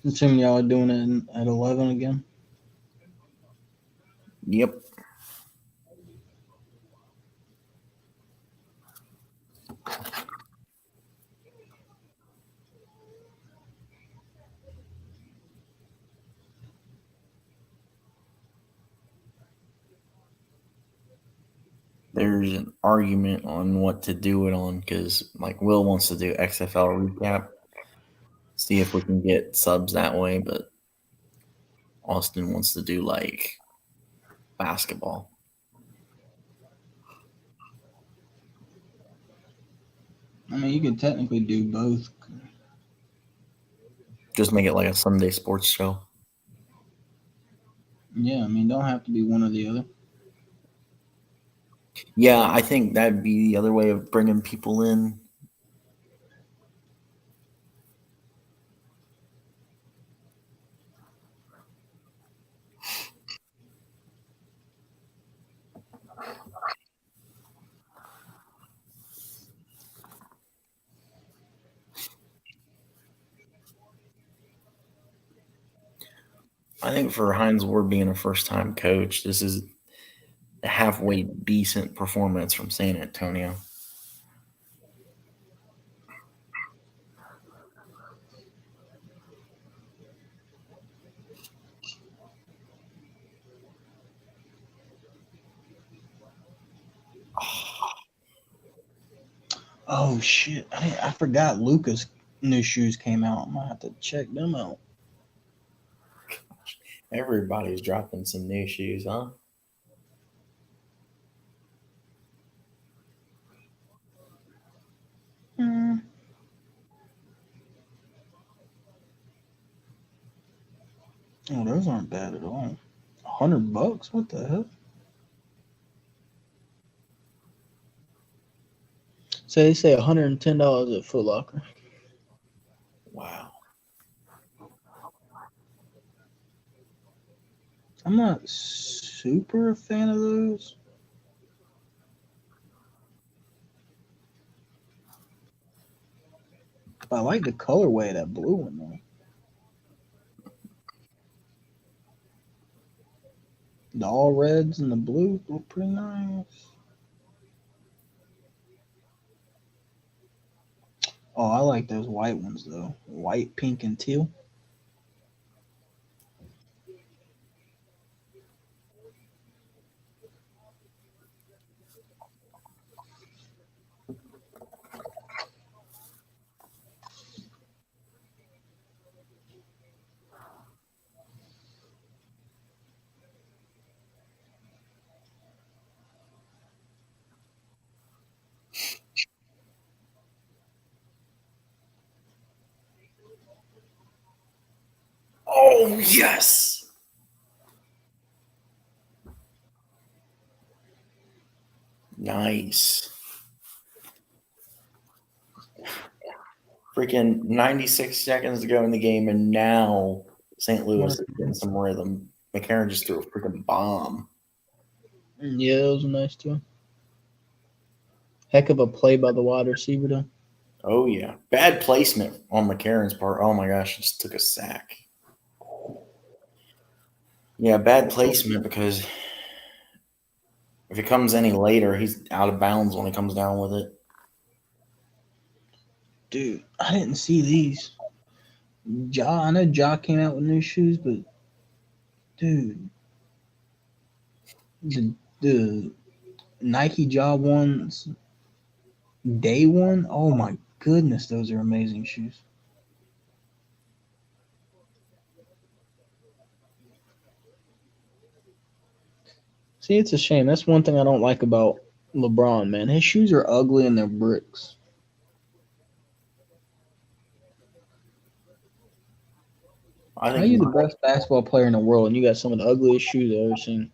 Assuming y'all are doing it at 11 again. Yep. There's an argument on what to do it on because, like, Will wants to do XFL recap, see if we can get subs that way, but Austin wants to do like basketball. I mean, you could technically do both. Just make it like a Sunday sports show. Yeah, I mean, don't have to be one or the other. Yeah, I think that'd be the other way of bringing people in. I think for Heinz Ward being a first time coach, this is a halfway decent performance from San Antonio. Oh shit! I forgot Luca's new shoes came out. I'm gonna have to check them out. Everybody's dropping some new shoes, huh? Mm. Oh, those aren't bad at all. $100? What the hell? So they say $110 at Foot Locker. Wow. I'm not super a fan of those. But I like the colorway of that blue one though. The all reds and the blue look pretty nice. Oh, I like those white ones though. White, pink, and teal. Oh, yes. Nice. Freaking 96 seconds to go in the game, and now St. Louis is getting some rhythm. McCarron just threw a freaking bomb. Yeah, it was nice too. Heck of a play by the wide receiver, though. Oh, yeah. Bad placement on McCarron's part. Oh, my gosh. He just took a sack. Yeah, bad placement because if it comes any later, he's out of bounds when he comes down with it. Dude, I didn't see these. I know Ja came out with new shoes, but dude, the Nike Ja ones, day one. Oh my goodness, those are amazing shoes. See, it's a shame. That's one thing I don't like about LeBron, man. His shoes are ugly and they're bricks. I How think are you the best basketball player in the world and you got some of the ugliest shoes I've ever seen?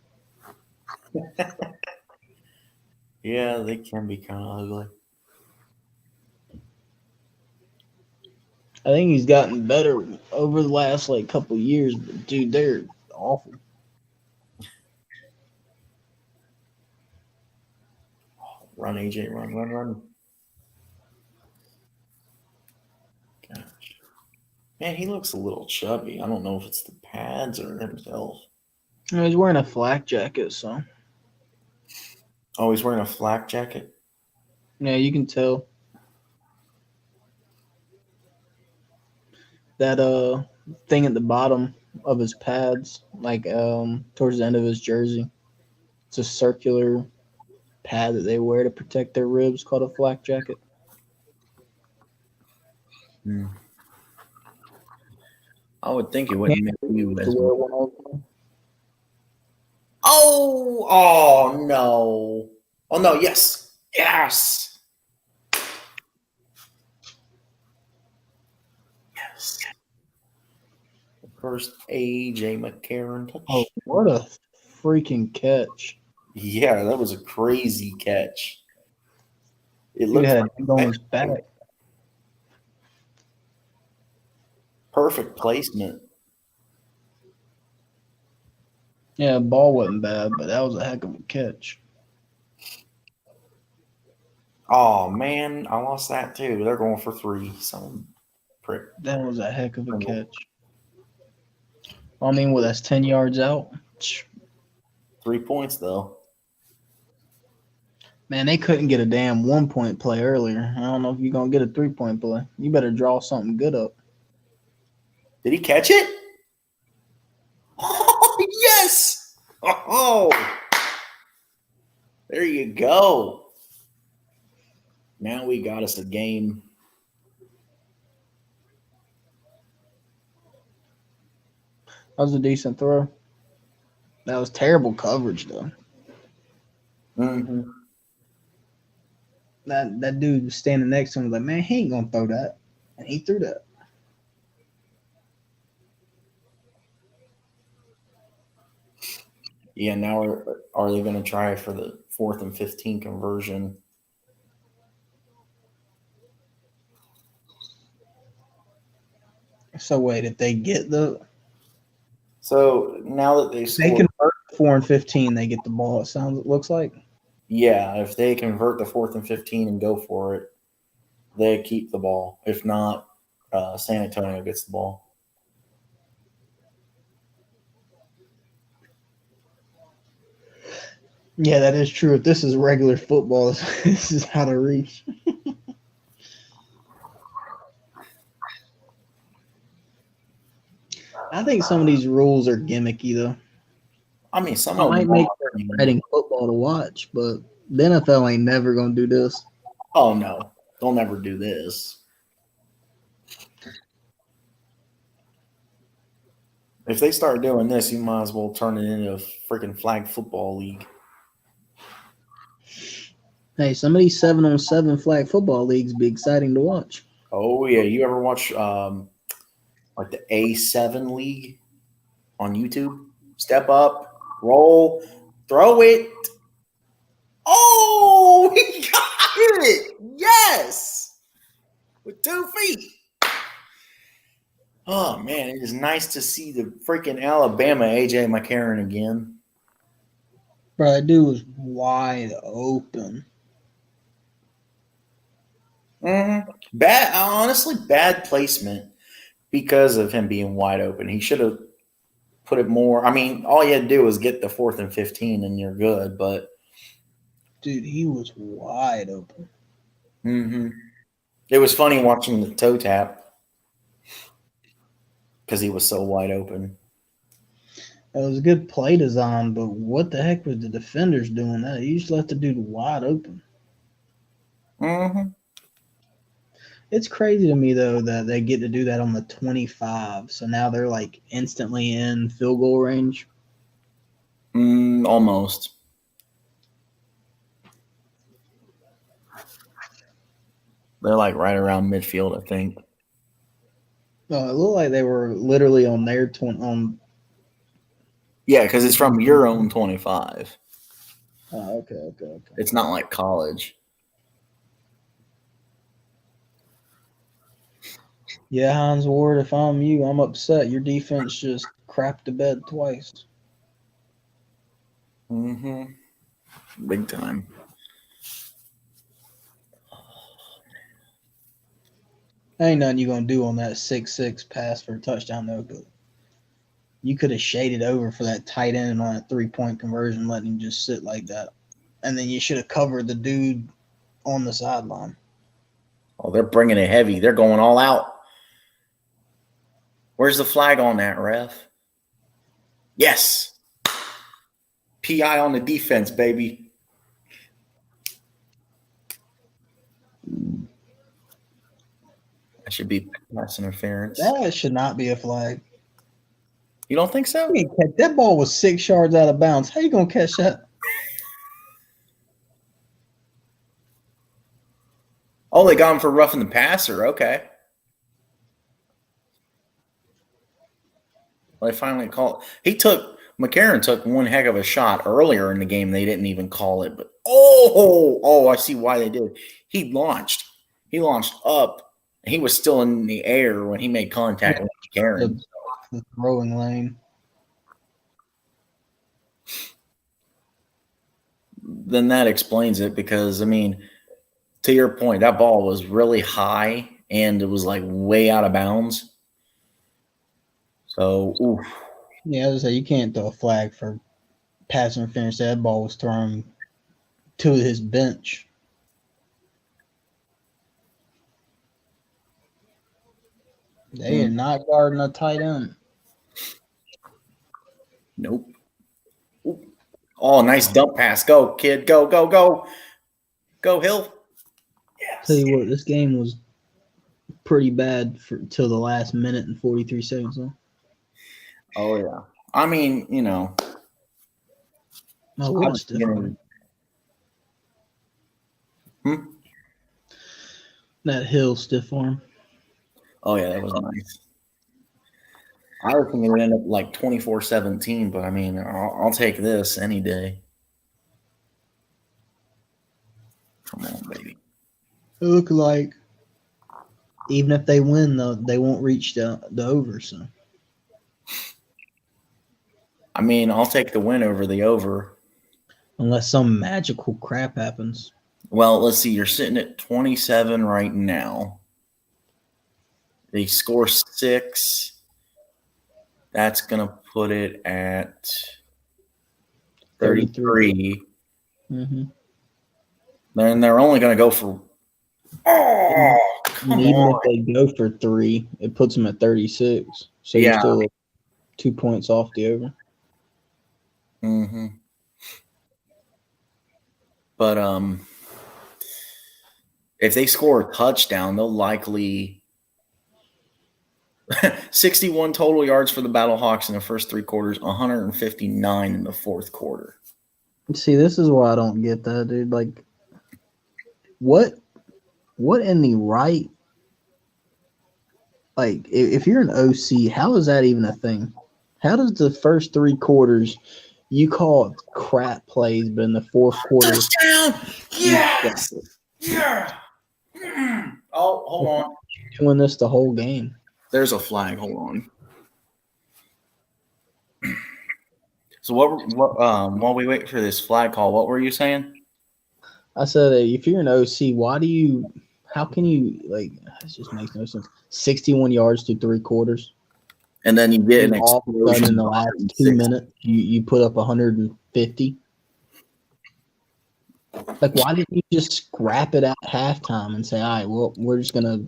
yeah, they can be kind of ugly. I think he's gotten better over the last couple years, but dude, they're awful. Run, AJ, run. Gosh. Man, he looks a little chubby. I don't know if it's the pads or himself. He's wearing a flak jacket, so Oh, he's wearing a flak jacket? yeah, you can tell. That thing at the bottom of his pads, towards the end of his jersey. It's a circular pad that they wear to protect their ribs called a flak jacket. Hmm. I would think it wouldn't make you as Oh no. Oh no, yes. Yes. Yes. The first AJ McCarron touch. Oh, what a freaking catch. Yeah, that was a crazy catch. It He looked had like it on his back. perfect placement. Yeah, ball wasn't bad, but that was a heck of a catch. Oh man, I lost that too. They're going for 3. Some prick. That was a heck of a catch. I mean, that's 10 yards out. 3 points though. Man, they couldn't get a damn 1-point play earlier. I don't know if you're going to get a 3-point play. You better draw something good up. Did he catch it? Oh, yes! Oh, there you go. Now we got us a game. That was a decent throw. That was terrible coverage, though. Mm-hmm. That dude was standing next to him was like, man, he ain't going to throw that. And he threw that. Yeah, now are they going to try for the 4th and 15 conversion? So wait, if they get So now that they they convert 4 and 15, they get the ball. It looks like. Yeah, if they convert the 4th and 15 and go for it, they keep the ball. If not, San Antonio gets the ball. Yeah, that is true. If this is regular football, this is how to reach. I think some of these rules are gimmicky, though. I mean, some It of might them make are. exciting football to watch, but the NFL ain't never going to do this. Oh, no. They'll never do this. If they start doing this, you might as well turn it into a freaking flag football league. Hey, some of these 7-on-7 flag football leagues be exciting to watch. Oh, yeah. You ever watch like the A7 league? on YouTube. Step up, roll, throw it. Oh, he got it. Yes. With 2 feet. Oh, man, it is nice to see the freaking Alabama AJ McCarron again. Bro, that dude was wide open. Honestly, bad placement because of him being wide open. He should have put it more. I mean, all you had to do was get the 4th and 15 and you're good, but. Dude, he was wide open. It was funny watching the toe tap because he was so wide open. It was a good play design, but what the heck was the defenders doing that? You just left the dude wide open. It's crazy to me, though, that they get to do that on the 25. So now they're like instantly in field goal range. Almost. They're like right around midfield, I think. Oh, it looked like they were literally on their on. Yeah, because it's from your own 25. Oh, okay. It's not like college. Yeah, Hines Ward, if I'm you, I'm upset. Your defense just crapped the bed twice. Big time. Ain't nothing you gonna do on that 6-6 pass for a touchdown, though. But you could have shaded over for that tight end on that 3-point conversion, letting him just sit like that. And then you should have covered the dude on the sideline. Oh, they're bringing it heavy. They're going all out. Where's the flag on that, ref? Yes. PI on the defense, baby. That should be pass interference. That should not be a flag. You don't think so? That ball was 6 yards out of bounds. How you gonna catch that? Oh, they got him for roughing the passer. Okay. Well, they finally called. McCarron took one heck of a shot earlier in the game. They didn't even call it, but I see why they did. He launched up, and he was still in the air when he made contact with McCarron. The throwing lane. Then that explains it because, I mean, to your point, that ball was really high and it was like way out of bounds. So, oof. Yeah, I was say you can't throw a flag for pass interference. That ball was thrown to his bench. They are not guarding a tight end. Nope. Ooh. Oh, nice dump pass. Go, kid. Go. Go, Hill. Yes. Tell you what, this game was pretty bad till the last minute and 43 seconds. Huh? Oh, yeah. I mean, you know. Oh, what a stiff arm. That Hill stiff arm. Oh, yeah, that was nice. I was thinking it would end up like 24-17, but I mean, I'll take this any day. Come on, baby. It looked like even if they win, though, they won't reach the over. So, I mean, I'll take the win over the over. Unless some magical crap happens. Well, let's see. You're sitting at 27 right now. They score 6. That's going to put it at 33. Mm-hmm. Then they're only going to go for come even on. if they go for 3, it puts them at 36. So Yeah. you're still 2 points off the over. Mm-hmm. But if they score a touchdown, they'll likely 61 total yards for the Battlehawks in the first 3 quarters, 159 in the fourth quarter. See, this is why I don't get that, dude. Like, what in the right? Like, if you're an OC, how is that even a thing? How does the first 3 quarters you call it crap plays, but in the fourth quarter Touchdown! you Yes! crap it? Yeah! Oh, hold on. You're doing this the whole game. There's a flag. Hold on. So while we wait for this flag call, what were you saying? I said, if you're an OC, how can you, like, it just makes no sense. 61 yards to 3 quarters. And then you get an And all of a sudden, in the last 2 explosion. minutes, you put up 150. Like, why didn't you just scrap it at halftime and say, all right, well, we're just going to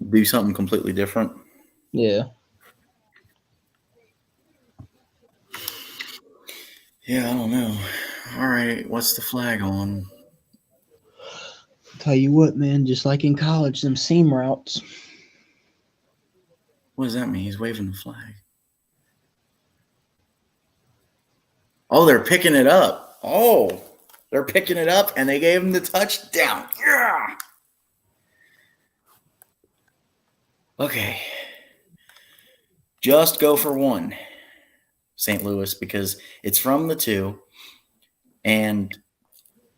Do something completely different. Yeah. Yeah, I don't know. All right, what's the flag on? Tell you what, man, just like in college, them seam routes. What does that mean? He's waving the flag. Oh, they're picking it up. Oh, they're picking it up, and they gave him the touchdown. Yeah. Okay. Just go for one, St. Louis, because it's from the 2, and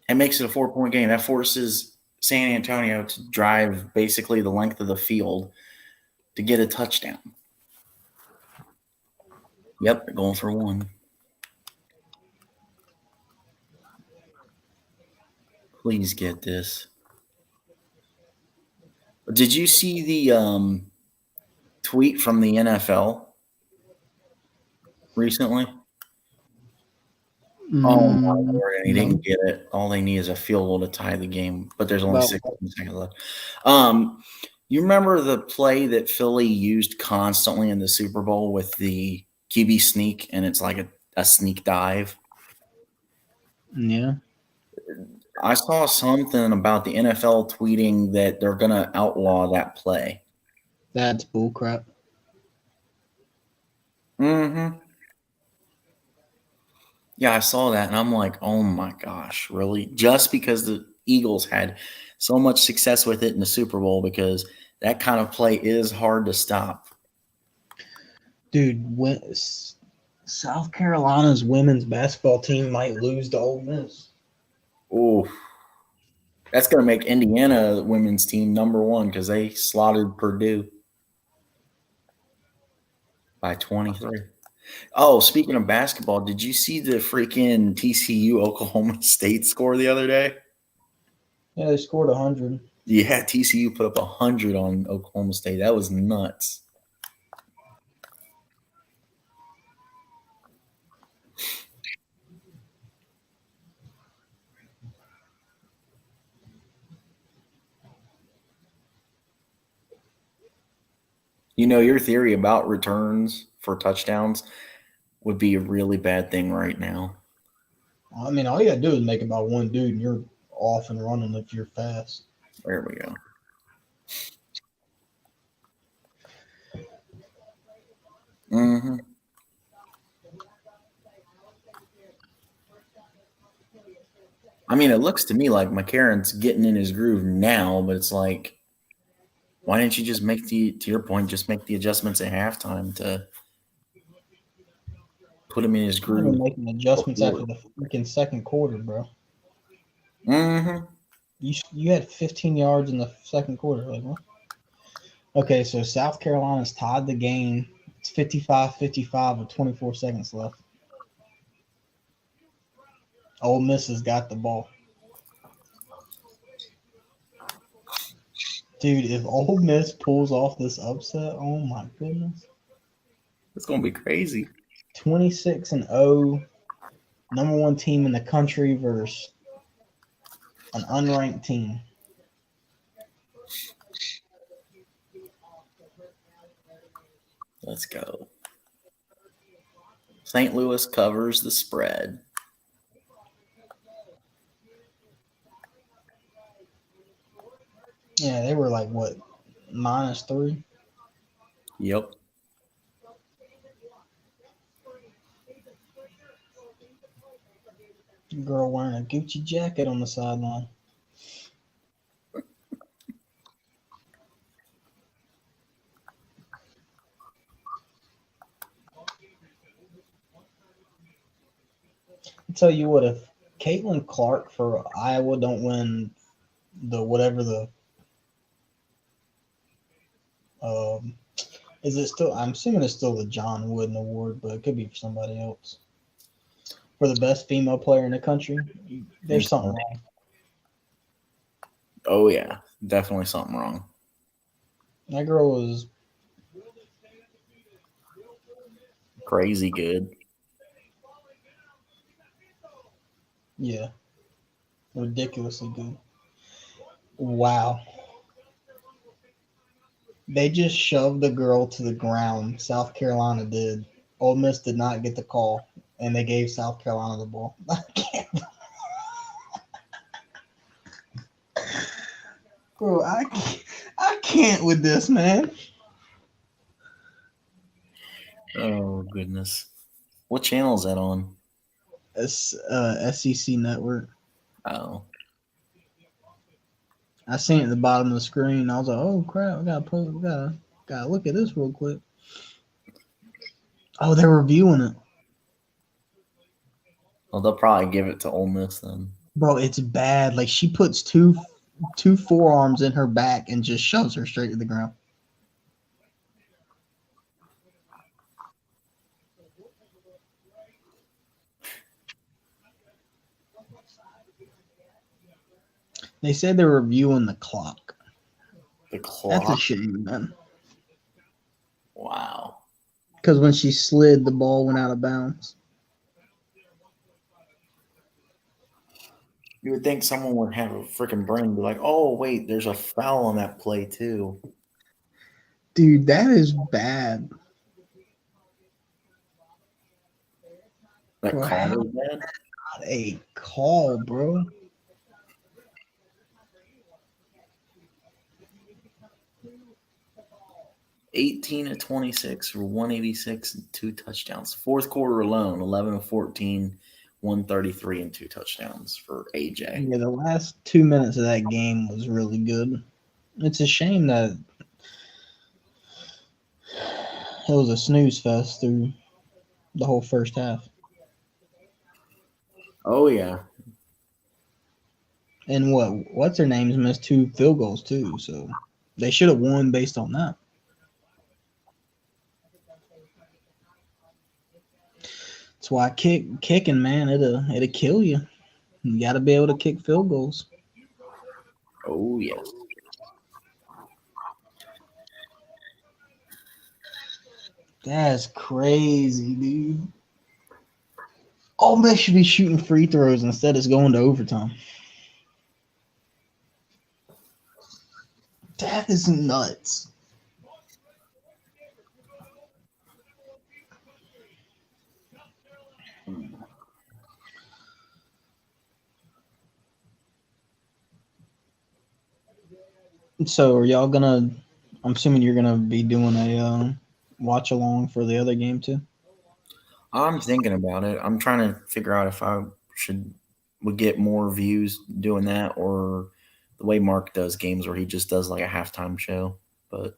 it makes it a 4-point game. That forces San Antonio to drive basically the length of the field to get a touchdown. Yep, they're going for one. Please get this. Did you see the tweet from the NFL recently? Oh my Lord, and he didn't get it. All they need is a field goal to tie the game, but there's only 16 seconds left. You remember the play that Philly used constantly in the Super Bowl with the QB sneak, and it's like a sneak dive? Yeah. I saw something about the NFL tweeting that they're going to outlaw that play. That's bullcrap. Mm-hmm. Yeah, I saw that, and I'm like, oh my gosh, really? Just because the Eagles had so much success with it in the Super Bowl, because that kind of play is hard to stop. Dude, South Carolina's women's basketball team might lose to Ole Miss. Oh, that's going to make Indiana women's team #1 because they slaughtered Purdue by 23. Oh, speaking of basketball, did you see the freaking TCU Oklahoma State score the other day? Yeah, they scored 100. Yeah, TCU put up 100 on Oklahoma State. That was nuts. You know, your theory about returns for touchdowns would be a really bad thing right now. I mean, all you gotta do is make about one dude, and you're off and running if you're fast. There we go. Mm-hmm. I mean, it looks to me like McCarron's getting in his groove now, but it's like, why didn't you just to your point, just make the adjustments at halftime to put him in his groove? You're making adjustments after the freaking second quarter, bro. Mm-hmm. You had 15 yards in the second quarter. Like, what? Okay, so South Carolina's tied the game. It's 55-55 with 24 seconds left. Ole Miss has got the ball. Dude, if Ole Miss pulls off this upset, oh my goodness. It's going to be crazy. 26-0, #1 team in the country versus an unranked team. Let's go. St. Louis covers the spread. Yeah, they were like, what, -3? Yep. Girl wearing a Gucci jacket on the sideline. tell you what, if Caitlin Clark for Iowa don't win the whatever the is it still? I'm assuming it's still the John Wooden Award, but it could be for somebody else. For the best female player in the country, there's something wrong. Oh yeah, definitely something wrong. That girl was Crazy good. yeah, ridiculously good. Wow. They just shoved the girl to the ground. South Carolina did. Ole Miss did not get the call, and they gave South Carolina the ball. Bro, I can't with this, man. Oh goodness. What channel is that on? It's SEC Network. Oh. I seen it at the bottom of the screen. I was like, "Oh crap! We gotta look at this real quick." Oh, they're reviewing it, Well, they'll probably give it to Ole Miss then. bro. It's bad. Like she puts two forearms in her back and just shoves her straight to the ground. They said they're reviewing the clock. The clock. That's a shame, man. Wow. Because when she slid, the ball went out of bounds. You would think someone would have a freaking brain and be like, "Oh wait, there's a foul on that play too." Dude, that is bad. That Bro, call is bad. Not a call, bro. $18 of 26 for 186 and 2 touchdowns. Fourth quarter alone, 11 of 14, 133 and 2 touchdowns for AJ. Yeah, the last 2 minutes of that game was really good. It's a shame that it was a snooze fest through the whole first half. Oh yeah. And what's her name's missed 2 field goals too, so they should have won based on that. That's why kicking, man, it'll kill you. You got to be able to kick field goals. Oh yes. That's crazy, dude. Ole Miss should be shooting free throws instead of going to overtime. That is nuts. So are y'all gonna? I'm assuming you're gonna be doing a watch along for the other game too. I'm thinking about it. I'm trying to figure out if I would get more views doing that, or the way Mark does games where he just does like a halftime show. But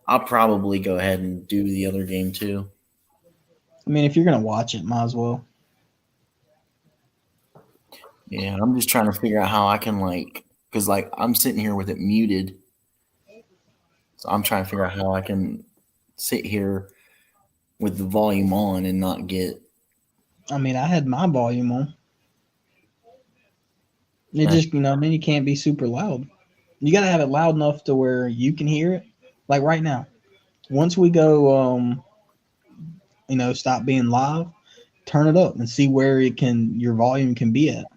I'll probably go ahead and do the other game too. I mean, if you're gonna watch it, might as well. Yeah, I'm just trying to figure out how I can because I'm sitting here with it muted. So I'm trying to figure out how I can sit here with the volume on and not get. I mean, I had my volume on. It just, then you can't be super loud. You gotta have it loud enough to where you can hear it. Like right now, once we go, stop being live, turn it up and see where your volume can be at.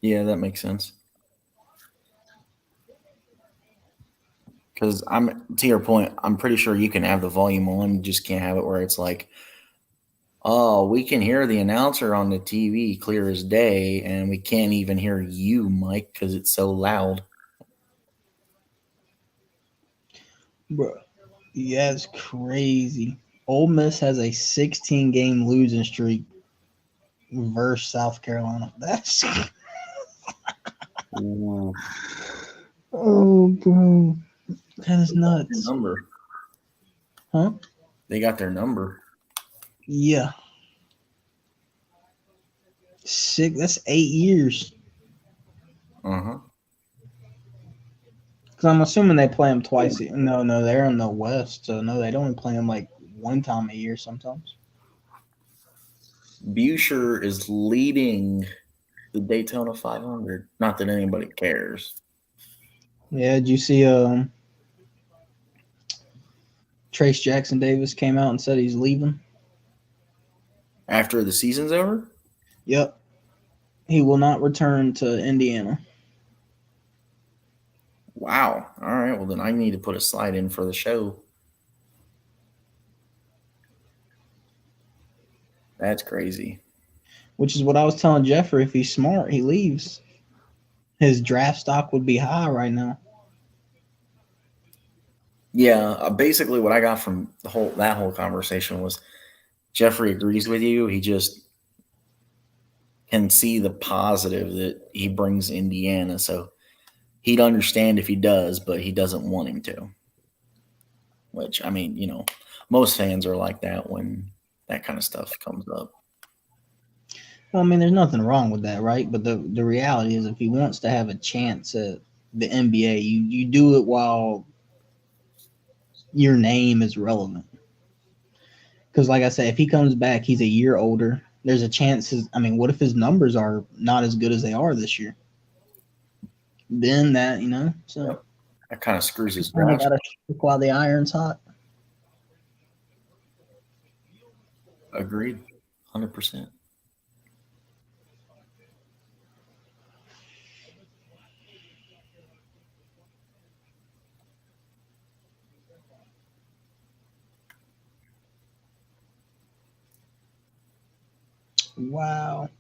Yeah, that makes sense. Because to your point, I'm pretty sure you can have the volume on, you just can't have it where it's like, oh, we can hear the announcer on the TV clear as day, and we can't even hear you, Mike, because it's so loud. Bro, yeah, it's crazy. Ole Miss has a 16-game losing streak versus South Carolina. That's Ooh. oh, bro, that is nuts. Number, huh? They got their number. Yeah, That's 8 years. Uh-huh. Because I'm assuming they play them twice. No, they're in the West, so no, they don't play them like one time a year sometimes. Buescher is leading the Daytona 500. Not that anybody cares. Yeah, did you see Trace Jackson Davis came out and said he's leaving? After the season's over? Yep. He will not return to Indiana. Wow. All right. Well, then I need to put a slide in for the show. That's crazy. Which is what I was telling Jeffrey. If he's smart, he leaves. His draft stock would be high right now. Yeah. Basically, what I got from that whole conversation was Jeffrey agrees with you. He just can see the positive that he brings Indiana. So he'd understand if he does, but he doesn't want him to. Which, I mean, most fans are like that when that kind of stuff comes up. Well, I mean, there's nothing wrong with that, right? But the reality is, if he wants to have a chance at the NBA, you do it while your name is relevant. Because, like I said, if he comes back, he's a year older. There's a chance. What if his numbers are not as good as they are this year? Then that, so Yep. That kind of screws his kind of draft. got to strike while the iron's hot. Agreed, 100%. Wow.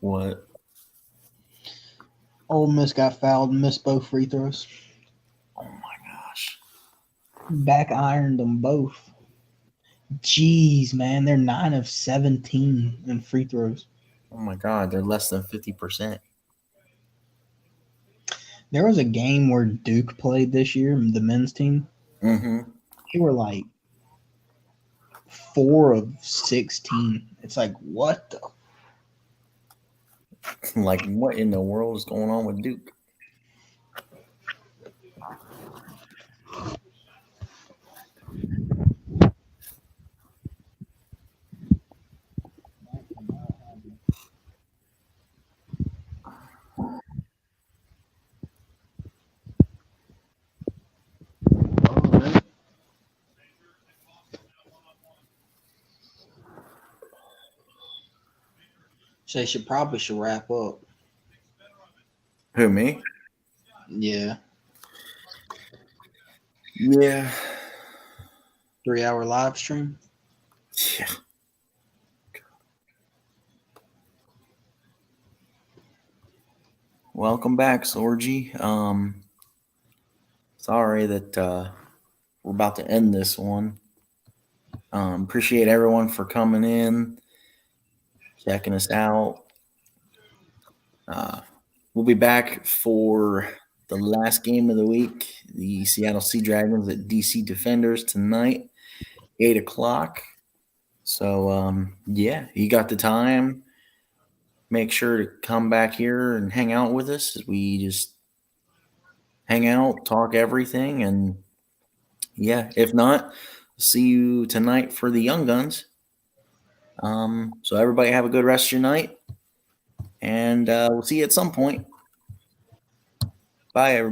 What? Ole Miss got fouled and missed both free throws. Oh my gosh. Back ironed them both. Jeez, man, they're 9 of 17 in free throws. Oh my God, they're less than 50%. There was a game where Duke played this year, the men's team. Mm-hmm. They were like 4 of 16. It's like, what the? Like, what in the world is going on with Duke? They probably should wrap up. Who, me? Yeah. Yeah. 3-hour live stream. Yeah. Welcome back, Sorgy. Sorry that we're about to end this one. Appreciate everyone for coming in, checking us out. We'll be back for the last game of the week, the Seattle Sea Dragons at DC Defenders tonight, 8 o'clock. So, yeah, you got the time. Make sure to come back here and hang out with us as we just hang out, talk everything. And, yeah, if not, see you tonight for the Young Guns. So everybody have a good rest of your night. And we'll see you at some point. Bye, everybody.